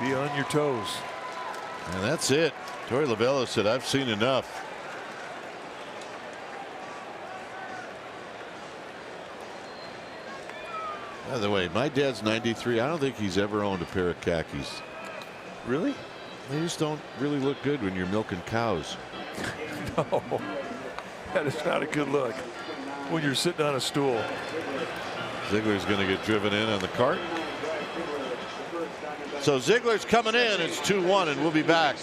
Be on your toes. And that's it. Torey Lovullo said, I've seen enough. By the way, my dad's 93. I don't think he's ever owned a pair of khakis. Really? They just don't really look good when you're milking cows. No, that is not a good look when you're sitting on a stool. Ziegler's going to get driven in on the cart. So Ziegler's coming in. It's 2-1, and we'll be back.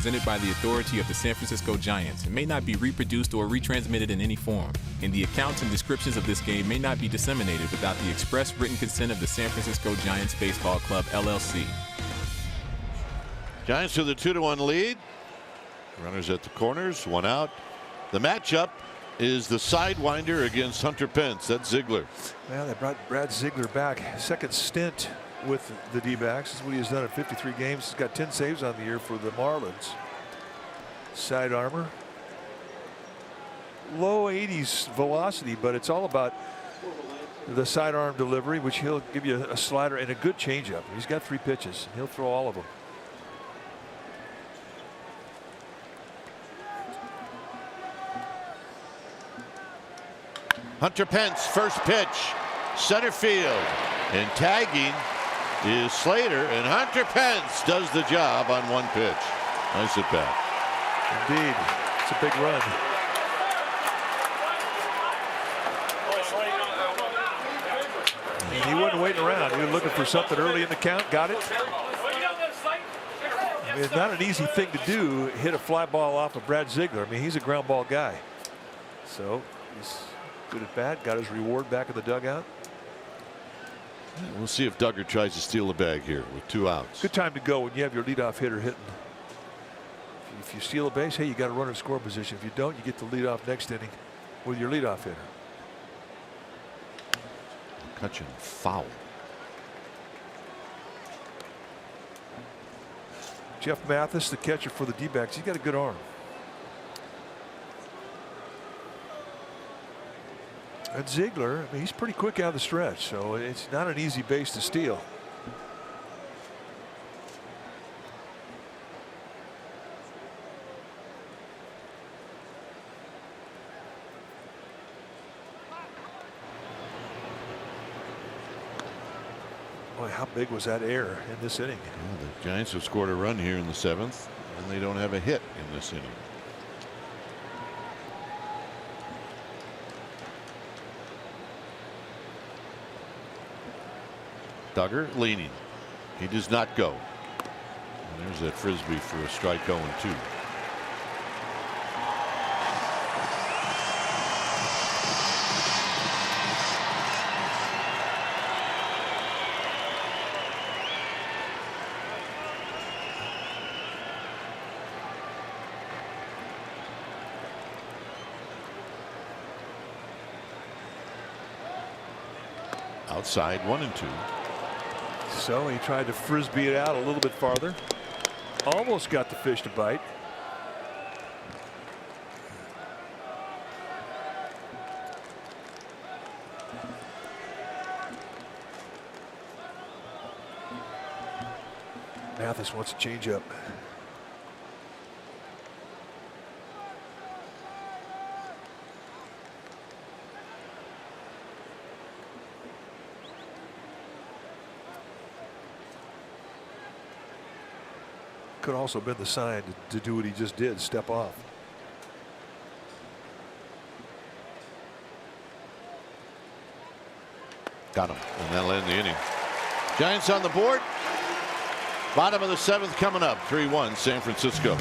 presented by the authority of the San Francisco Giants and may not be reproduced or retransmitted in any form. And the accounts and descriptions of this game may not be disseminated without the express written consent of the San Francisco Giants Baseball Club, LLC. Giants with a 2-1 lead. Runners at the corners, one out. The matchup is the Sidewinder against Hunter Pence. That's Ziegler. Well, they brought Brad Ziegler back. Second stint with the D-backs. This is what he has done in 53 games. He's got 10 saves on the year for the Marlins. Side armor. Low 80s velocity, but it's all about the sidearm delivery, which he'll give you a slider and a good changeup. He's got 3 pitches. He'll throw all of them. Hunter Pence, first pitch, center field, and tagging is Slater, and Hunter Pence does the job on 1 pitch. Nice at bat. Indeed, it's a big run. And he wasn't waiting around. He was looking for something early in the count. Got it. I mean, it's not an easy thing to do, hit a fly ball off of Brad Ziegler. I mean, he's a ground ball guy. So he's good at bat. Got his reward back in the dugout. We'll see if Duggar tries to steal the bag here with 2 outs. Good time to go when you have your leadoff hitter hitting. If you steal a base, hey, you got to run in score position. If you don't, you get to lead off next inning with your leadoff hitter. McCutchen foul. Jeff Mathis, the catcher for the D-backs, he's got a good arm. And Ziegler, I mean, he's pretty quick out of the stretch, so it's not an easy base to steal. Boy, how big was that error in this inning? Well, the Giants have scored a run here in the 7th, and they don't have a hit in this inning. Duggar leaning. He does not go. And there's that frisbee for a strike 0-2. Outside 1-2. So he tried to frisbee it out a little bit farther. Almost got the fish to bite. Mathis wants a changeup. Could also been the sign to do what he just did, step off. Got him, and that'll end the inning. Giants on the board. Bottom of the 7th coming up. 3-1 San Francisco.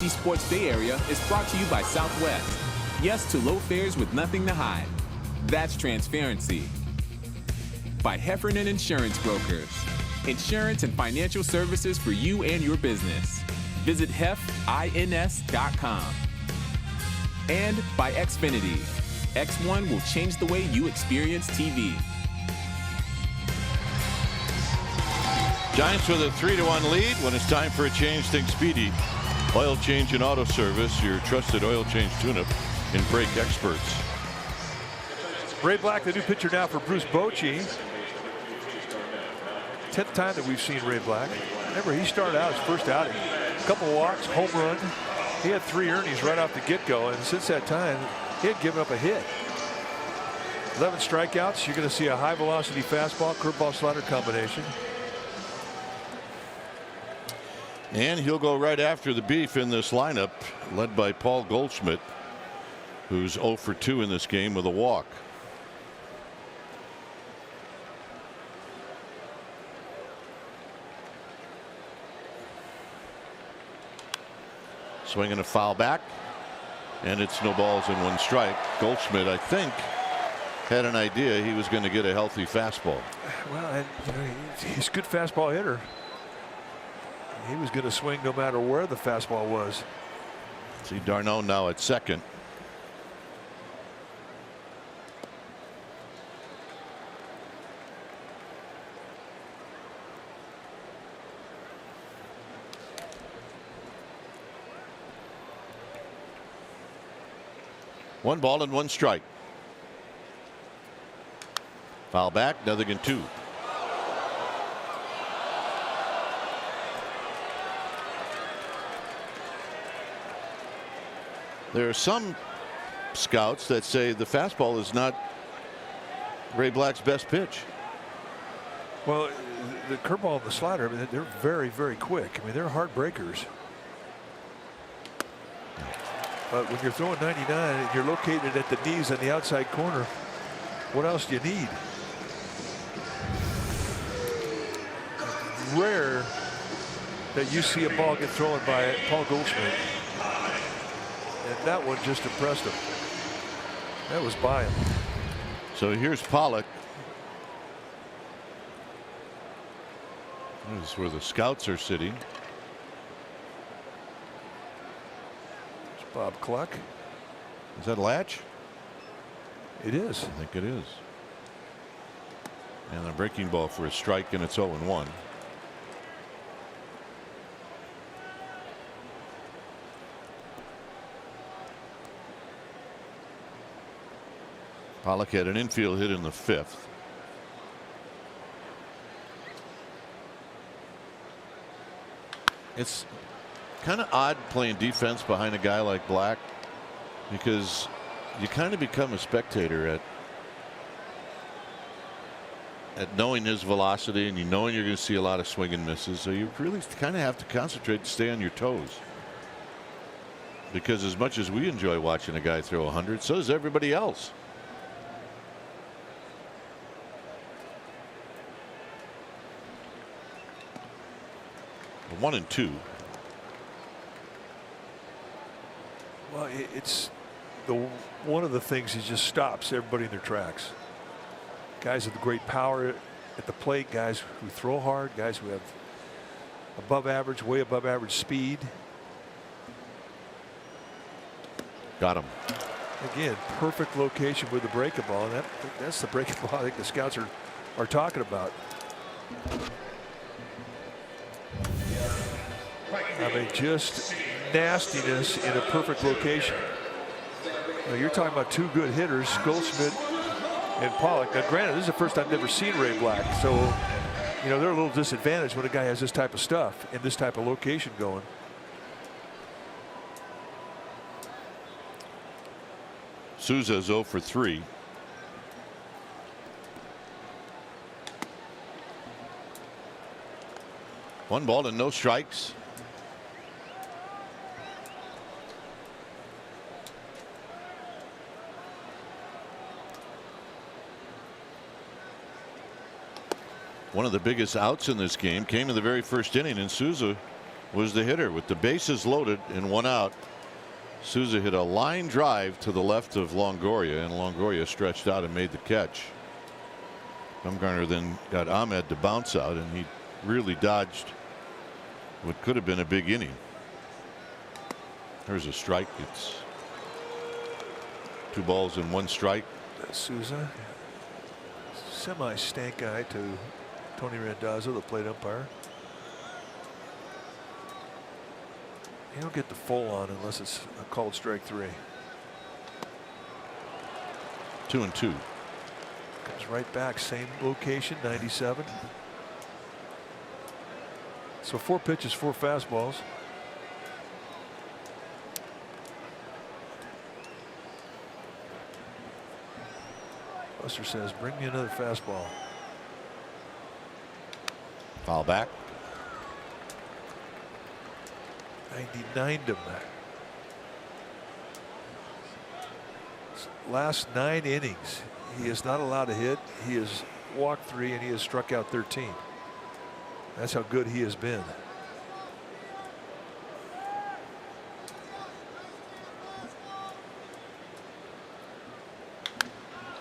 NBC Sports Bay Area is brought to you by Southwest. Yes to low fares with nothing to hide. That's transparency. By Heffernan Insurance Brokers. Insurance and financial services for you and your business. Visit hefins.com. And by Xfinity. X1 will change the way you experience TV. Giants with a 3-1 lead. When it's time for a change, think Speedy. Oil change and auto service, your trusted oil change tune-up and brake experts. Ray Black, the new pitcher now for Bruce Bochy. 10th time that we've seen Ray Black. Remember, he started out his first outing. A couple of walks, home run. He had 3 earnings right off the get-go, and since that time, he had given up a hit. 11 strikeouts. You're going to see a high-velocity fastball, curveball, slider combination. And he'll go right after the beef in this lineup, led by Paul Goldschmidt, who's 0 for 2 in this game with a walk. Swinging a foul back, and it's no balls and 1 strike. Goldschmidt, I think, had an idea he was going to get a healthy fastball. Well, he's a good fastball hitter. He was going to swing no matter where the fastball was. See Darno now at second. One ball and 1 strike. Foul back, nothing in 2. There are some scouts that say the fastball is not Ray Black's best pitch. Well, the curveball and the slider, I mean, they're very, very quick. I mean, they're hard breakers. But when you're throwing 99 and you're located at the knees on the outside corner, what else do you need? Rare that you see a ball get thrown by Paul Goldschmidt. And that one just impressed him. That was by him. So here's Pollock. This is where the scouts are sitting. It's Bob Cluck. Is that Latch? It is. I think it is. And a breaking ball for a strike, and it's 0-1. Pollock had an infield hit in the 5th. It's kind of odd playing defense behind a guy like Black, because you kind of become a spectator at knowing his velocity, and knowing you're going to see a lot of swing and misses. So you really kind of have to concentrate to stay on your toes. Because as much as we enjoy watching a guy throw 100, so does everybody else. 1-2. Well, it's one of the things he just stops everybody in their tracks. Guys with great power at the plate, guys who throw hard, guys who have above average, way above average speed. Got him. Again, perfect location with the breaking ball, and that's the breaking ball I think the scouts are talking about. I mean, just nastiness in a perfect location. Now, you're talking about 2 good hitters, Goldschmidt and Pollock. Now, granted, this is the first I've never seen Ray Black, so they're a little disadvantaged when a guy has this type of stuff and this type of location going. Souza's 0 for 3. One ball and no strikes. One of the biggest outs in this game came in the very first inning, and Souza was the hitter with the bases loaded and 1 out. Souza hit a line drive to the left of Longoria, and Longoria stretched out and made the catch. Bumgarner then got Ahmed to bounce out, and he really dodged what could have been a big inning. There's a strike. It's 2 balls and 1 strike. Souza, semi-stank guy to Tony Randazzo, the plate umpire. You don't get the full on unless it's a called strike 3. 2-2. Comes right back, same location, 97. So 4 pitches, 4 fastballs. Buster says, bring me another fastball. Foul back. 99'd him. Last 9 innings, he is not allowed to hit. He has walked 3 and he has struck out 13. That's how good he has been.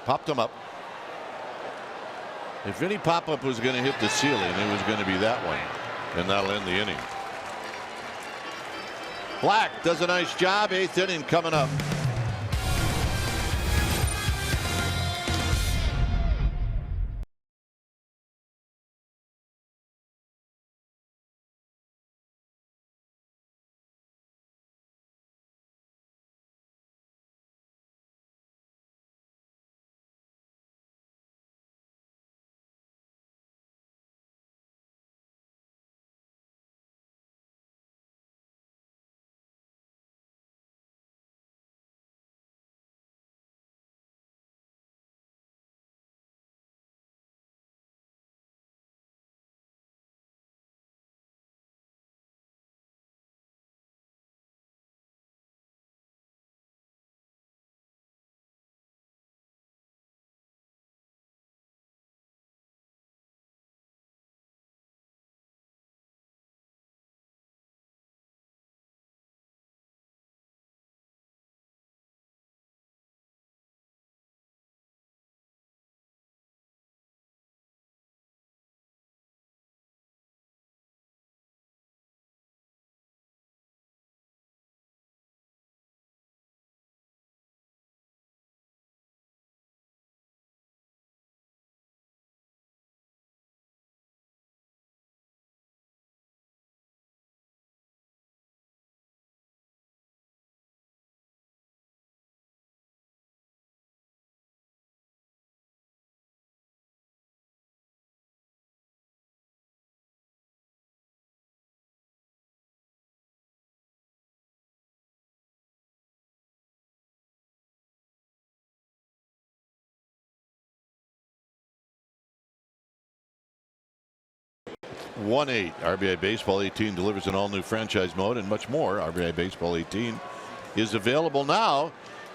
Popped him up. If any pop-up was going to hit the ceiling, it was going to be that one, and that'll end the inning. Black does a nice job. 8th inning coming up. One 8 RBI Baseball 18 delivers an all-new franchise mode and much more. RBI Baseball 18 is available now,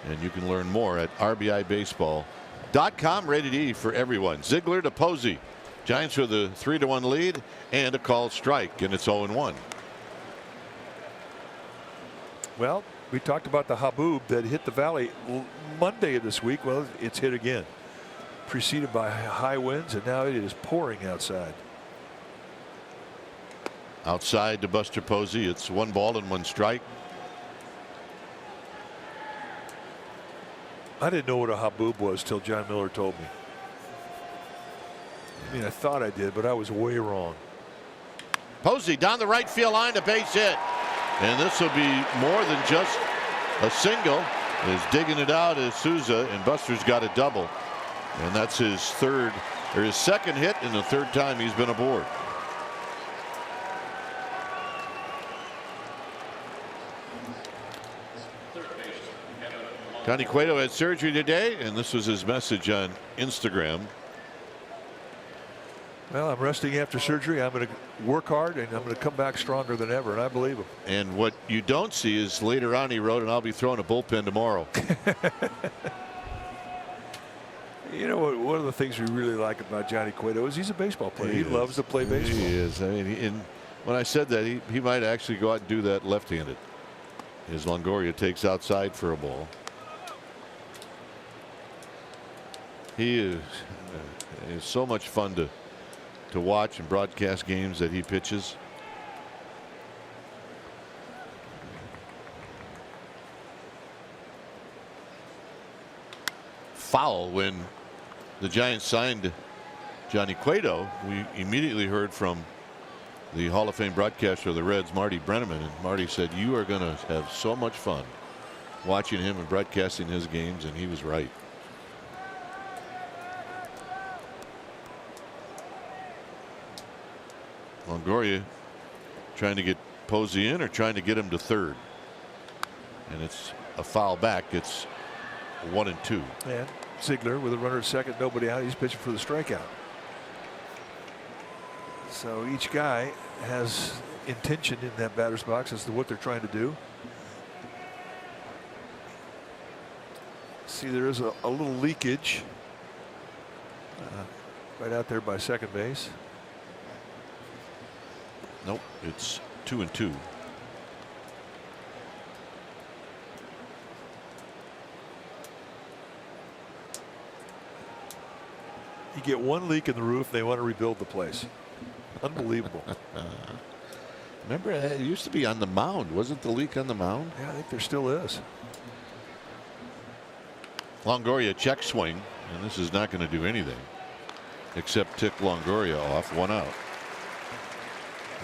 and you can learn more at RBIBaseball.com. Rated E for everyone. Ziegler to Posey. Giants with a 3-1 lead and a called strike, and it's 0-1. Well, we talked about the Haboob that hit the Valley Monday of this week. Well, it's hit again, preceded by high winds, and now it is pouring outside. Outside to Buster Posey. It's 1 ball and 1 strike. I didn't know what a Haboob was till John Miller told me. I mean, I thought I did, but I was way wrong. Posey down the right field line, a base hit. And this will be more than just a single. Is digging it out as Souza, and Buster's got a double. And that's his second hit and the 3rd time he's been aboard. Johnny Cueto had surgery today, and this was his message on Instagram. Well, I'm resting after surgery. I'm going to work hard, and I'm going to come back stronger than ever, and I believe him. And what you don't see is later on he wrote, and I'll be throwing a bullpen tomorrow. You know what? One of the things we really like about Johnny Cueto is he's a baseball player. He loves to play baseball. He is. I mean, When I said that, he might actually go out and do that left-handed. As Longoria takes outside for a ball. He is so much fun to watch and broadcast games that he pitches. Foul when the Giants signed Johnny Cueto. We immediately heard from the Hall of Fame broadcaster of the Reds, Marty Brenneman, and Marty said, "You are going to have so much fun watching him and broadcasting his games," and he was right. Longoria trying to get Posey in or trying to get him to third, and it's a foul back. It's 1-2. And Ziegler with a runner at second, nobody out. He's pitching for the strikeout. So each guy has intention in that batter's box as to what they're trying to do. See, there is a little leakage right out there by second base. Nope, it's 2-2. You get one leak in the roof, they want to rebuild the place. Unbelievable. Remember, it used to be on the mound. Wasn't the leak on the mound? Yeah, I think there still is. Longoria check swing, and this is not going to do anything except tick Longoria off. 1 out.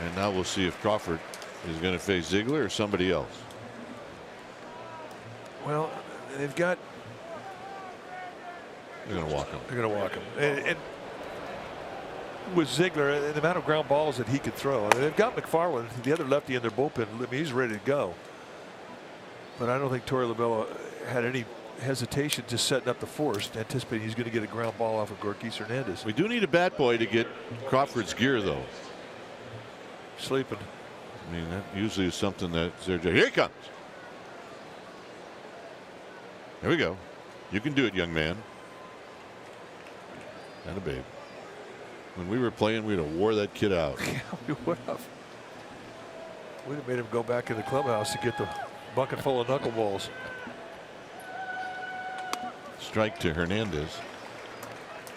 And now we'll see if Crawford is going to face Ziegler or somebody else. Well, they've got. They're going to walk him. They're going to walk him. And with Ziegler, the amount of ground balls that he could throw, I mean, they've got McFarland, the other lefty in their bullpen. I mean, he's ready to go. But I don't think Torey Lovullo had any hesitation just setting up the force, anticipating he's going to get a ground ball off of Gorkis Hernandez. We do need a bat boy to get Crawford's gear, though. Sleeping. I mean, that usually is something that's there. Here he comes. There we go. You can do it, young man. And a babe. When we were playing, we'd have wore that kid out. Yeah, we would have. We'd have made him go back in the clubhouse to get the bucket full of knuckleballs. Strike to Hernandez.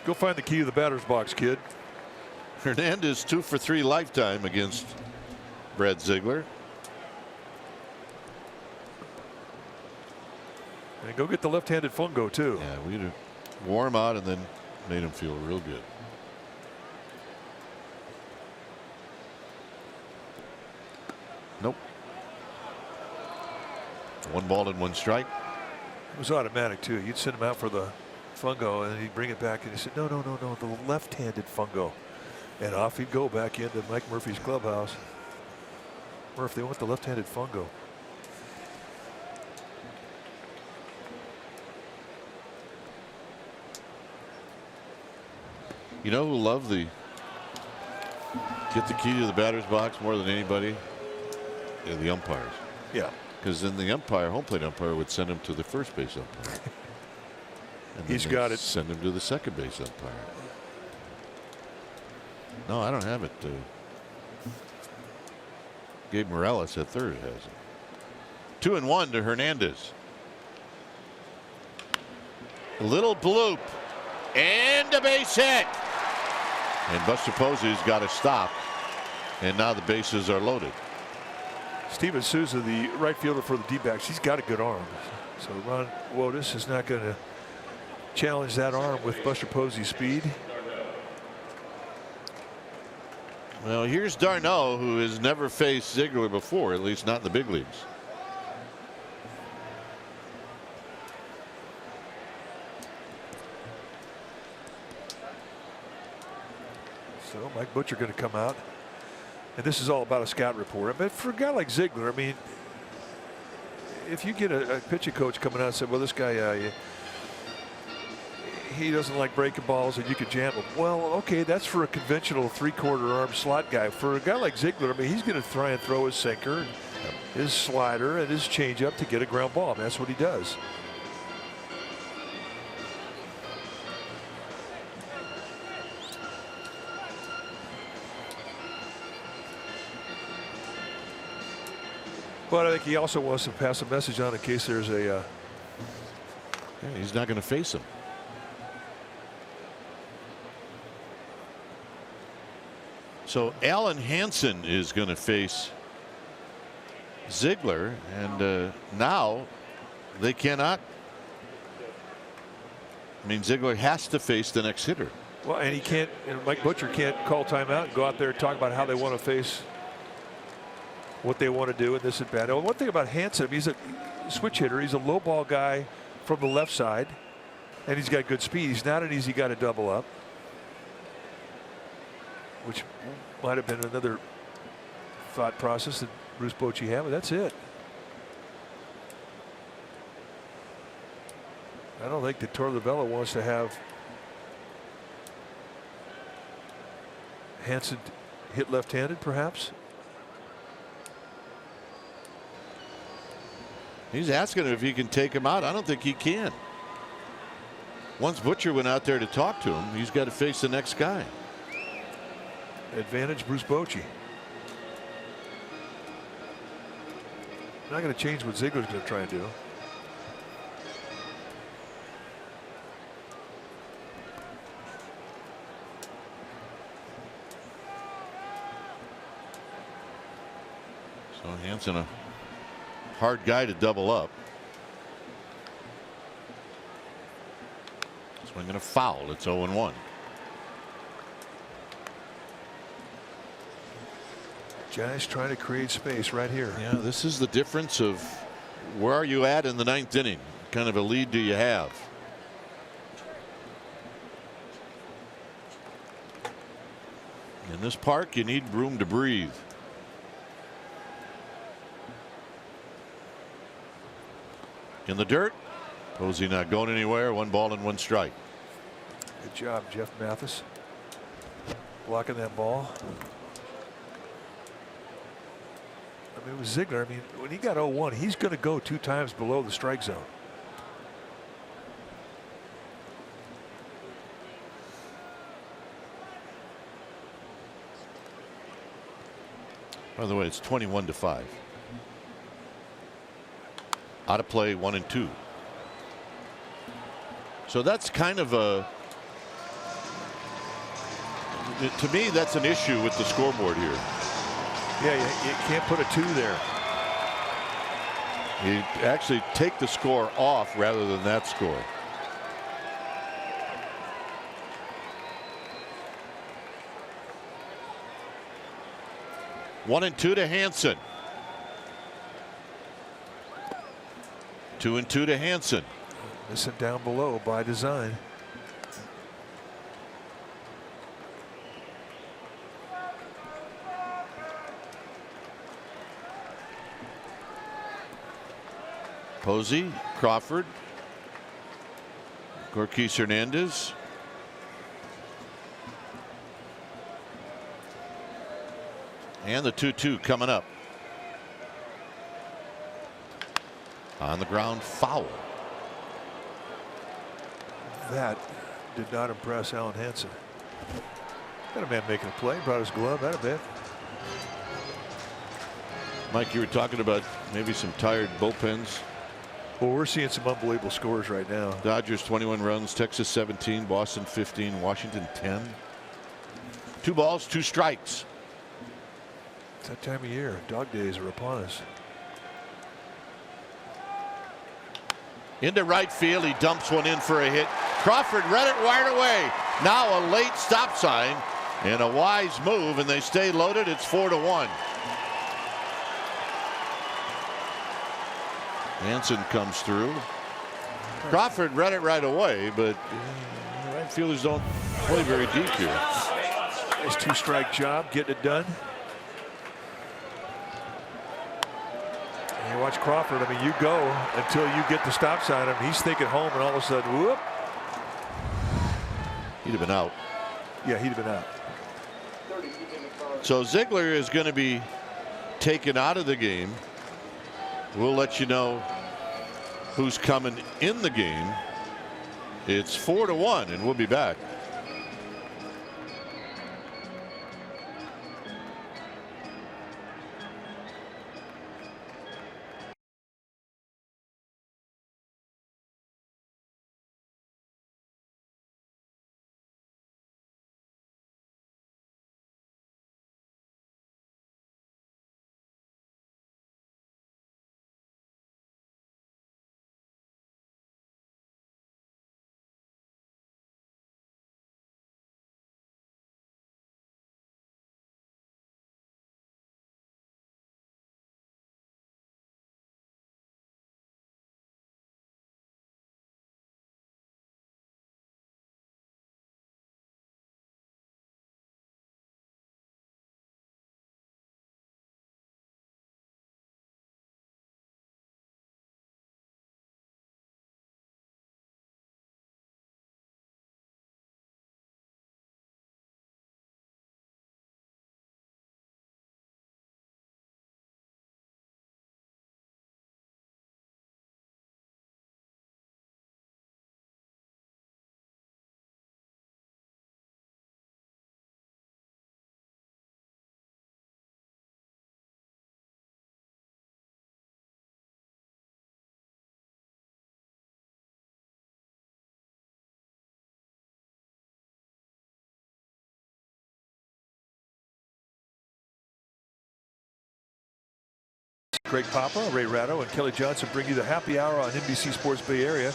Go find the key to the batter's box, kid. Hernandez 2 for 3 lifetime against Brad Ziegler. And go get the left-handed fungo too. Yeah, we'd have wore him out and then made him feel real good. Nope. 1 ball and 1 strike. It was automatic too. You'd send him out for the fungo and he'd bring it back and he said, no, the left-handed fungo. And off he'd go back into Mike Murphy's clubhouse. Murph, they want the left-handed fungo. You know who loved get the key to the batter's box more than anybody? Yeah, the umpires. Yeah. Because then the home plate umpire would send him to the first base umpire. And He's got it. Send him to the second base umpire. No, I don't have it. Gabe Morales at third has it. 2-1 to Hernandez. A little bloop and a base hit. And Buster Posey's got to stop. And now the bases are loaded. Steven Souza, the right fielder for the D-backs, he's got a good arm. So Ron Wotus is not going to challenge that arm with Buster Posey's speed. Well, here's Darno, who has never faced Ziegler before, at least not in the big leagues. So Mike Butcher going to come out. And this is all about a scout report. But for a guy like Ziegler, I mean, if you get a pitching coach coming out and say, well, this guy, he doesn't like breaking balls and you could jam him. Well, okay, that's for a conventional 3/4 arm slot guy. For a guy like Ziegler, I mean, he's going to try and throw his sinker, his slider, and his changeup to get a ground ball. I mean, that's what he does. But I think he also wants to pass a message on in case there's a. Yeah, he's not going to face him. So Alan Hansen is going to face Ziegler, and now they cannot. I mean, Ziegler has to face the next hitter. Well, and he can't. And Mike Butcher can't call timeout and go out there and talk about how they want to face what they want to do in this at bat. One thing about Hansen, he's a switch hitter. He's a low ball guy from the left side, and he's got good speed. He's not an easy guy to double up, which might have been another thought process that Bruce Bochy had, but that's it. I don't think that Torlavella wants to have Hansen hit left-handed, perhaps. He's asking if he can take him out. I don't think he can. Once Butcher went out there to talk to him, he's got to face the next guy. Advantage Bruce Bochy. Not going to change what Ziegler's going to try and do. So Hansen, a hard guy to double up. Swinging a foul. It's 0-1. Giants trying to create space right here. Yeah, this is the difference of where are you at in the 9th inning? What kind of a lead do you have? In this park, you need room to breathe. In the dirt. Posey not going anywhere. 1 ball and 1 strike. Good job, Jeff Mathis. Blocking that ball. I mean, with Ziegler, I mean, when he got 0-1, he's going to go 2 times below the strike zone. By the way, it's 21-5. Out of play, 1 and 2. So that's kind of a. To me, that's an issue with the scoreboard here. Yeah, you can't put a 2 there. You actually take the score off rather than that score. One and 2 to Hansen. 2 and 2 to Hansen. Missing down below by design. Posey, Crawford, Gorkis Hernandez. And the 2-2 coming up. On the ground, foul. That did not impress Alan Hansen. Got a man making a play, brought his glove out of it. Mike, you were talking about maybe some tired bullpens. Well, we're seeing some unbelievable scores right now. Dodgers 21 runs, Texas 17, Boston 15, Washington 10. 2 balls, 2 strikes. It's that time of year. Dog days are upon us. Into right field, he dumps one in for a hit. Crawford read it right away. Now a late stop sign and a wise move, and they stay loaded. It's 4-1. Hansen comes through. Crawford read it right away, but right fielders don't play very deep here. Nice 2-strike job getting it done. And you watch Crawford. I mean, you go until you get the stop sign. I mean, he's thinking home, and all of a sudden, whoop. He'd have been out. Yeah, he'd have been out. So Ziegler is going to be taken out of the game. We'll let you know who's coming in the game. It's 4-1, and we'll be back. Craig Papa, Ray Ratto, and Kelly Johnson bring you the happy hour on NBC Sports Bay Area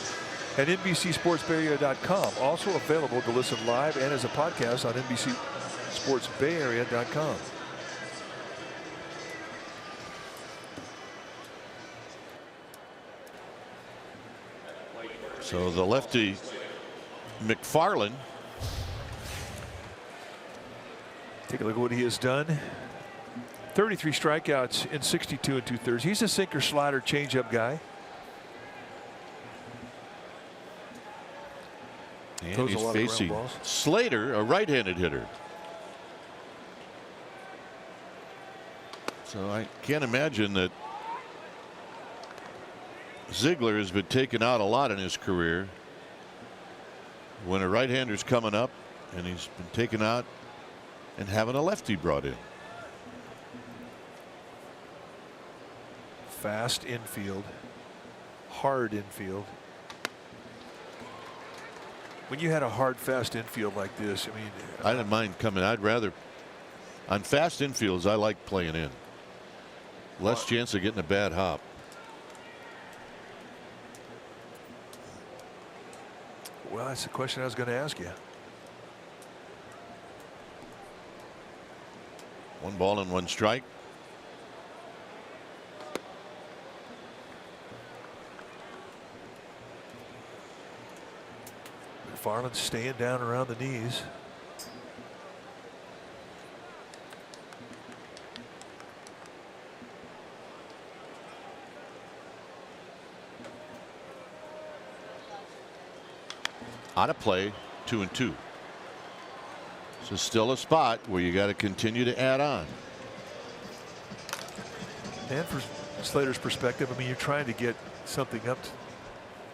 at NBCSportsBayArea.com. Also available to listen live and as a podcast on NBCSportsBayArea.com. So the lefty McFarland. Take a look at what he has done. 33 strikeouts in 62 2/3. He's a sinker, slider, changeup guy. And Throws a he's lot of ground facing balls. Slater, a right-handed hitter. So I can't imagine that Ziegler has been taken out a lot in his career. When a right-hander's coming up, and he's been taken out and having a lefty brought in. Fast infield, hard infield. When you had a hard, fast infield like this, I mean, I didn't mind coming. I'd rather, on fast infields, I like playing in. Less chance of getting a bad hop. well, that's the question I was going to ask you. 1 ball and 1 strike. McFarland staying down around the knees. Out of play, 2-2. So still a spot where you got to continue to add on. And from Slater's perspective, I mean, you're trying to get something up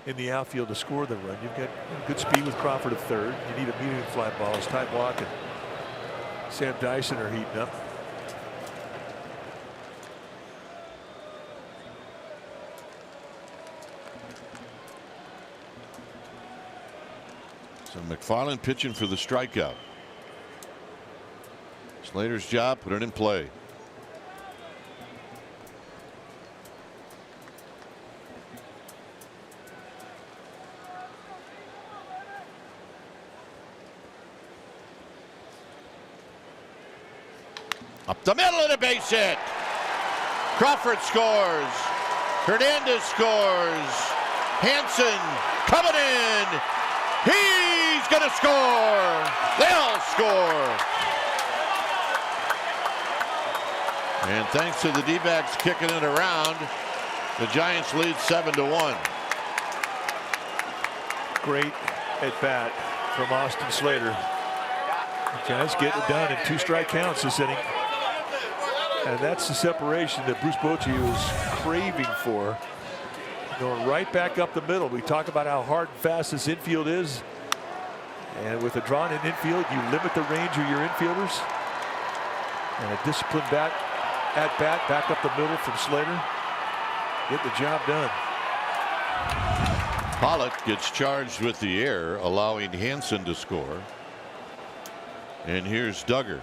in the outfield to score the run. You've got good speed with Crawford at third. You need a medium fly ball. As Ty Block and Sam Dyson are heating up. So McFarland pitching for the strikeout. Slater's job, put it in play. Up the middle of the base hit. Crawford scores. Hernandez scores. Hanson coming in. He's going to score. They all score. And thanks to the D-backs kicking it around, the Giants lead 7-1. Great at bat from Austin Slater. The Giants getting it done in 2 strike counts this inning. And that's the separation that Bruce Bochy was craving for. Going right back up the middle. We talk about how hard and fast this infield is. And with a drawn in infield, you limit the range of your infielders. And a disciplined bat back up the middle from Slater. Get the job done. Pollock gets charged with the error, allowing Hanson to score. And here's Duggar.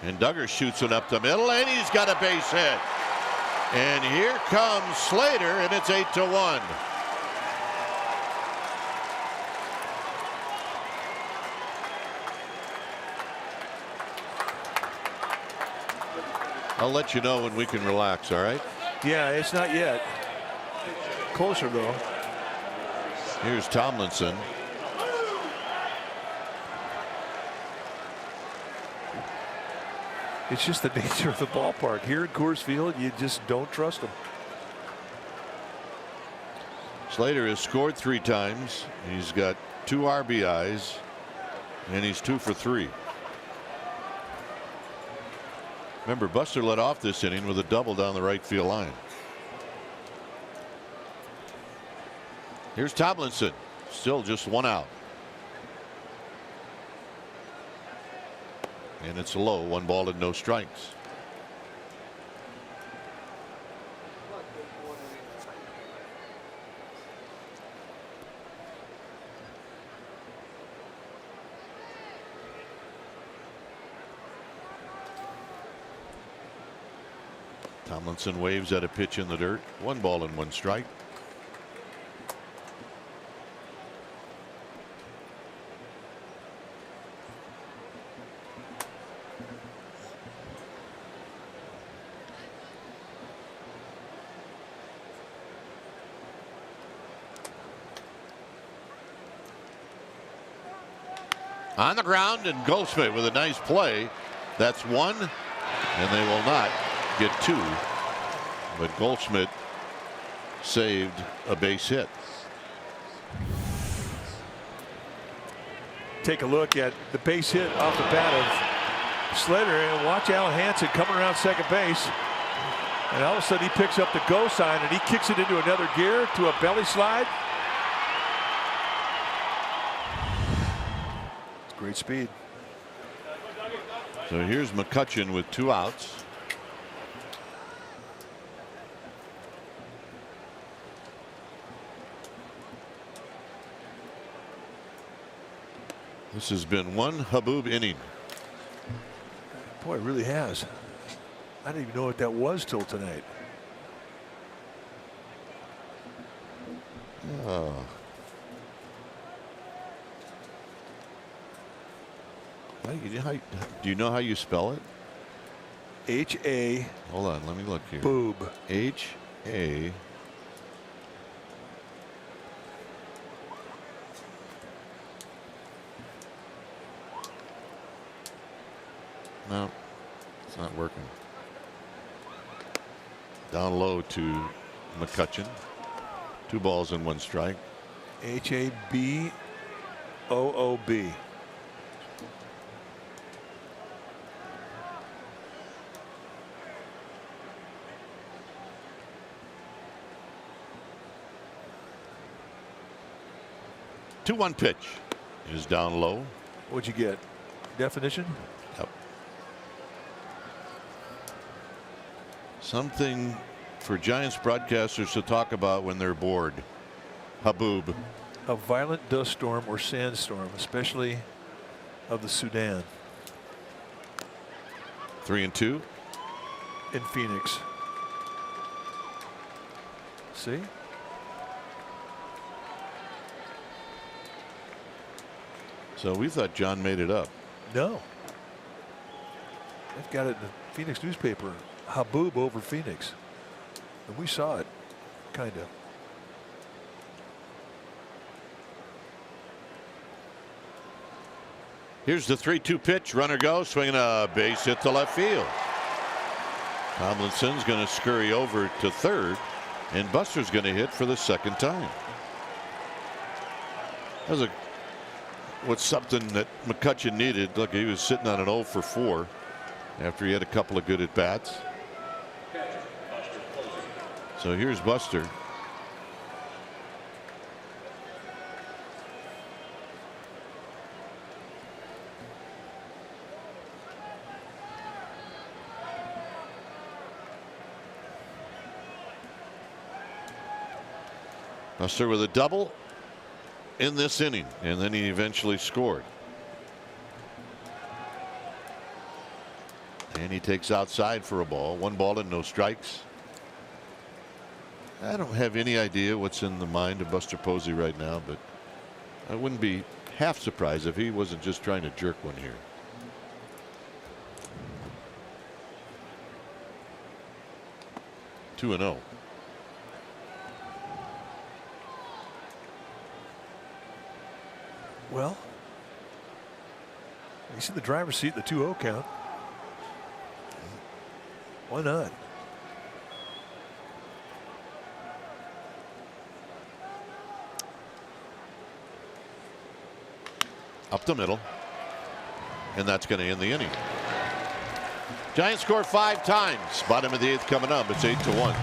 And Duggar shoots it up the middle, and he's got a base hit. And here comes Slater, and it's 8-1. I'll let you know when we can relax, all right? Yeah, it's not yet. Closer, though. Here's Tomlinson. It's just the nature of the ballpark. Here at Coors Field, you just don't trust them. Slater has scored 3 times. He's got 2 RBIs, and he's 2 for 3. Remember, Buster led off this inning with a double down the right field line. Here's Tomlinson, still just 1 out. And it's low, 1 ball and no strikes. Tomlinson waves at a pitch in the dirt. 1 ball and 1 strike. On the ground, and Goldschmidt with a nice play. That's 1, and they will not get 2. But Goldschmidt saved a base hit. Take a look at the base hit off the bat of Slater, and watch Alan Hansen coming around second base. And all of a sudden he picks up the go sign and he kicks it into another gear to a belly slide. Great speed. So here's McCutchen with 2 outs. This has been one Haboob inning. Boy, it really has. I didn't even know what that was till tonight. Oh. Do you know how you spell it? H-A. Hold on, let me look here. Boob. H-A. No, it's not working. Down low to McCutchen. 2 balls and 1 strike. H-A-B-O-O-B. Two-one pitch is down low. What'd you get? Definition? Yep. Something for Giants broadcasters to talk about when they're bored. Haboob. A violent dust storm or sandstorm, especially of the Sudan. 3-2. In Phoenix. See? So we thought John made it up. No. They've got it in the Phoenix newspaper. Haboob over Phoenix. And we saw it, kind of. Here's the 3-2 pitch. Runner goes, swinging a base hit to left field. Tomlinson's going to scurry over to third, and Buster's going to hit for the 2nd time. That was what's something that McCutchen needed. Look, he was sitting on an 0 for 4 after he had a couple of good at bats. So here's Buster. Buster with a double in this inning, and then he eventually scored. And he takes outside for a ball. 1 ball and no strikes. I don't have any idea what's in the mind of Buster Posey right now, but I wouldn't be half surprised if he wasn't just trying to jerk one here. Two and 0. Well, he's in the driver's seat in the 2-0 count. Why not? Up the middle, and that's going to end the inning. Giants score 5 times. Bottom of the 8th coming up. It's 8-1.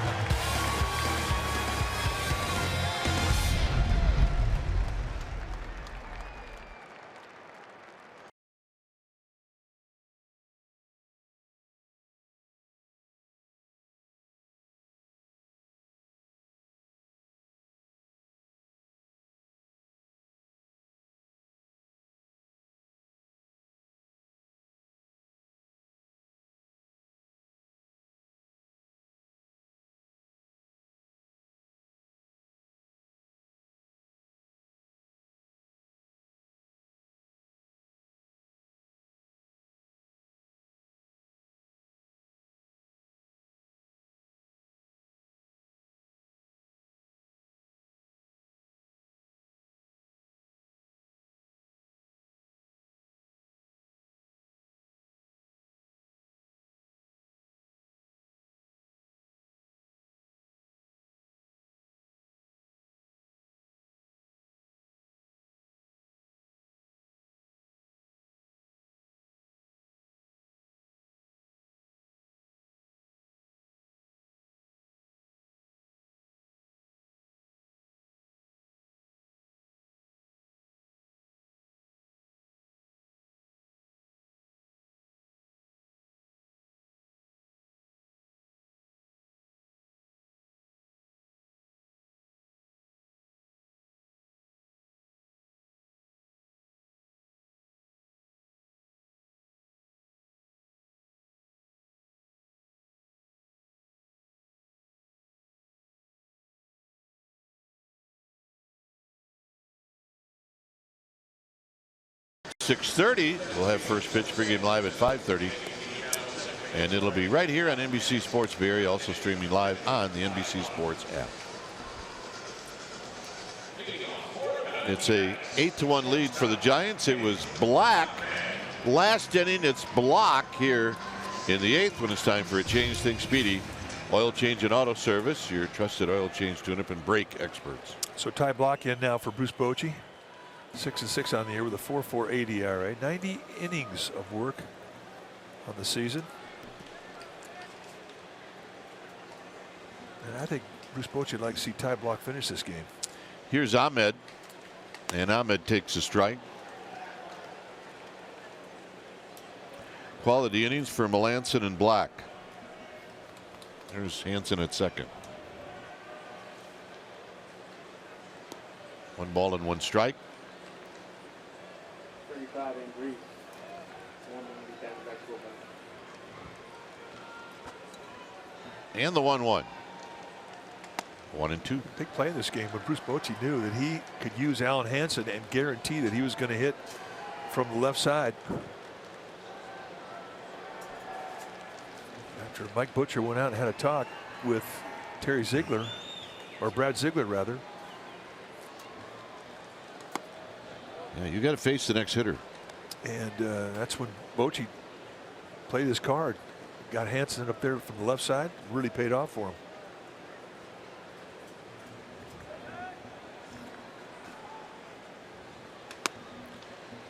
6:30. We'll have first pitch pregame live at 5:30. And it'll be right here on NBC Sports Bay Area, also streaming live on the NBC Sports app. It's a 8-1 lead for the Giants. It was black last inning. It's block here in the 8th when it's time for a change. Think speedy. Oil change and auto service. Your trusted oil change, tune-up, and brake experts. So Ty Block in now for Bruce Bochy. 6-6 on the year with a 4.48 ERA. 90 innings of work on the season. And I think Bruce Bochy would like to see Ty Block finish this game. Here's Ahmed. And Ahmed takes a strike. Quality innings for Melanson and Black. There's Hansen at second. 1 ball and 1 strike. 35 in Greece. And the 1-1. 1-2. Big play in this game, but Bruce Bochy knew that he could use Alan Hansen and guarantee that he was going to hit from the left side. After Mike Butcher went out and had a talk with Terry Ziegler, or Brad Ziegler rather. Yeah, you got to face the next hitter. And that's when Bochy played his card. Got Hansen up there from the left side. Really paid off for him.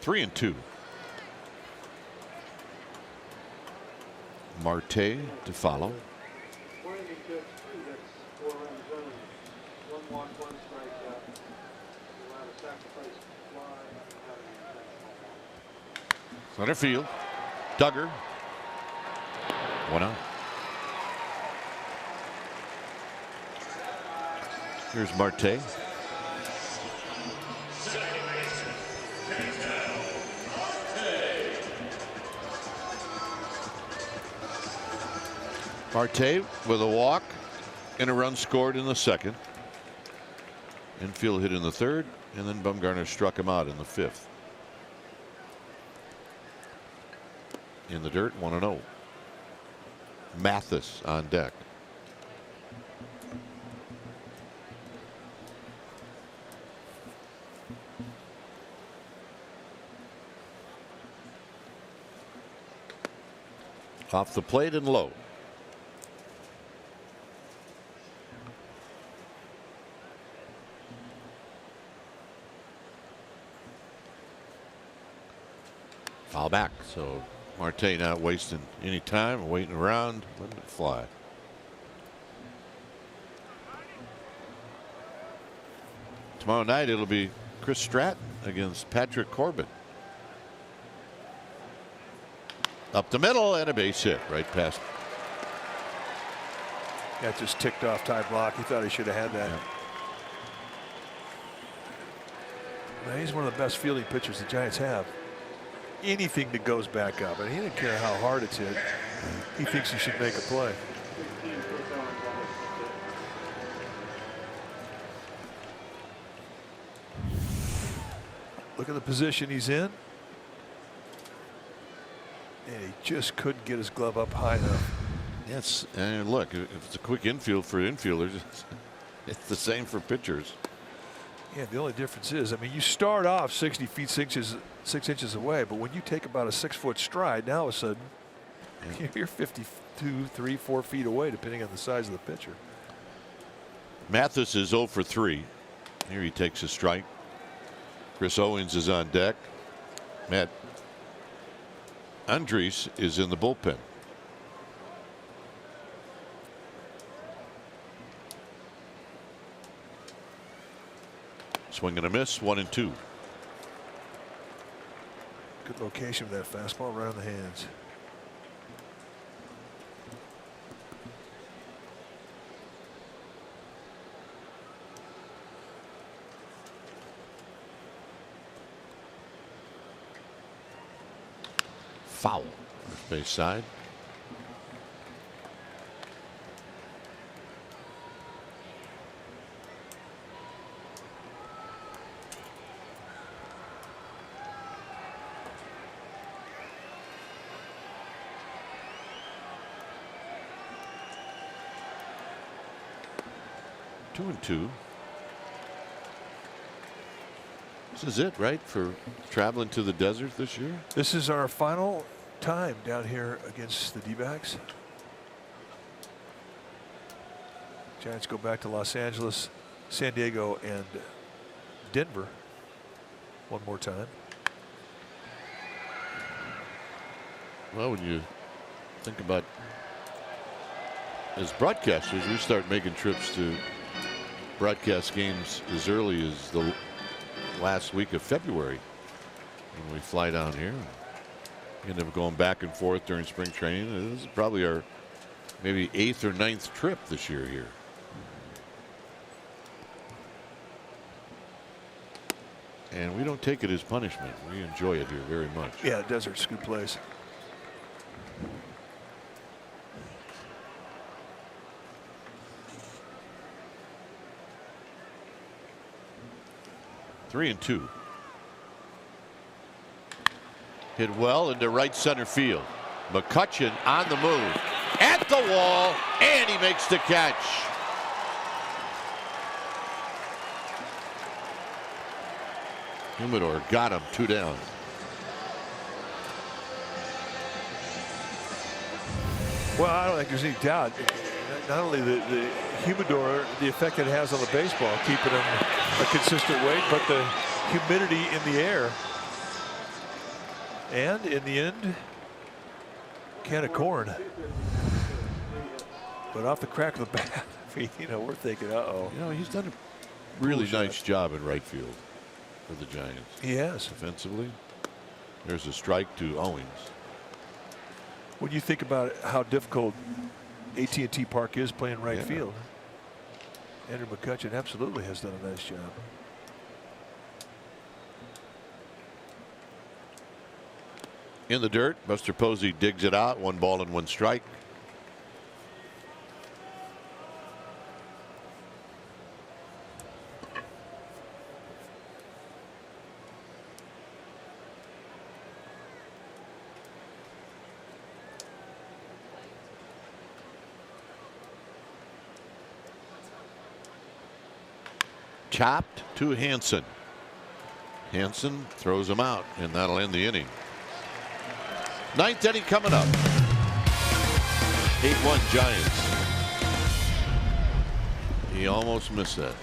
Three and 2. Marte to follow. Center field. Duggar. 1 out. Here's Marte. Marte with a walk and a run scored in the 2nd. Infield hit in the 3rd, and then Bumgarner struck him out in the 5th. In the dirt, 1-0. Mathis on deck. Off the plate and low. Foul back. So Marte not wasting any time, waiting around, letting it fly. Tomorrow night it'll be Chris Stratton against Patrick Corbin. Up the middle and a base hit right past. That just ticked off Ty Block. He thought he should have had that. Yeah. Now, he's one of the best fielding pitchers the Giants have. Anything that goes back up, and he didn't care how hard it's hit. He thinks he should make a play. Look at the position he's in. And he just couldn't get his glove up high enough. Yes, and look, if it's a quick infield for infielders, it's the same for pitchers. Yeah, the only difference is, I mean, you start off 60 feet 6 inches away, but when you take about a 6-foot stride, now all of a sudden you're 52, 3, 4 feet away, depending on the size of the pitcher. Mathis is 0 for 3. Here he takes a strike. Chris Owens is on deck. Matt Andres is in the bullpen. Swing and a miss, 1-2. Good location with that fastball right on the hands. Foul. First base side. 2-2. This is it, right, for traveling to the desert this year? This is our final time down here against the D-backs. Giants go back to Los Angeles, San Diego, and Denver one more time. Well, when you think about, as broadcasters, we start making trips to broadcast games as early as the last week of February when we fly down here. We end up going back and forth during spring training. This is probably our maybe 8th or 9th trip this year here. And we don't take it as punishment. We enjoy it here very much. Yeah, desert's a good place. Three and two. Hit well into right center field. McCutchen on the move. At the wall. And he makes the catch. Humidor got him 2 down. Well, I don't think there's any doubt. Not only the humidor, the effect it has on the baseball, keeping them a consistent weight, but the humidity in the air. And in the end, can of corn. But off the crack of the bat, you know, we're thinking, uh-oh. You know, he's done a really nice job in right field for the Giants. He has. Offensively. There's a strike to Owings. When you think about how difficult AT&T Park is playing right field, Andrew McCutchen absolutely has done a nice job. In the dirt, Buster Posey digs it out. 1 ball and 1 strike. Chopped to Hansen. Hansen throws him out, and that'll end the inning. 9th inning coming up. 8-1 Giants. He almost missed that.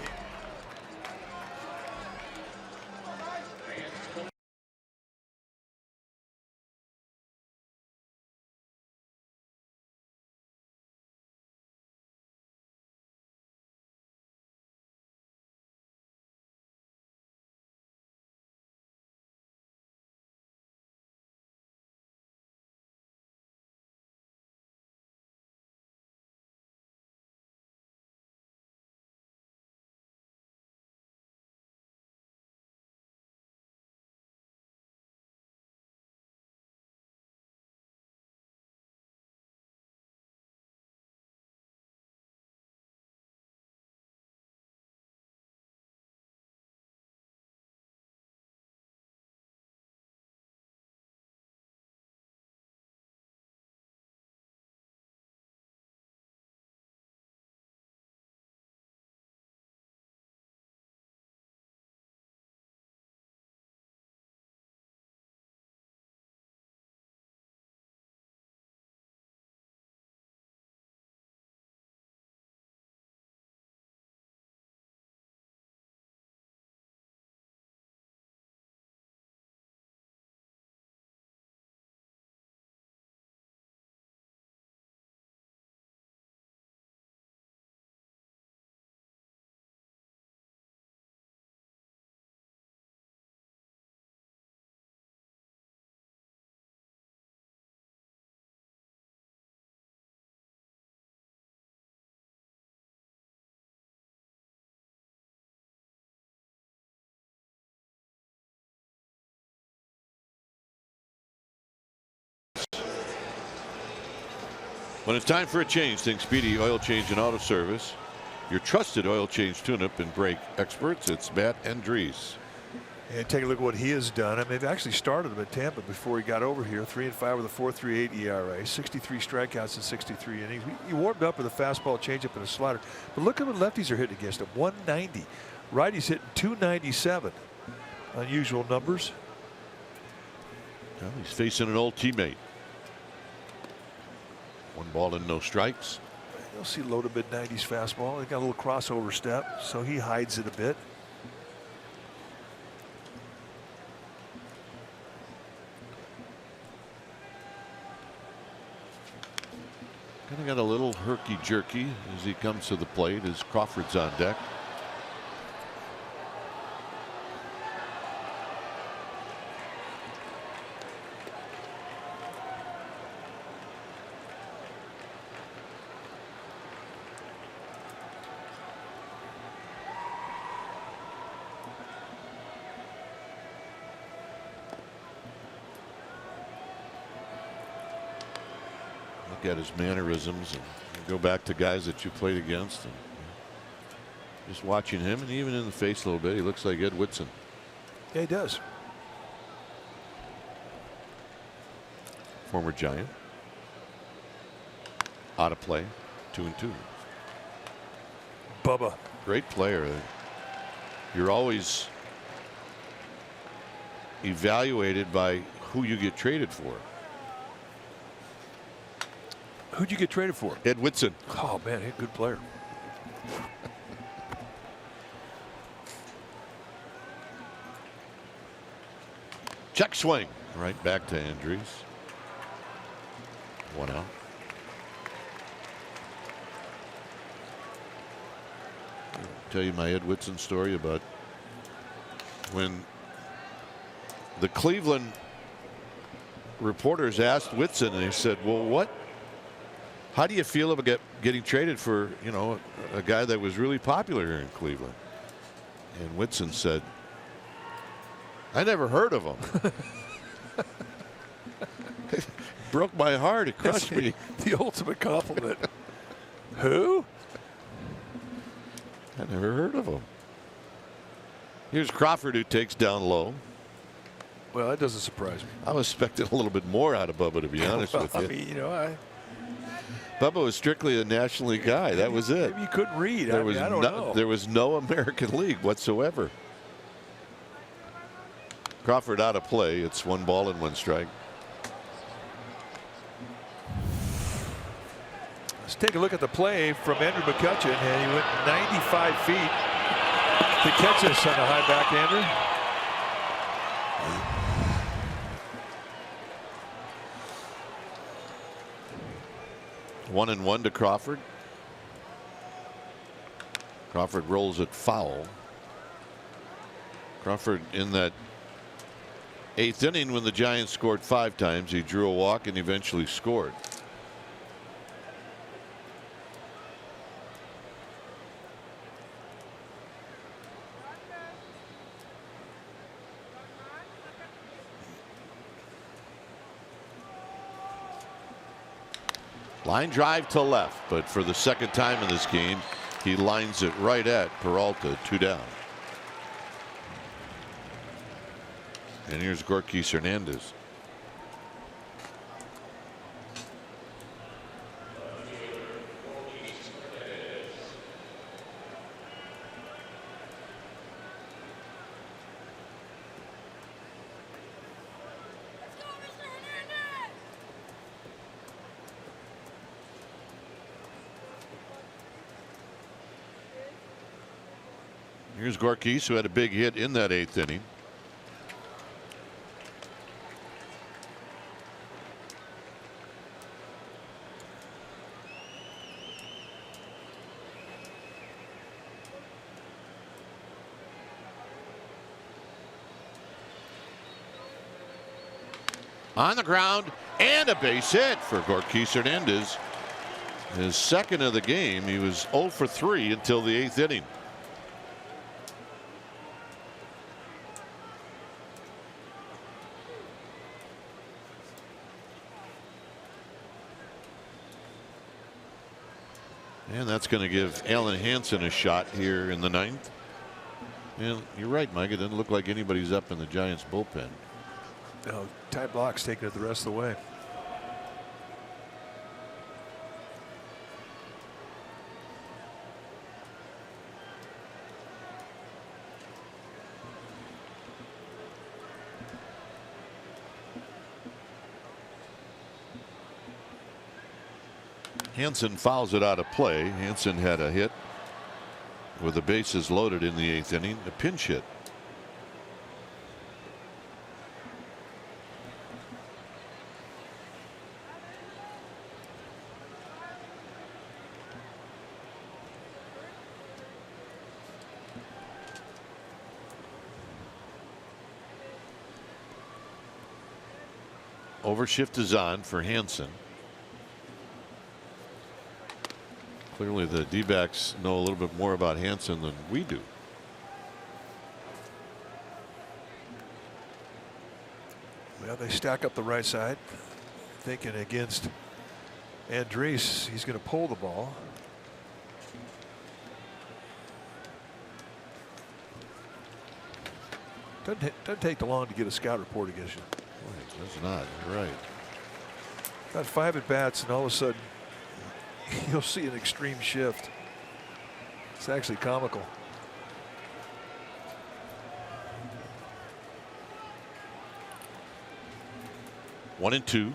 When it's time for a change, think Speedy Oil Change and Auto Service. Your trusted oil change tune-up and brake experts. It's Matt Andrees. And take a look at what he has done. I mean, they've actually started him at Tampa before he got over here. 3-5 with a 4.38 ERA, 63 strikeouts in 63 innings. He warmed up with a fastball, changeup, and a slider. But look at what lefties are hitting against him. 190. Righties hitting 297. Unusual numbers. Well, he's facing an old teammate. 1 ball and no strikes. You'll see low to mid 90s fastball. He got a little crossover step, so he hides it a bit. Kind of got a little herky-jerky as he comes to the plate as Crawford's on deck. Look at his mannerisms and go back to guys that you played against, and just watching him, and even in the face a little bit, he looks like Ed Whitson. Yeah, he does. Former Giant. Out of play, 2-2. Bubba. Great player. You're always evaluated by who you get traded for. Who'd you get traded for? Ed Whitson. Oh, man, he's a good player. Check swing. Right back to Andrews. 1 out. I'll tell you my Ed Whitson story about when the Cleveland reporters asked Whitson, and he said, well, how do you feel about getting traded for, you know, a guy that was really popular here in Cleveland? And Whitson said, I never heard of him. It broke my heart. It crushed me. The ultimate compliment. Who? I never heard of him. Here's Crawford, who takes down low. Well, that doesn't surprise me. I was expecting a little bit more out of Bubba, to be honest with you. I mean, you know, Bubba was strictly a National League guy. That was it. Maybe you couldn't read. I don't know. There was no American League whatsoever. Crawford out of play. It's 1 ball and 1 strike. Let's take a look at the play from Andrew McCutcheon, and he went 95 feet to catch us on the high backhander. One and one to Crawford. Crawford rolls it foul. Crawford in that 8th inning, when the Giants scored 5 times, he drew a walk and eventually scored. Line drive to left, but for the 2nd time in this game, he lines it right at Peralta, 2 down. And here's Gorkis Hernandez. Here's Gorkis, who had a big hit in that 8th inning. On the ground, and a base hit for Gorkis Hernandez. His 2nd of the game. He was 0 for 3 until the 8th inning. And that's going to give Alan Hansen a shot here in the 9th. And you're right, Mike. It doesn't look like anybody's up in the Giants bullpen. No, Ty Block's taking it the rest of the way. Hansen fouls it out of play. Hansen had a hit with the bases loaded in the 8th inning, a pinch hit. Overshift is on for Hansen. Clearly the D-backs know a little bit more about Hansen than we do. Well, they stack up the right side, thinking against Andres. He's going to pull the ball. Doesn't take too long to get a scout report against you. That's not. You're right. Got 5 at bats, and all of a sudden, you'll see an extreme shift. It's actually comical. One and two.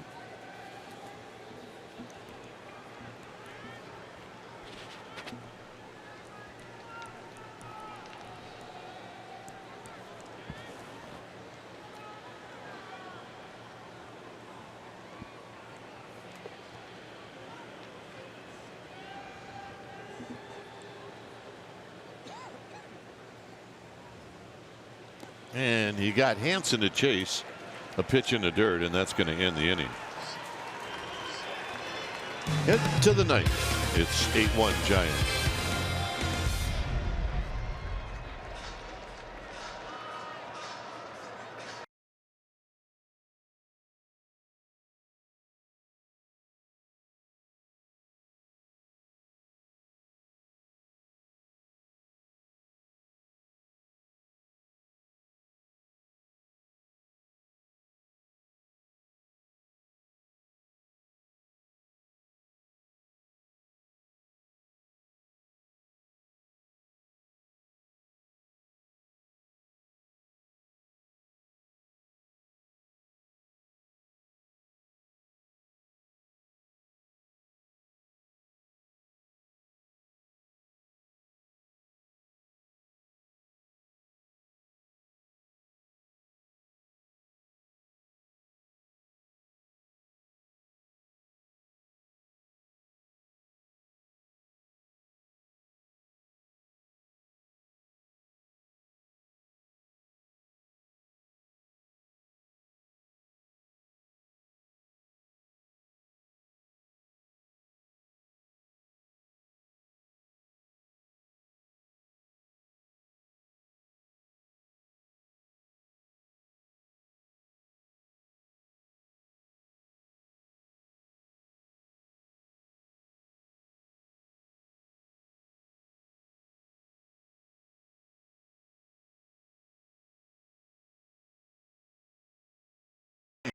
And he got Hansen to chase a pitch in the dirt, and that's going to end the inning. Head to the ninth. It's 8-1 Giants.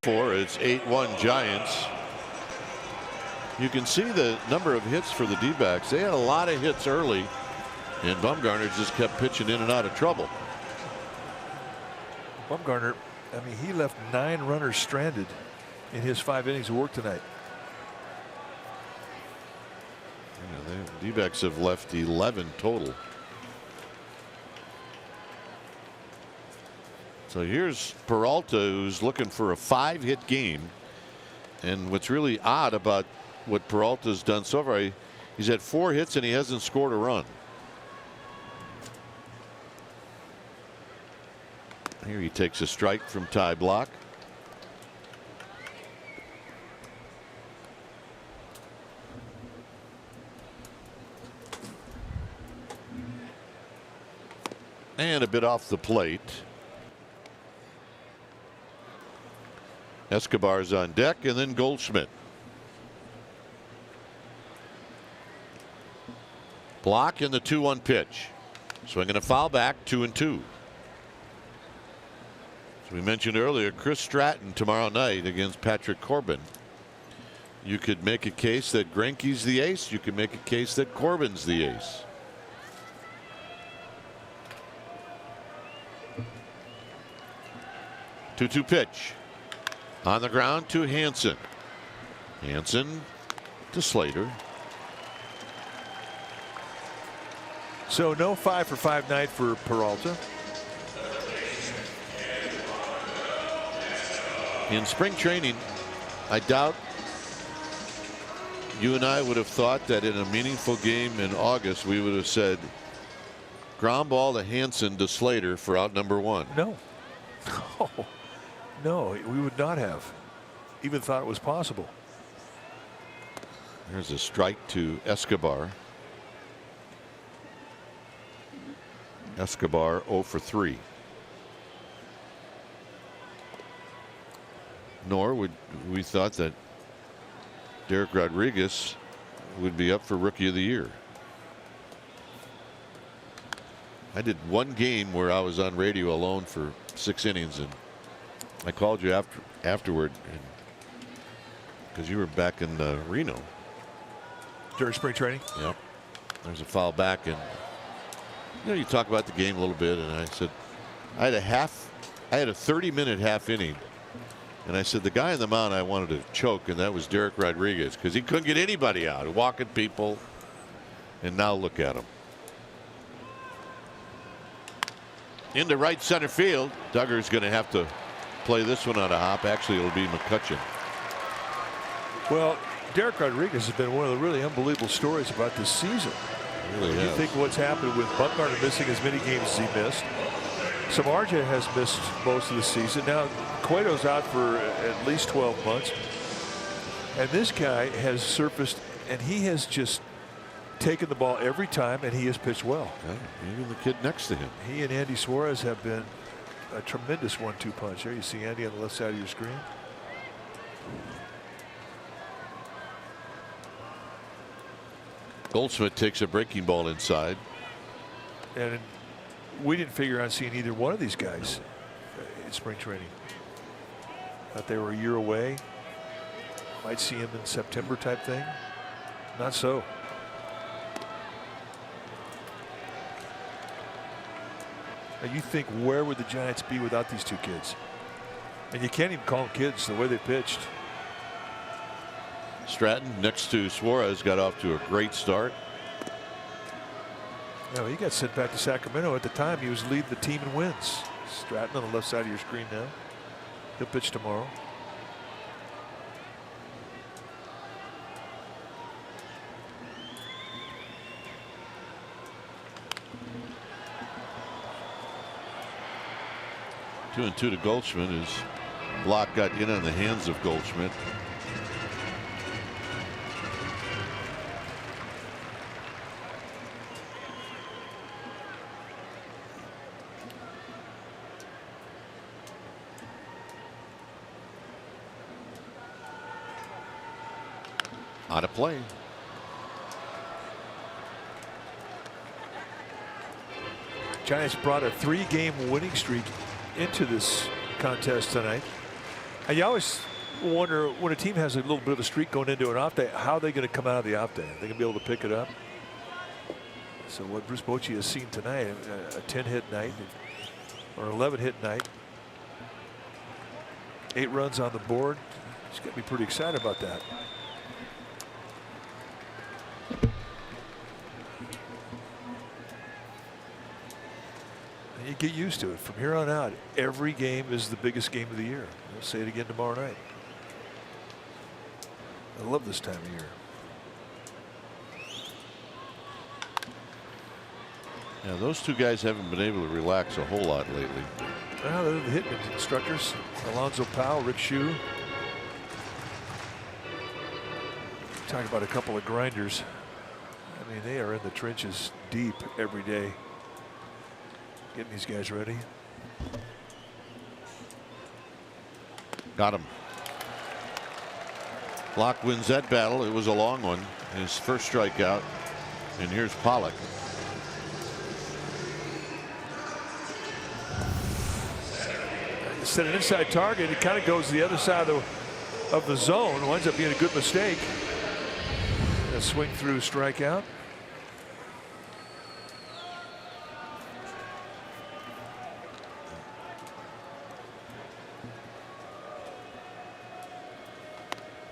It's 8-1 Giants. You can see the number of hits for the D-backs. They had a lot of hits early, and Bumgarner just kept pitching in and out of trouble. Bumgarner, I mean, he left 9 runners stranded in his 5 innings of work tonight. Yeah, the D-backs have left 11 total. So here's Peralta, who's looking for a 5-hit game. And what's really odd about what Peralta's done so far, he's had 4 hits and he hasn't scored a run. Here he takes a strike from Ty Block. And a bit off the plate. Escobar's on deck, and then Goldschmidt. Block in the 2-1 pitch. Swinging a foul back, 2-2. As we mentioned earlier, Chris Stratton tomorrow night against Patrick Corbin. You could make a case that Greinke's the ace. You could make a case that Corbin's the ace. Two-two pitch. On the ground to Hansen. Hansen to Slater. So no 5-for-5 night for Peralta. In spring training, I doubt you and I would have thought that in a meaningful game in August we would have said ground ball to Hansen to Slater for out number 1. No. No, we would not have even thought it was possible. There's a strike to Escobar. Escobar 0 for 3. Nor would we thought that Derek Rodriguez would be up for Rookie of the Year. I did one game where I was on radio alone for 6 innings, and I called you afterward because you were back in Reno during spring training. Yep. There's a foul back, and you talk about the game a little bit, and I said I had a 30-minute half inning. And I said the guy on the mound I wanted to choke, and that was Derek Rodriguez, because he couldn't get anybody out, walking people. And now look at him. Into right center field. Duggar's going to have to play this one on a hop. Actually, it'll be McCutcheon. Well, Derek Rodriguez has been one of the really unbelievable stories about this season. Really you think what's happened with Bumgarner missing as many games as he missed. Samardzija has missed most of the season. Now Cueto's out for at least 12 months. And this guy has surfaced, and he has just taken the ball every time, and he has pitched well. Yeah, even the kid next to him. He and Andy Suarez have been a tremendous 1-2 punch. There you see Andy on the left side of your screen. Goldschmidt takes a breaking ball inside. And we didn't figure on seeing either one of these guys in spring training. Thought they were a year away. Might see him in September type thing. Not so. Now you think, where would the Giants be without these two kids? And you can't even call them kids the way they pitched. Stratton next to Suarez got off to a great start. No, he got sent back to Sacramento. At the time, he was leading the team in wins. Stratton on the left side of your screen now. He'll pitch tomorrow. Two and two to Goldschmidt. His block got in on the hands of Goldschmidt. Out of play. Giants brought a 3-game winning streak into this contest tonight. And you always wonder, when a team has a little bit of a streak going into an off day, how are they going to come out of the off day? Are they going to be able to pick it up? So what Bruce Bochy has seen tonight, a 10-hit night or 11-hit night, 8 runs on the board. He's got to be pretty excited about that. You get used to it. From here on out, every game is the biggest game of the year. We'll say it again tomorrow night. I love this time of year. Yeah, those two guys haven't been able to relax a whole lot lately. Well, they're the hitting instructors. Alonzo Powell, Rick Shue. Talk about a couple of grinders. I mean, they are in the trenches deep every day, getting these guys ready. Got him. Locke wins that battle. It was a long one. His first strikeout. And here's Pollock. instead of an inside target, it kind of goes to the other side of the zone. Winds up being a good mistake. A swing through strikeout.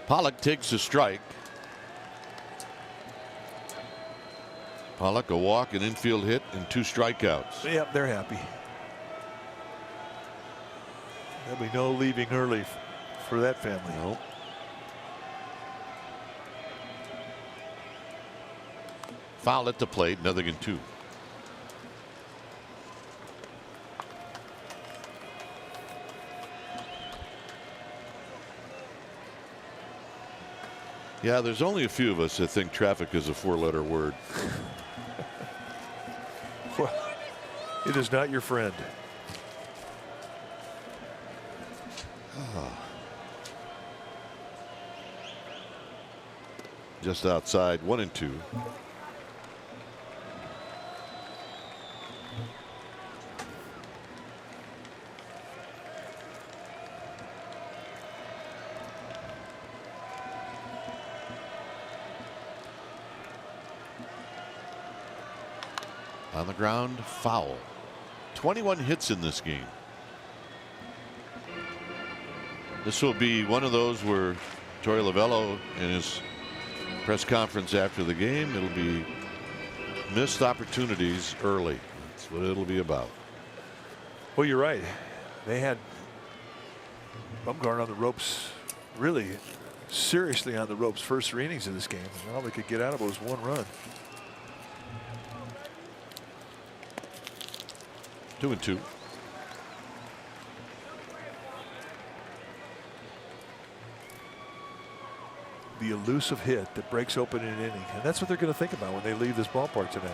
Pollock takes a strike. Pollock a walk, an infield hit, and 2 strikeouts. Yep, they're happy. There'll be no leaving early for that family. Nope. Foul at the plate, 0-2. Yeah, there's only a few of us that think traffic is a 4-letter word. Well, it is not your friend. Just outside, 1-2. On the ground, foul. 21 hits in this game. This will be one of those where Torey Lovullo in his press conference after the game, it'll be missed opportunities early. That's what it'll be about. Well, you're right. They had Bumgarner on the ropes, really seriously on the ropes first 3 innings of this game. All they could get out of it was 1 run. 2-2. The elusive hit that breaks open an inning. And that's what they're going to think about when they leave this ballpark tonight.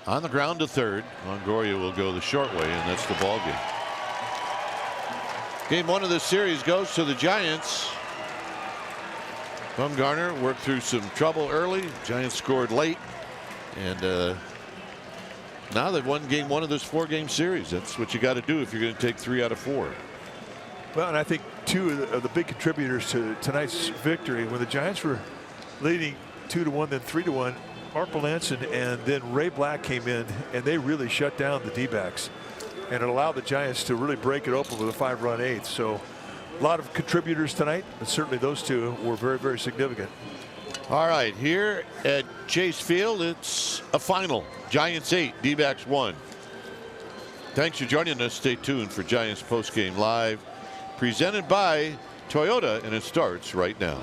On the ground to third. Longoria will go the short way, and that's the ball game. Game 1 of this series goes to the Giants. Bumgarner worked through some trouble early. Giants scored late, and now they've won game 1 of this 4-game series. That's what you got to do if you're going to take 3 out of 4. Well, and I think 2 of the big contributors to tonight's victory, when the Giants were leading 2-1, then 3-1, Mark Melanson and then Ray Black came in, and they really shut down the D-backs. And it allowed the Giants to really break it open with a 5-run 8th. So a lot of contributors tonight, but certainly those 2 were very, very significant. All right, here at Chase Field, it's a final. Giants 8, D-backs 1. Thanks for joining us. Stay tuned for Giants Postgame Live, presented by Toyota, and it starts right now.